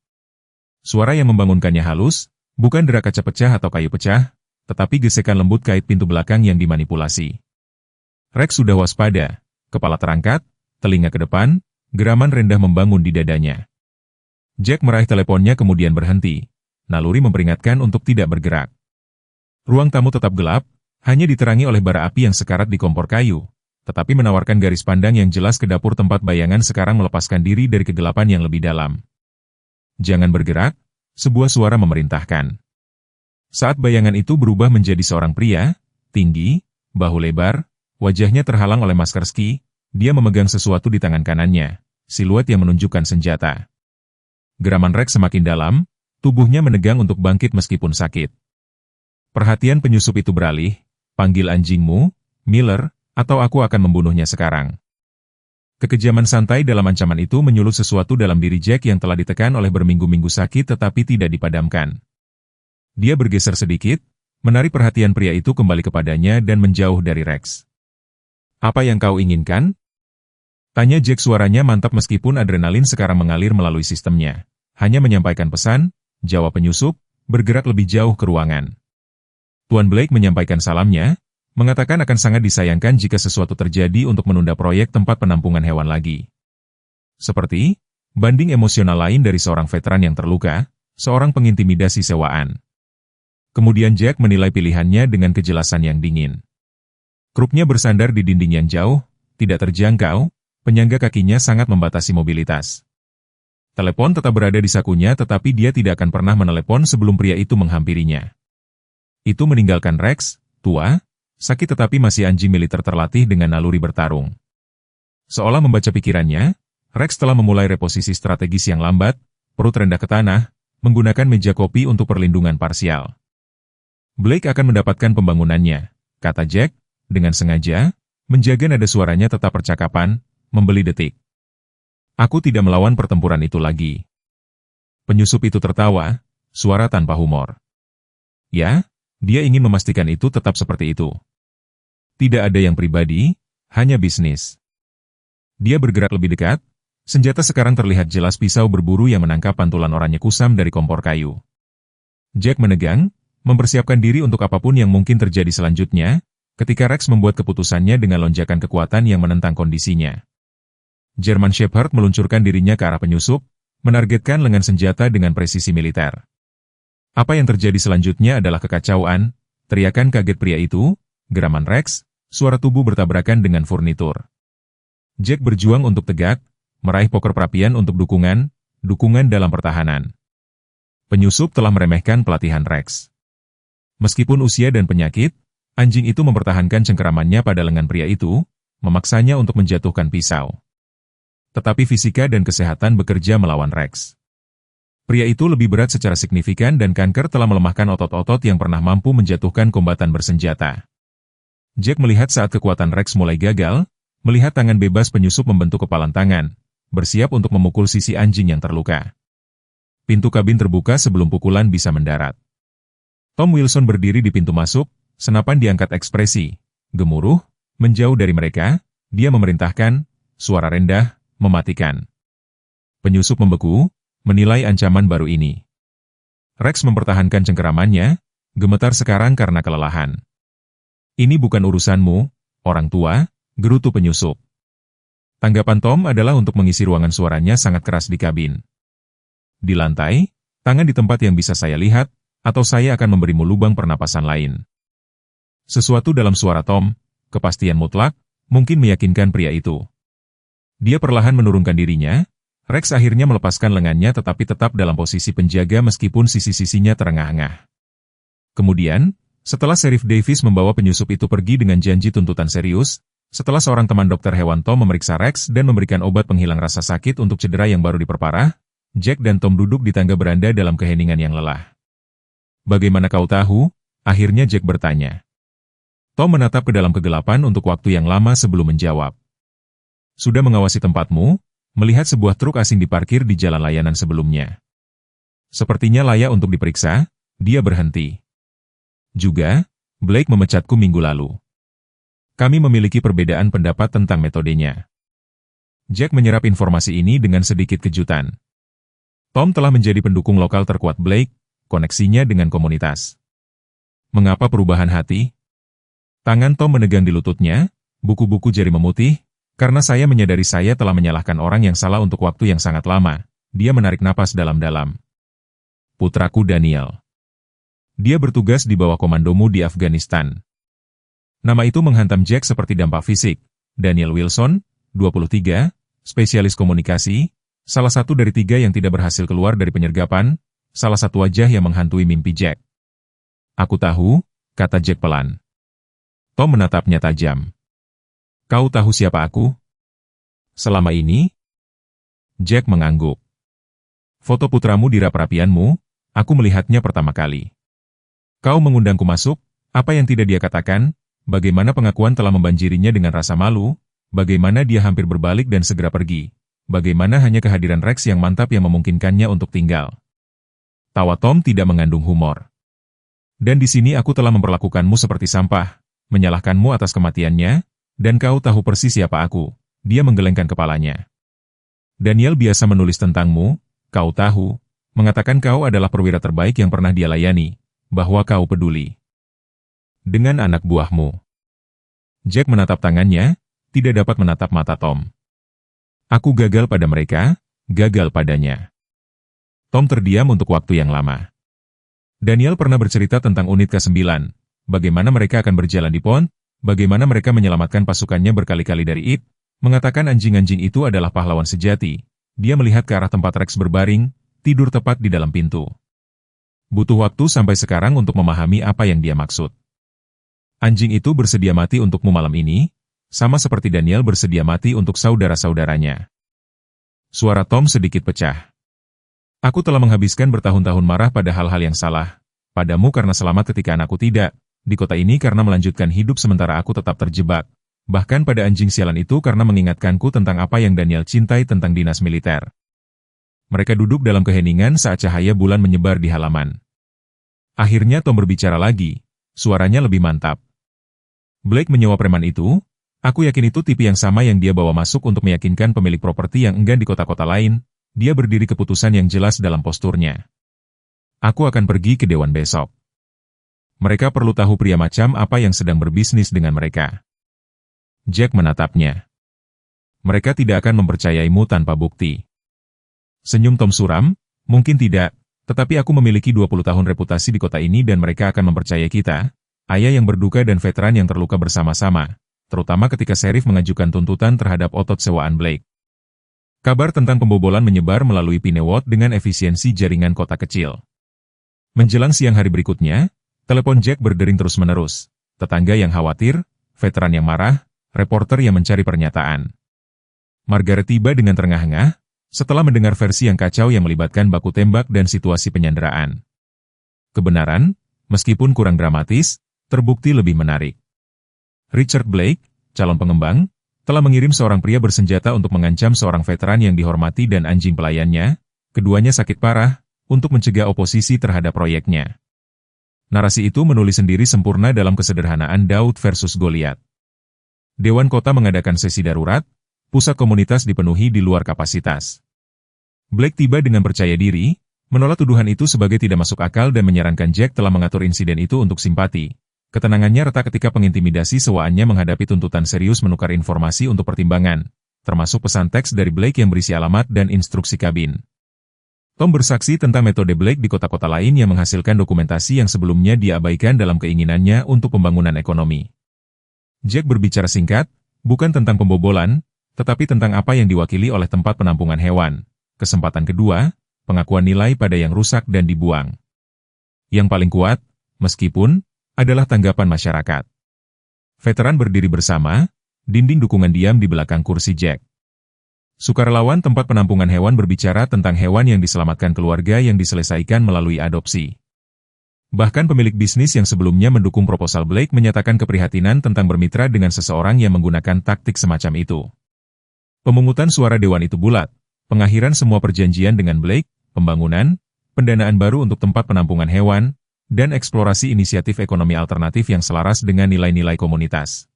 Suara yang membangunkannya halus, bukan derak kaca pecah atau kayu pecah, tetapi gesekan lembut kait pintu belakang yang dimanipulasi. Rex sudah waspada, kepala terangkat, telinga ke depan, geraman rendah membangun di dadanya. Jack meraih teleponnya kemudian berhenti. Naluri memperingatkan untuk tidak bergerak. Ruang tamu tetap gelap, hanya diterangi oleh bara api yang sekarat di kompor kayu, tetapi menawarkan garis pandang yang jelas ke dapur tempat bayangan sekarang melepaskan diri dari kegelapan yang lebih dalam. Jangan bergerak, sebuah suara memerintahkan. Saat bayangan itu berubah menjadi seorang pria, tinggi, bahu lebar, wajahnya terhalang oleh masker ski, dia memegang sesuatu di tangan kanannya, siluet yang menunjukkan senjata. Geraman Rex semakin dalam, tubuhnya menegang untuk bangkit meskipun sakit. Perhatian penyusup itu beralih, panggil anjingmu, Miller, atau aku akan membunuhnya sekarang. Kekejaman santai dalam ancaman itu menyulut sesuatu dalam diri Jack yang telah ditekan oleh berminggu-minggu sakit tetapi tidak dipadamkan. Dia bergeser sedikit, menarik perhatian pria itu kembali kepadanya dan menjauh dari Rex. Apa yang kau inginkan? Tanya Jack, suaranya mantap meskipun adrenalin sekarang mengalir melalui sistemnya. Hanya menyampaikan pesan, jawab penyusup, bergerak lebih jauh ke ruangan. Tuan Blake menyampaikan salamnya, mengatakan akan sangat disayangkan jika sesuatu terjadi untuk menunda proyek tempat penampungan hewan lagi. Seperti, banding emosional lain dari seorang veteran yang terluka, seorang pengintimidasi sewaan. Kemudian Jack menilai pilihannya dengan kejelasan yang dingin. Krupnya bersandar di dinding yang jauh, tidak terjangkau, penyangga kakinya sangat membatasi mobilitas. Telepon tetap berada di sakunya tetapi dia tidak akan pernah menelepon sebelum pria itu menghampirinya. Itu meninggalkan Rex, tua, sakit tetapi masih anjing militer terlatih dengan naluri bertarung. Seolah membaca pikirannya, Rex telah memulai reposisi strategis yang lambat, perut rendah ke tanah, menggunakan meja kopi untuk perlindungan parsial. Blake akan mendapatkan pembangunannya, kata Jack, dengan sengaja, menjaga nada suaranya tetap percakapan, membeli detik. Aku tidak melawan pertempuran itu lagi. Penyusup itu tertawa, suara tanpa humor. Ya, dia ingin memastikan itu tetap seperti itu. Tidak ada yang pribadi, hanya bisnis. Dia bergerak lebih dekat, senjata sekarang terlihat jelas pisau berburu yang menangkap pantulan oranye kusam dari kompor kayu. Jack menegang, mempersiapkan diri untuk apapun yang mungkin terjadi selanjutnya, ketika Rex membuat keputusannya dengan lonjakan kekuatan yang menentang kondisinya. German Shepherd meluncurkan dirinya ke arah penyusup, menargetkan lengan senjata dengan presisi militer. Apa yang terjadi selanjutnya adalah kekacauan, teriakan kaget pria itu, geraman Rex, suara tubuh bertabrakan dengan furnitur. Jack berjuang untuk tegak, meraih poker perapian untuk dukungan dalam pertahanan. Penyusup telah meremehkan pelatihan Rex. Meskipun usia dan penyakit, anjing itu mempertahankan cengkeramannya pada lengan pria itu, memaksanya untuk menjatuhkan pisau. Tetapi fisika dan kesehatan bekerja melawan Rex. Pria itu lebih berat secara signifikan dan kanker telah melemahkan otot-otot yang pernah mampu menjatuhkan kombatan bersenjata. Jack melihat saat kekuatan Rex mulai gagal, melihat tangan bebas penyusup membentuk kepalan tangan, bersiap untuk memukul sisi anjing yang terluka. Pintu kabin terbuka sebelum pukulan bisa mendarat. Tom Wilson berdiri di pintu masuk, senapan diangkat ekspresi, gemuruh, menjauh dari mereka, dia memerintahkan, suara rendah, mematikan. Penyusup membeku, menilai ancaman baru ini. Rex mempertahankan cengkeramannya, gemetar sekarang karena kelelahan. Ini bukan urusanmu, orang tua, gerutu penyusup. Tanggapan Tom adalah untuk mengisi ruangan, suaranya sangat keras di kabin. Di lantai, tangan di tempat yang bisa saya lihat, atau saya akan memberimu lubang pernapasan lain. Sesuatu dalam suara Tom, kepastian mutlak, mungkin meyakinkan pria itu. Dia perlahan menurunkan dirinya, Rex akhirnya melepaskan lengannya tetapi tetap dalam posisi penjaga meskipun sisi-sisinya terengah-engah. Kemudian, setelah Sheriff Davis membawa penyusup itu pergi dengan janji tuntutan serius, setelah seorang teman dokter hewan Tom memeriksa Rex dan memberikan obat penghilang rasa sakit untuk cedera yang baru diperparah, Jack dan Tom duduk di tangga beranda dalam keheningan yang lelah. Bagaimana kau tahu? Akhirnya Jack bertanya. Tom menatap ke dalam kegelapan untuk waktu yang lama sebelum menjawab. Sudah mengawasi tempatmu, melihat sebuah truk asing diparkir di jalan layanan sebelumnya. Sepertinya layak untuk diperiksa, dia berhenti. Juga, Blake memecatku minggu lalu. Kami memiliki perbedaan pendapat tentang metodenya. Jack menyerap informasi ini dengan sedikit kejutan. Tom telah menjadi pendukung lokal terkuat Blake, koneksinya dengan komunitas. Mengapa perubahan hati? Tangan Tom menegang di lututnya, buku-buku jari memutih, karena saya menyadari saya telah menyalahkan orang yang salah untuk waktu yang sangat lama. Dia menarik napas dalam-dalam. Putraku Daniel. Dia bertugas di bawah komandomu di Afghanistan. Nama itu menghantam Jack seperti dampak fisik. Daniel Wilson, 23, spesialis komunikasi, salah satu dari 3 yang tidak berhasil keluar dari penyergapan, salah satu wajah yang menghantui mimpi Jack. Aku tahu, kata Jack pelan. Tom menatapnya tajam. Kau tahu siapa aku? Selama ini? Jack mengangguk. Foto putramu di rapi-rapianmu, aku melihatnya pertama kali. Kau mengundangku masuk, apa yang tidak dia katakan, bagaimana pengakuan telah membanjirinya dengan rasa malu, bagaimana dia hampir berbalik dan segera pergi, bagaimana hanya kehadiran Rex yang mantap yang memungkinkannya untuk tinggal. Tawa Tom tidak mengandung humor. Dan di sini aku telah memperlakukanmu seperti sampah, menyalahkanmu atas kematiannya, dan kau tahu persis siapa aku. Dia menggelengkan kepalanya. Daniel biasa menulis tentangmu, kau tahu, mengatakan kau adalah perwira terbaik yang pernah dia layani, bahwa kau peduli dengan anak buahmu. Jack menatap tangannya, tidak dapat menatap mata Tom. Aku gagal pada mereka, gagal padanya. Tom terdiam untuk waktu yang lama. Daniel pernah bercerita tentang unit ke-9, bagaimana mereka akan berjalan di pond, bagaimana mereka menyelamatkan pasukannya berkali-kali dari IT, mengatakan anjing-anjing itu adalah pahlawan sejati. Dia melihat ke arah tempat Rex berbaring, tidur tepat di dalam pintu. Butuh waktu sampai sekarang untuk memahami apa yang dia maksud. Anjing itu bersedia mati untukmu malam ini, sama seperti Daniel bersedia mati untuk saudara-saudaranya. Suara Tom sedikit pecah. Aku telah menghabiskan bertahun-tahun marah pada hal-hal yang salah. Padamu karena selamat ketika anakku tidak, di kota ini karena melanjutkan hidup sementara aku tetap terjebak. Bahkan pada anjing sialan itu karena mengingatkanku tentang apa yang Daniel cintai tentang dinas militer. Mereka duduk dalam keheningan saat cahaya bulan menyebar di halaman. Akhirnya Tom berbicara lagi, suaranya lebih mantap. Blake menyewa preman itu, aku yakin itu tipe yang sama yang dia bawa masuk untuk meyakinkan pemilik properti yang enggan di kota-kota lain, dia berdiri keputusan yang jelas dalam posturnya. Aku akan pergi ke Dewan besok. Mereka perlu tahu pria macam apa yang sedang berbisnis dengan mereka. Jack menatapnya. Mereka tidak akan mempercayaimu tanpa bukti. Senyum Tom suram, mungkin tidak, tetapi aku memiliki 20 tahun reputasi di kota ini dan mereka akan mempercayai kita, ayah yang berduka dan veteran yang terluka bersama-sama, terutama ketika Sheriff mengajukan tuntutan terhadap otot sewaan Blake. Kabar tentang pembobolan menyebar melalui Pinewood dengan efisiensi jaringan kota kecil. Menjelang siang hari berikutnya, telepon Jack berdering terus-menerus, tetangga yang khawatir, veteran yang marah, reporter yang mencari pernyataan. Margaret tiba dengan terengah-engah, setelah mendengar versi yang kacau yang melibatkan baku tembak dan situasi penyanderaan. Kebenaran, meskipun kurang dramatis, terbukti lebih menarik. Richard Blake, calon pengembang, telah mengirim seorang pria bersenjata untuk mengancam seorang veteran yang dihormati dan anjing pelayannya, keduanya sakit parah, untuk mencegah oposisi terhadap proyeknya. Narasi itu menulis sendiri sempurna dalam kesederhanaan Daud versus Goliat. Dewan Kota mengadakan sesi darurat, pusat komunitas dipenuhi di luar kapasitas. Blake tiba dengan percaya diri, menolak tuduhan itu sebagai tidak masuk akal dan menyarankan Jack telah mengatur insiden itu untuk simpati. Ketenangannya retak ketika pengintimidasi sewaannya menghadapi tuntutan serius menukar informasi untuk pertimbangan, termasuk pesan teks dari Blake yang berisi alamat dan instruksi kabin. Tom bersaksi tentang metode Blake di kota-kota lain yang menghasilkan dokumentasi yang sebelumnya diabaikan dalam keinginannya untuk pembangunan ekonomi. Jack berbicara singkat, bukan tentang pembobolan, tetapi tentang apa yang diwakili oleh tempat penampungan hewan. Kesempatan kedua, pengakuan nilai pada yang rusak dan dibuang. Yang paling kuat, meskipun, adalah tanggapan masyarakat. Veteran berdiri bersama, dinding dukungan diam di belakang kursi Jack. Sukarelawan tempat penampungan hewan berbicara tentang hewan yang diselamatkan keluarga yang diselesaikan melalui adopsi. Bahkan pemilik bisnis yang sebelumnya mendukung proposal Blake menyatakan keprihatinan tentang bermitra dengan seseorang yang menggunakan taktik semacam itu. Pemungutan suara dewan itu bulat, pengakhiran semua perjanjian dengan Blake, pembangunan, pendanaan baru untuk tempat penampungan hewan, dan eksplorasi inisiatif ekonomi alternatif yang selaras dengan nilai-nilai komunitas.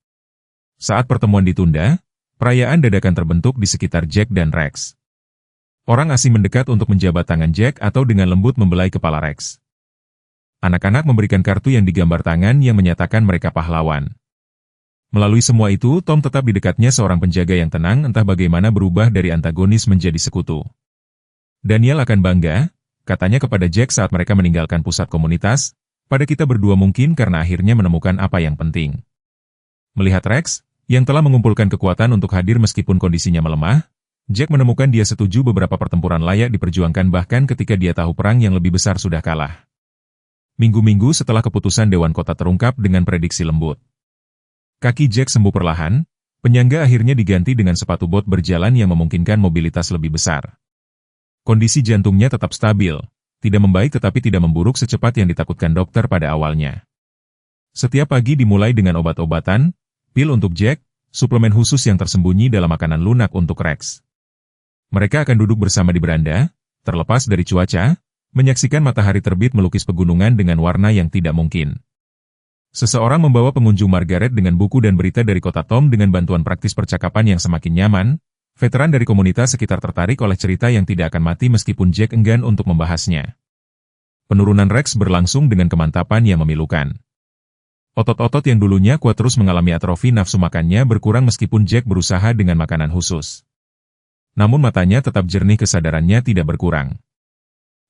Saat pertemuan ditunda, perayaan dadakan terbentuk di sekitar Jack dan Rex. Orang asing mendekat untuk menjabat tangan Jack atau dengan lembut membelai kepala Rex. Anak-anak memberikan kartu yang digambar tangan yang menyatakan mereka pahlawan. Melalui semua itu, Tom tetap di dekatnya seorang penjaga yang tenang entah bagaimana berubah dari antagonis menjadi sekutu. Daniel akan bangga, katanya kepada Jack saat mereka meninggalkan pusat komunitas, pada kita berdua mungkin karena akhirnya menemukan apa yang penting. Melihat Rex, yang telah mengumpulkan kekuatan untuk hadir meskipun kondisinya melemah, Jack menemukan dia setuju beberapa pertempuran layak diperjuangkan bahkan ketika dia tahu perang yang lebih besar sudah kalah. Minggu-minggu setelah keputusan Dewan Kota terungkap dengan prediksi lembut. Kaki Jack sembuh perlahan, penyangga akhirnya diganti dengan sepatu bot berjalan yang memungkinkan mobilitas lebih besar. Kondisi jantungnya tetap stabil, tidak membaik tetapi tidak memburuk secepat yang ditakutkan dokter pada awalnya. Setiap pagi dimulai dengan obat-obatan, pil untuk Jack, suplemen khusus yang tersembunyi dalam makanan lunak untuk Rex. Mereka akan duduk bersama di beranda, terlepas dari cuaca, menyaksikan matahari terbit melukis pegunungan dengan warna yang tidak mungkin. Seseorang membawa pengunjung Margaret dengan buku dan berita dari kota Tom dengan bantuan praktis percakapan yang semakin nyaman. Veteran dari komunitas sekitar tertarik oleh cerita yang tidak akan mati meskipun Jack enggan untuk membahasnya. Penurunan Rex berlangsung dengan kemantapan yang memilukan. Otot-otot yang dulunya kuat terus mengalami atrofi nafsu makannya berkurang meskipun Jack berusaha dengan makanan khusus. Namun matanya tetap jernih, kesadarannya tidak berkurang.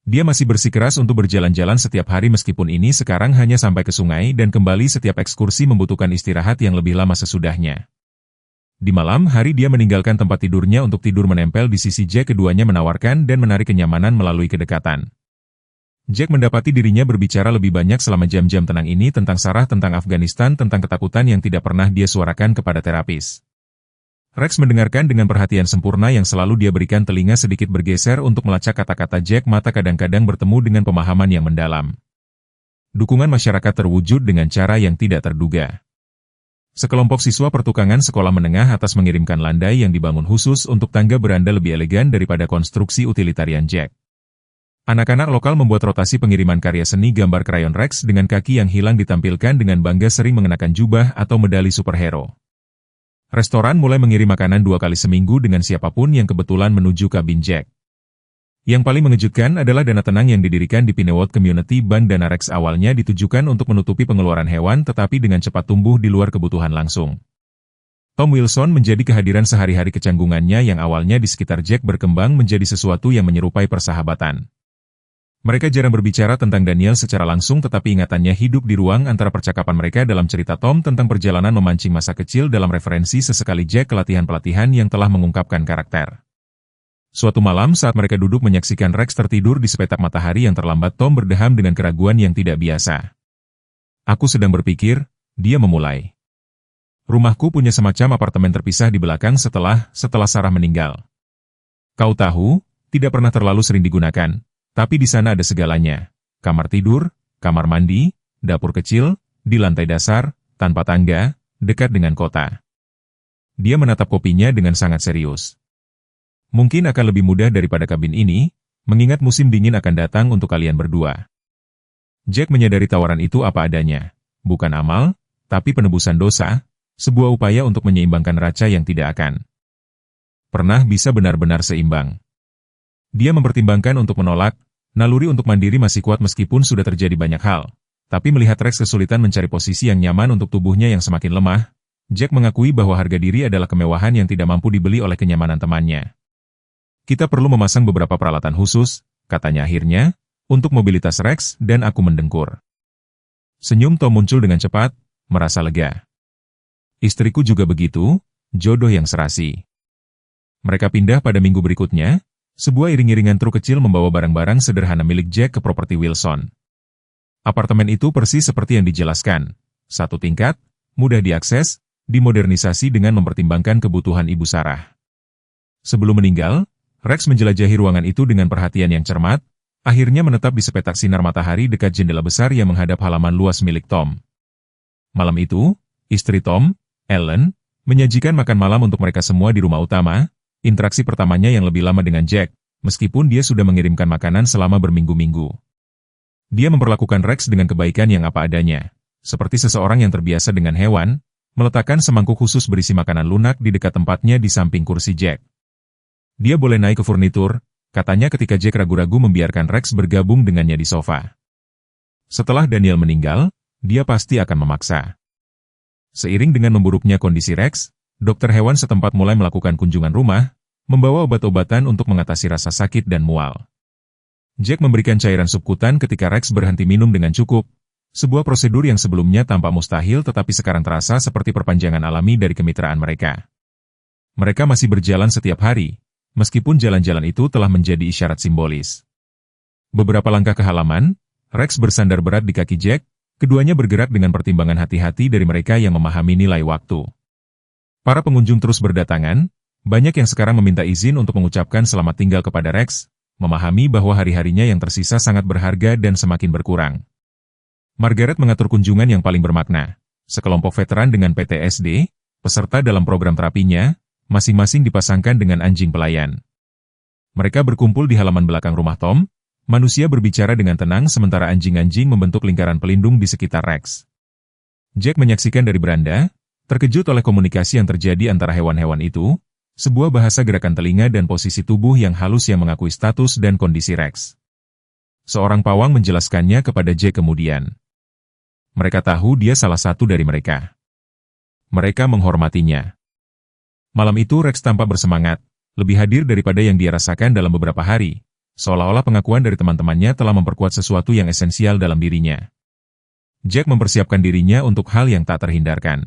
Dia masih bersikeras untuk berjalan-jalan setiap hari meskipun ini sekarang hanya sampai ke sungai dan kembali setiap ekskursi membutuhkan istirahat yang lebih lama sesudahnya. Di malam hari dia meninggalkan tempat tidurnya untuk tidur menempel di sisi Jack, keduanya menawarkan dan menarik kenyamanan melalui kedekatan. Jack mendapati dirinya berbicara lebih banyak selama jam-jam tenang ini tentang Sarah, tentang Afghanistan, tentang ketakutan yang tidak pernah dia suarakan kepada terapis. Rex mendengarkan dengan perhatian sempurna yang selalu dia berikan, telinga sedikit bergeser untuk melacak kata-kata Jack, mata kadang-kadang bertemu dengan pemahaman yang mendalam. Dukungan masyarakat terwujud dengan cara yang tidak terduga. Sekelompok siswa pertukangan sekolah menengah atas mengirimkan landai yang dibangun khusus untuk tangga beranda lebih elegan daripada konstruksi utilitarian Jack. Anak-anak lokal membuat rotasi pengiriman karya seni gambar krayon Rex dengan kaki yang hilang ditampilkan dengan bangga, sering mengenakan jubah atau medali superhero. Restoran mulai mengirim makanan 2 kali seminggu dengan siapapun yang kebetulan menuju kabin Jack. Yang paling mengejutkan adalah dana tenang yang didirikan di Pinewood Community Bank. Dana Rex awalnya ditujukan untuk menutupi pengeluaran hewan tetapi dengan cepat tumbuh di luar kebutuhan langsung. Tom Wilson menjadi kehadiran sehari-hari, kecanggungannya yang awalnya di sekitar Jack berkembang menjadi sesuatu yang menyerupai persahabatan. Mereka jarang berbicara tentang Daniel secara langsung tetapi ingatannya hidup di ruang antara percakapan mereka dalam cerita Tom tentang perjalanan memancing masa kecil dalam referensi sesekali Jack ke latihan-pelatihan yang telah mengungkapkan karakter. Suatu malam saat mereka duduk menyaksikan Rex tertidur di sepetak matahari yang terlambat, Tom berdeham dengan keraguan yang tidak biasa. "Aku sedang berpikir," dia memulai. "Rumahku punya semacam apartemen terpisah di belakang setelah Sarah meninggal. Kau tahu, tidak pernah terlalu sering digunakan. Tapi di sana ada segalanya. Kamar tidur, kamar mandi, dapur kecil, di lantai dasar, tanpa tangga, dekat dengan kota." Dia menatap kopinya dengan sangat serius. "Mungkin akan lebih mudah daripada kabin ini, mengingat musim dingin akan datang untuk kalian berdua." Jack menyadari tawaran itu apa adanya. Bukan amal, tapi penebusan dosa, sebuah upaya untuk menyeimbangkan raca yang tidak akan pernah bisa benar-benar seimbang. Dia mempertimbangkan untuk menolak, naluri untuk mandiri masih kuat meskipun sudah terjadi banyak hal. Tapi melihat Rex kesulitan mencari posisi yang nyaman untuk tubuhnya yang semakin lemah, Jack mengakui bahwa harga diri adalah kemewahan yang tidak mampu dibeli oleh kenyamanan temannya. "Kita perlu memasang beberapa peralatan khusus," katanya akhirnya, "untuk mobilitas Rex," dan aku mendengkur. Senyum Tom muncul dengan cepat, merasa lega. "Istriku juga begitu, jodoh yang serasi." Mereka pindah pada minggu berikutnya. Sebuah iring-iringan truk kecil membawa barang-barang sederhana milik Jack ke properti Wilson. Apartemen itu persis seperti yang dijelaskan. 1 tingkat, mudah diakses, dimodernisasi dengan mempertimbangkan kebutuhan Ibu Sarah. Sebelum meninggal, Rex menjelajahi ruangan itu dengan perhatian yang cermat, akhirnya menetap di sepetak sinar matahari dekat jendela besar yang menghadap halaman luas milik Tom. Malam itu, istri Tom, Ellen, menyajikan makan malam untuk mereka semua di rumah utama. Interaksi pertamanya yang lebih lama dengan Jack, meskipun dia sudah mengirimkan makanan selama berminggu-minggu. Dia memperlakukan Rex dengan kebaikan yang apa adanya, seperti seseorang yang terbiasa dengan hewan, meletakkan semangkuk khusus berisi makanan lunak di dekat tempatnya di samping kursi Jack. "Dia boleh naik ke furnitur," katanya ketika Jack ragu-ragu membiarkan Rex bergabung dengannya di sofa. Setelah Daniel meninggal, dia pasti akan memaksa. Seiring dengan memburuknya kondisi Rex, dokter hewan setempat mulai melakukan kunjungan rumah, membawa obat-obatan untuk mengatasi rasa sakit dan mual. Jack memberikan cairan subkutan ketika Rex berhenti minum dengan cukup, sebuah prosedur yang sebelumnya tampak mustahil tetapi sekarang terasa seperti perpanjangan alami dari kemitraan mereka. Mereka masih berjalan setiap hari, meskipun jalan-jalan itu telah menjadi isyarat simbolis. Beberapa langkah ke halaman, Rex bersandar berat di kaki Jack, keduanya bergerak dengan pertimbangan hati-hati dari mereka yang memahami nilai waktu. Para pengunjung terus berdatangan, banyak yang sekarang meminta izin untuk mengucapkan selamat tinggal kepada Rex, memahami bahwa hari-harinya yang tersisa sangat berharga dan semakin berkurang. Margaret mengatur kunjungan yang paling bermakna. Sekelompok veteran dengan PTSD, peserta dalam program terapinya, masing-masing dipasangkan dengan anjing pelayan. Mereka berkumpul di halaman belakang rumah Tom. Manusia berbicara dengan tenang sementara anjing-anjing membentuk lingkaran pelindung di sekitar Rex. Jack menyaksikan dari beranda, terkejut oleh komunikasi yang terjadi antara hewan-hewan itu, sebuah bahasa gerakan telinga dan posisi tubuh yang halus yang mengakui status dan kondisi Rex. Seorang pawang menjelaskannya kepada Jack kemudian. Mereka tahu dia salah satu dari mereka. Mereka menghormatinya. Malam itu Rex tampak bersemangat, lebih hadir daripada yang dia rasakan dalam beberapa hari. Seolah-olah pengakuan dari teman-temannya telah memperkuat sesuatu yang esensial dalam dirinya. Jack mempersiapkan dirinya untuk hal yang tak terhindarkan.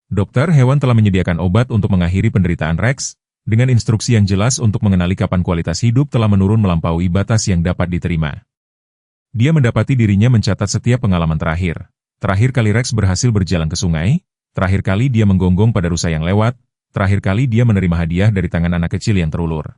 Dokter hewan telah menyediakan obat untuk mengakhiri penderitaan Rex, dengan instruksi yang jelas untuk mengenali kapan kualitas hidup telah menurun melampaui batas yang dapat diterima. Dia mendapati dirinya mencatat setiap pengalaman terakhir. Terakhir kali Rex berhasil berjalan ke sungai, terakhir kali dia menggonggong pada rusa yang lewat, terakhir kali dia menerima hadiah dari tangan anak kecil yang terulur.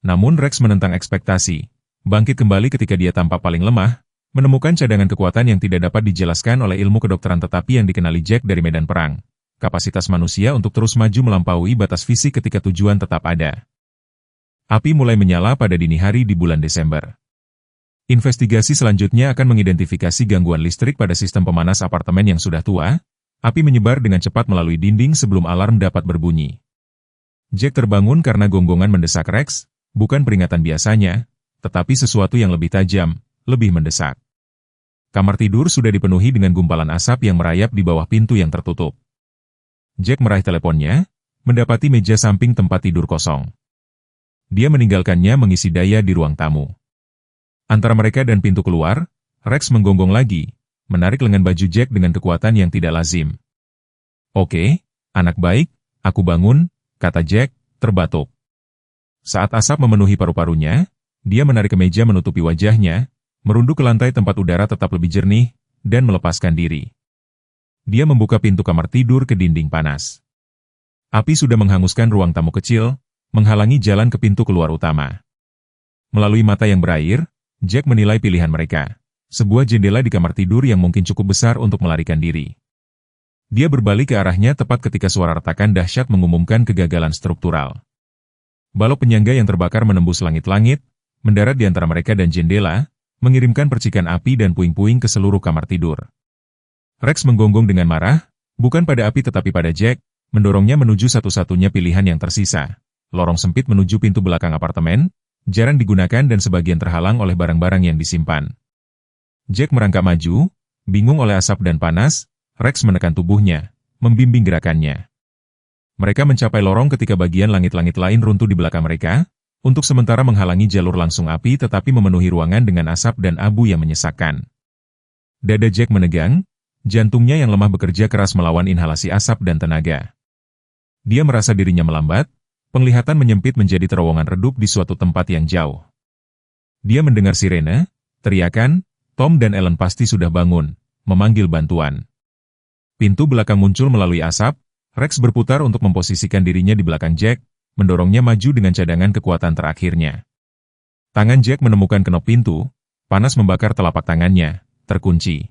Namun Rex menentang ekspektasi, bangkit kembali ketika dia tampak paling lemah, menemukan cadangan kekuatan yang tidak dapat dijelaskan oleh ilmu kedokteran tetapi yang dikenali Jack dari medan perang. Kapasitas manusia untuk terus maju melampaui batas fisik ketika tujuan tetap ada. Api mulai menyala pada dini hari di bulan Desember. Investigasi selanjutnya akan mengidentifikasi gangguan listrik pada sistem pemanas apartemen yang sudah tua. Api menyebar dengan cepat melalui dinding sebelum alarm dapat berbunyi. Jack terbangun karena gonggongan mendesak Rex, bukan peringatan biasanya, tetapi sesuatu yang lebih tajam, lebih mendesak. Kamar tidur sudah dipenuhi dengan gumpalan asap yang merayap di bawah pintu yang tertutup. Jack meraih teleponnya, mendapati meja samping tempat tidur kosong. Dia meninggalkannya mengisi daya di ruang tamu. Antara mereka dan pintu keluar, Rex menggonggong lagi, menarik lengan baju Jack dengan kekuatan yang tidak lazim. "Oke, anak baik, aku bangun," kata Jack, terbatuk. Saat asap memenuhi paru-parunya, dia menarik kemeja menutupi wajahnya, merunduk ke lantai tempat udara tetap lebih jernih, dan melepaskan diri. Dia membuka pintu kamar tidur ke dinding panas. Api sudah menghanguskan ruang tamu kecil, menghalangi jalan ke pintu keluar utama. Melalui mata yang berair, Jack menilai pilihan mereka. Sebuah jendela di kamar tidur yang mungkin cukup besar untuk melarikan diri. Dia berbalik ke arahnya tepat ketika suara retakan dahsyat mengumumkan kegagalan struktural. Balok penyangga yang terbakar menembus langit-langit, mendarat di antara mereka dan jendela, mengirimkan percikan api dan puing-puing ke seluruh kamar tidur. Rex menggonggong dengan marah, bukan pada api tetapi pada Jack, mendorongnya menuju satu-satunya pilihan yang tersisa. Lorong sempit menuju pintu belakang apartemen, jarang digunakan dan sebagian terhalang oleh barang-barang yang disimpan. Jack merangkak maju, bingung oleh asap dan panas, Rex menekan tubuhnya, membimbing gerakannya. Mereka mencapai lorong ketika bagian langit-langit lain runtuh di belakang mereka, untuk sementara menghalangi jalur langsung api tetapi memenuhi ruangan dengan asap dan abu yang menyesakkan. Dada Jack menegang, jantungnya yang lemah bekerja keras melawan inhalasi asap dan tenaga. Dia merasa dirinya melambat, penglihatan menyempit menjadi terowongan redup di suatu tempat yang jauh. Dia mendengar sirene, teriakan, Tom dan Ellen pasti sudah bangun, memanggil bantuan. Pintu belakang muncul melalui asap, Rex berputar untuk memposisikan dirinya di belakang Jack, mendorongnya maju dengan cadangan kekuatan terakhirnya. Tangan Jack menemukan kenop pintu, panas membakar telapak tangannya, terkunci.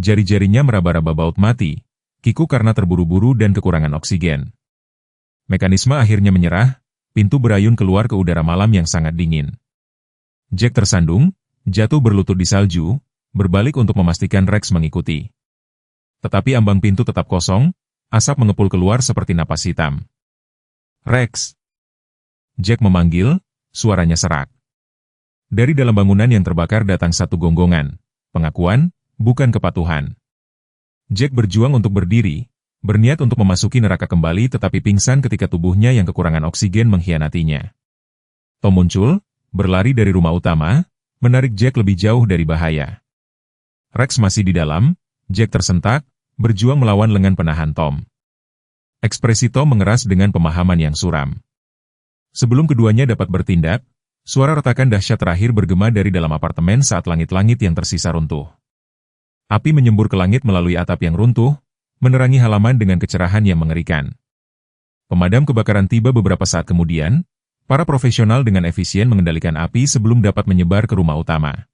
Jari-jarinya meraba-raba baut mati, kikuk karena terburu-buru dan kekurangan oksigen. Mekanisme akhirnya menyerah, pintu berayun keluar ke udara malam yang sangat dingin. Jack tersandung, jatuh berlutut di salju, berbalik untuk memastikan Rex mengikuti. Tetapi ambang pintu tetap kosong, asap mengepul keluar seperti napas hitam. "Rex!" Jack memanggil, suaranya serak. Dari dalam bangunan yang terbakar datang satu gonggongan, pengakuan, bukan kepatuhan. Jack berjuang untuk berdiri, berniat untuk memasuki neraka kembali tetapi pingsan ketika tubuhnya yang kekurangan oksigen mengkhianatinya. Tom muncul, berlari dari rumah utama, menarik Jack lebih jauh dari bahaya. Rex masih di dalam, Jack tersentak, berjuang melawan lengan penahan Tom. Ekspresi Tom mengeras dengan pemahaman yang suram. Sebelum keduanya dapat bertindak, suara retakan dahsyat terakhir bergema dari dalam apartemen saat langit-langit yang tersisa runtuh. Api menyembur ke langit melalui atap yang runtuh, menerangi halaman dengan kecerahan yang mengerikan. Pemadam kebakaran tiba beberapa saat kemudian, para profesional dengan efisien mengendalikan api sebelum dapat menyebar ke rumah utama.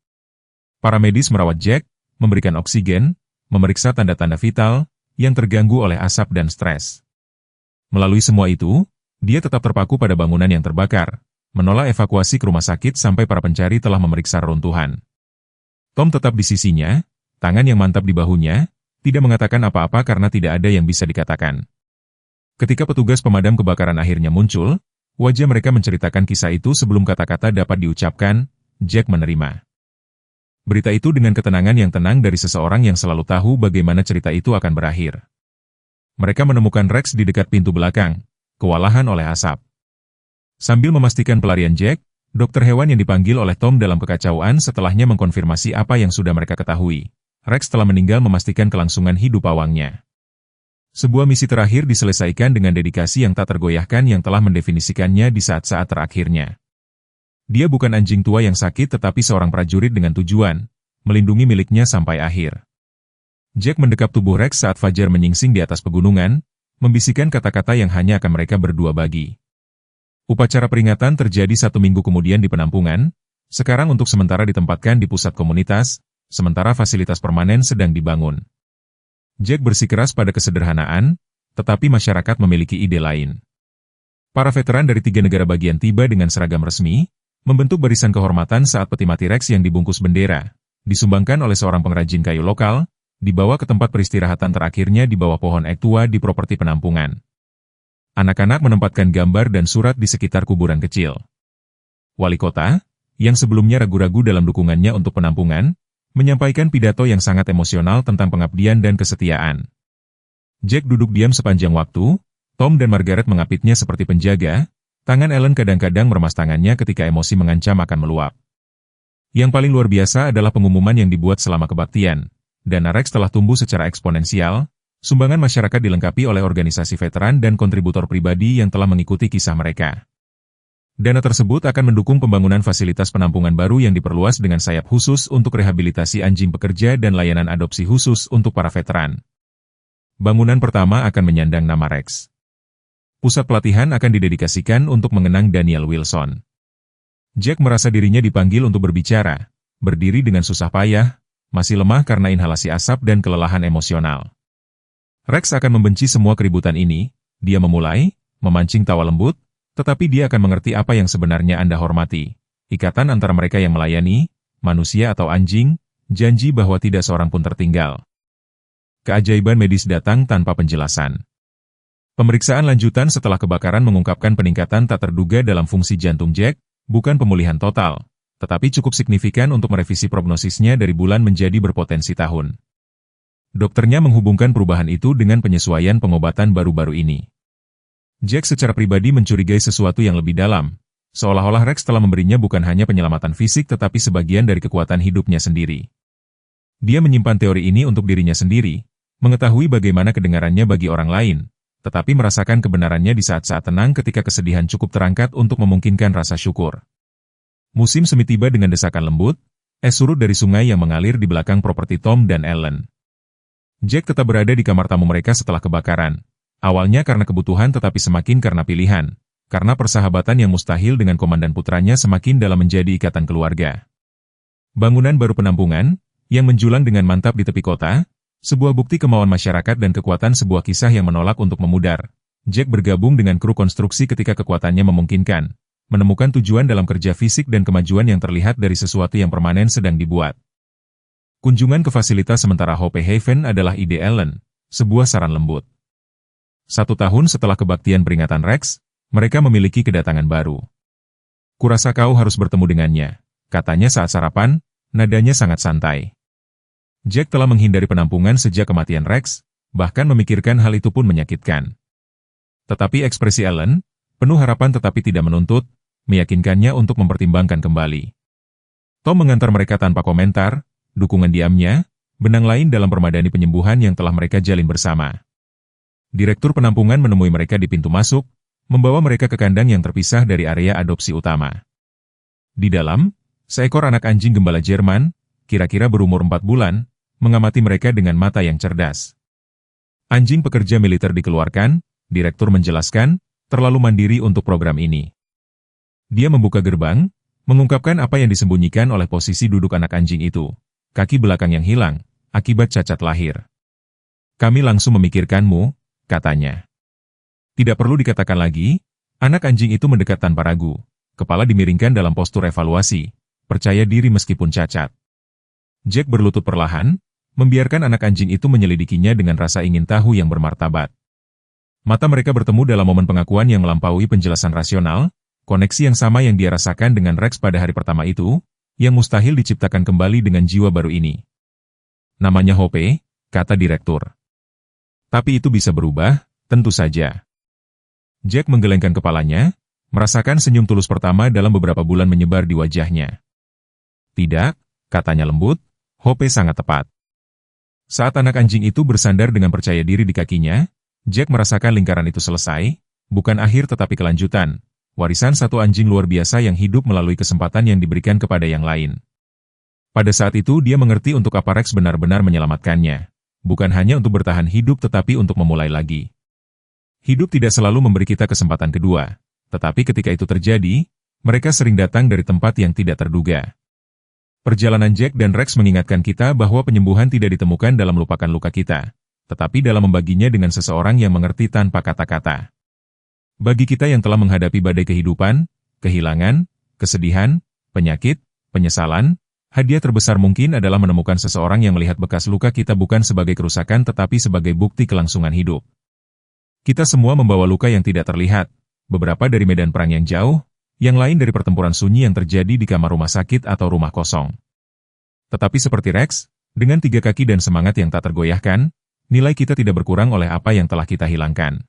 Para medis merawat Jack, memberikan oksigen, memeriksa tanda-tanda vital, yang terganggu oleh asap dan stres. Melalui semua itu, dia tetap terpaku pada bangunan yang terbakar, menolak evakuasi ke rumah sakit sampai para pencari telah memeriksa reruntuhan. Tom tetap di sisinya, tangan yang mantap di bahunya, tidak mengatakan apa-apa karena tidak ada yang bisa dikatakan. Ketika petugas pemadam kebakaran akhirnya muncul, wajah mereka menceritakan kisah itu sebelum kata-kata dapat diucapkan, Jack menerima. Berita itu dengan ketenangan yang tenang dari seseorang yang selalu tahu bagaimana cerita itu akan berakhir. Mereka menemukan Rex di dekat pintu belakang, kewalahan oleh asap. Sambil memastikan pelarian Jack, dokter hewan yang dipanggil oleh Tom dalam kekacauan setelahnya mengkonfirmasi apa yang sudah mereka ketahui. Rex telah meninggal memastikan kelangsungan hidup pawangnya. Sebuah misi terakhir diselesaikan dengan dedikasi yang tak tergoyahkan yang telah mendefinisikannya di saat-saat terakhirnya. Dia bukan anjing tua yang sakit tetapi seorang prajurit dengan tujuan, melindungi miliknya sampai akhir. Jack mendekap tubuh Rex saat fajar menyingsing di atas pegunungan, membisikkan kata-kata yang hanya akan mereka berdua bagi. Upacara peringatan terjadi 1 minggu kemudian di penampungan, sekarang untuk sementara ditempatkan di pusat komunitas, sementara fasilitas permanen sedang dibangun. Jack bersikeras pada kesederhanaan, tetapi masyarakat memiliki ide lain. Para veteran dari 3 negara bagian tiba dengan seragam resmi, membentuk barisan kehormatan saat peti mati Rex yang dibungkus bendera, disumbangkan oleh seorang pengrajin kayu lokal, dibawa ke tempat peristirahatan terakhirnya di bawah pohon ek tua di properti penampungan. Anak-anak menempatkan gambar dan surat di sekitar kuburan kecil. Wali kota, yang sebelumnya ragu-ragu dalam dukungannya untuk penampungan, menyampaikan pidato yang sangat emosional tentang pengabdian dan kesetiaan. Jack duduk diam sepanjang waktu, Tom dan Margaret mengapitnya seperti penjaga, tangan Ellen kadang-kadang meremas tangannya ketika emosi mengancam akan meluap. Yang paling luar biasa adalah pengumuman yang dibuat selama kebaktian. Dana Rex telah tumbuh secara eksponensial, sumbangan masyarakat dilengkapi oleh organisasi veteran dan kontributor pribadi yang telah mengikuti kisah mereka. Dana tersebut akan mendukung pembangunan fasilitas penampungan baru yang diperluas dengan sayap khusus untuk rehabilitasi anjing pekerja dan layanan adopsi khusus untuk para veteran. Bangunan pertama akan menyandang nama Rex. Pusat pelatihan akan didedikasikan untuk mengenang Daniel Wilson. Jack merasa dirinya dipanggil untuk berbicara, berdiri dengan susah payah, masih lemah karena inhalasi asap dan kelelahan emosional. Rex akan membenci semua keributan ini, dia memulai, memancing tawa lembut, tetapi dia akan mengerti apa yang sebenarnya Anda hormati. Ikatan antara mereka yang melayani, manusia atau anjing, janji bahwa tidak seorang pun tertinggal. Keajaiban medis datang tanpa penjelasan. Pemeriksaan lanjutan setelah kebakaran mengungkapkan peningkatan tak terduga dalam fungsi jantung Jack, bukan pemulihan total, tetapi cukup signifikan untuk merevisi prognosisnya dari bulan menjadi berpotensi tahun. Dokternya menghubungkan perubahan itu dengan penyesuaian pengobatan baru-baru ini. Jack secara pribadi mencurigai sesuatu yang lebih dalam, seolah-olah Rex telah memberinya bukan hanya penyelamatan fisik tetapi sebagian dari kekuatan hidupnya sendiri. Dia menyimpan teori ini untuk dirinya sendiri, mengetahui bagaimana kedengarannya bagi orang lain, tetapi merasakan kebenarannya di saat-saat tenang ketika kesedihan cukup terangkat untuk memungkinkan rasa syukur. Musim semi tiba dengan desakan lembut, es surut dari sungai yang mengalir di belakang properti Tom dan Ellen. Jack tetap berada di kamar tamu mereka setelah kebakaran. Awalnya karena kebutuhan tetapi semakin karena pilihan, karena persahabatan yang mustahil dengan komandan putranya semakin dalam menjadi ikatan keluarga. Bangunan baru penampungan, yang menjulang dengan mantap di tepi kota, sebuah bukti kemauan masyarakat dan kekuatan sebuah kisah yang menolak untuk memudar. Jack bergabung dengan kru konstruksi ketika kekuatannya memungkinkan, menemukan tujuan dalam kerja fisik dan kemajuan yang terlihat dari sesuatu yang permanen sedang dibuat. Kunjungan ke fasilitas sementara Hope Haven adalah ide Ellen, sebuah saran lembut. 1 tahun setelah kebaktian peringatan Rex, mereka memiliki kedatangan baru. Kurasa kau harus bertemu dengannya, katanya saat sarapan, nadanya sangat santai. Jack telah menghindari penampungan sejak kematian Rex, bahkan memikirkan hal itu pun menyakitkan. Tetapi ekspresi Ellen, penuh harapan tetapi tidak menuntut, meyakinkannya untuk mempertimbangkan kembali. Tom mengantar mereka tanpa komentar, dukungan diamnya, benang lain dalam permadani penyembuhan yang telah mereka jalin bersama. Direktur penampungan menemui mereka di pintu masuk, membawa mereka ke kandang yang terpisah dari area adopsi utama. Di dalam, seekor anak anjing gembala Jerman, kira-kira berumur 4 bulan, mengamati mereka dengan mata yang cerdas. Anjing pekerja militer dikeluarkan, direktur menjelaskan, terlalu mandiri untuk program ini. Dia membuka gerbang, mengungkapkan apa yang disembunyikan oleh posisi duduk anak anjing itu, kaki belakang yang hilang, akibat cacat lahir. Kami langsung memikirkanmu, katanya. Tidak perlu dikatakan lagi, anak anjing itu mendekat tanpa ragu, kepala dimiringkan dalam postur evaluasi, percaya diri meskipun cacat. Jack berlutut perlahan, membiarkan anak anjing itu menyelidikinya dengan rasa ingin tahu yang bermartabat. Mata mereka bertemu dalam momen pengakuan yang melampaui penjelasan rasional, koneksi yang sama yang dia rasakan dengan Rex pada hari pertama itu, yang mustahil diciptakan kembali dengan jiwa baru ini. Namanya Hope, kata direktur. Tapi itu bisa berubah, tentu saja. Jack menggelengkan kepalanya, merasakan senyum tulus pertama dalam beberapa bulan menyebar di wajahnya. Tidak, katanya lembut, Hope sangat tepat. Saat anak anjing itu bersandar dengan percaya diri di kakinya, Jack merasakan lingkaran itu selesai, bukan akhir tetapi kelanjutan, warisan satu anjing luar biasa yang hidup melalui kesempatan yang diberikan kepada yang lain. Pada saat itu dia mengerti untuk apa Rex benar-benar menyelamatkannya, bukan hanya untuk bertahan hidup tetapi untuk memulai lagi. Hidup tidak selalu memberi kita kesempatan kedua, tetapi ketika itu terjadi, mereka sering datang dari tempat yang tidak terduga. Perjalanan Jack dan Rex mengingatkan kita bahwa penyembuhan tidak ditemukan dalam melupakan luka kita, tetapi dalam membaginya dengan seseorang yang mengerti tanpa kata-kata. Bagi kita yang telah menghadapi badai kehidupan, kehilangan, kesedihan, penyakit, penyesalan, hadiah terbesar mungkin adalah menemukan seseorang yang melihat bekas luka kita bukan sebagai kerusakan tetapi sebagai bukti kelangsungan hidup. Kita semua membawa luka yang tidak terlihat, beberapa dari medan perang yang jauh, yang lain dari pertempuran sunyi yang terjadi di kamar rumah sakit atau rumah kosong. Tetapi seperti Rex, dengan 3 kaki dan semangat yang tak tergoyahkan, nilai kita tidak berkurang oleh apa yang telah kita hilangkan.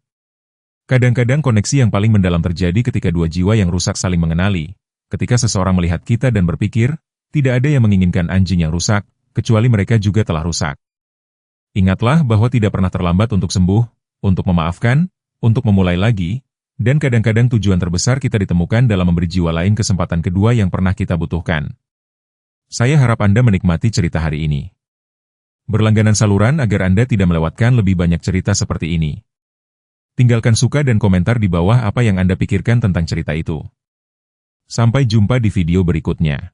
Kadang-kadang koneksi yang paling mendalam terjadi ketika 2 jiwa yang rusak saling mengenali, ketika seseorang melihat kita dan berpikir, tidak ada yang menginginkan anjing yang rusak, kecuali mereka juga telah rusak. Ingatlah bahwa tidak pernah terlambat untuk sembuh, untuk memaafkan, untuk memulai lagi, dan kadang-kadang tujuan terbesar kita ditemukan dalam memberi jiwa lain kesempatan kedua yang pernah kita butuhkan. Saya harap Anda menikmati cerita hari ini. Berlangganan saluran agar Anda tidak melewatkan lebih banyak cerita seperti ini. Tinggalkan suka dan komentar di bawah apa yang Anda pikirkan tentang cerita itu. Sampai jumpa di video berikutnya.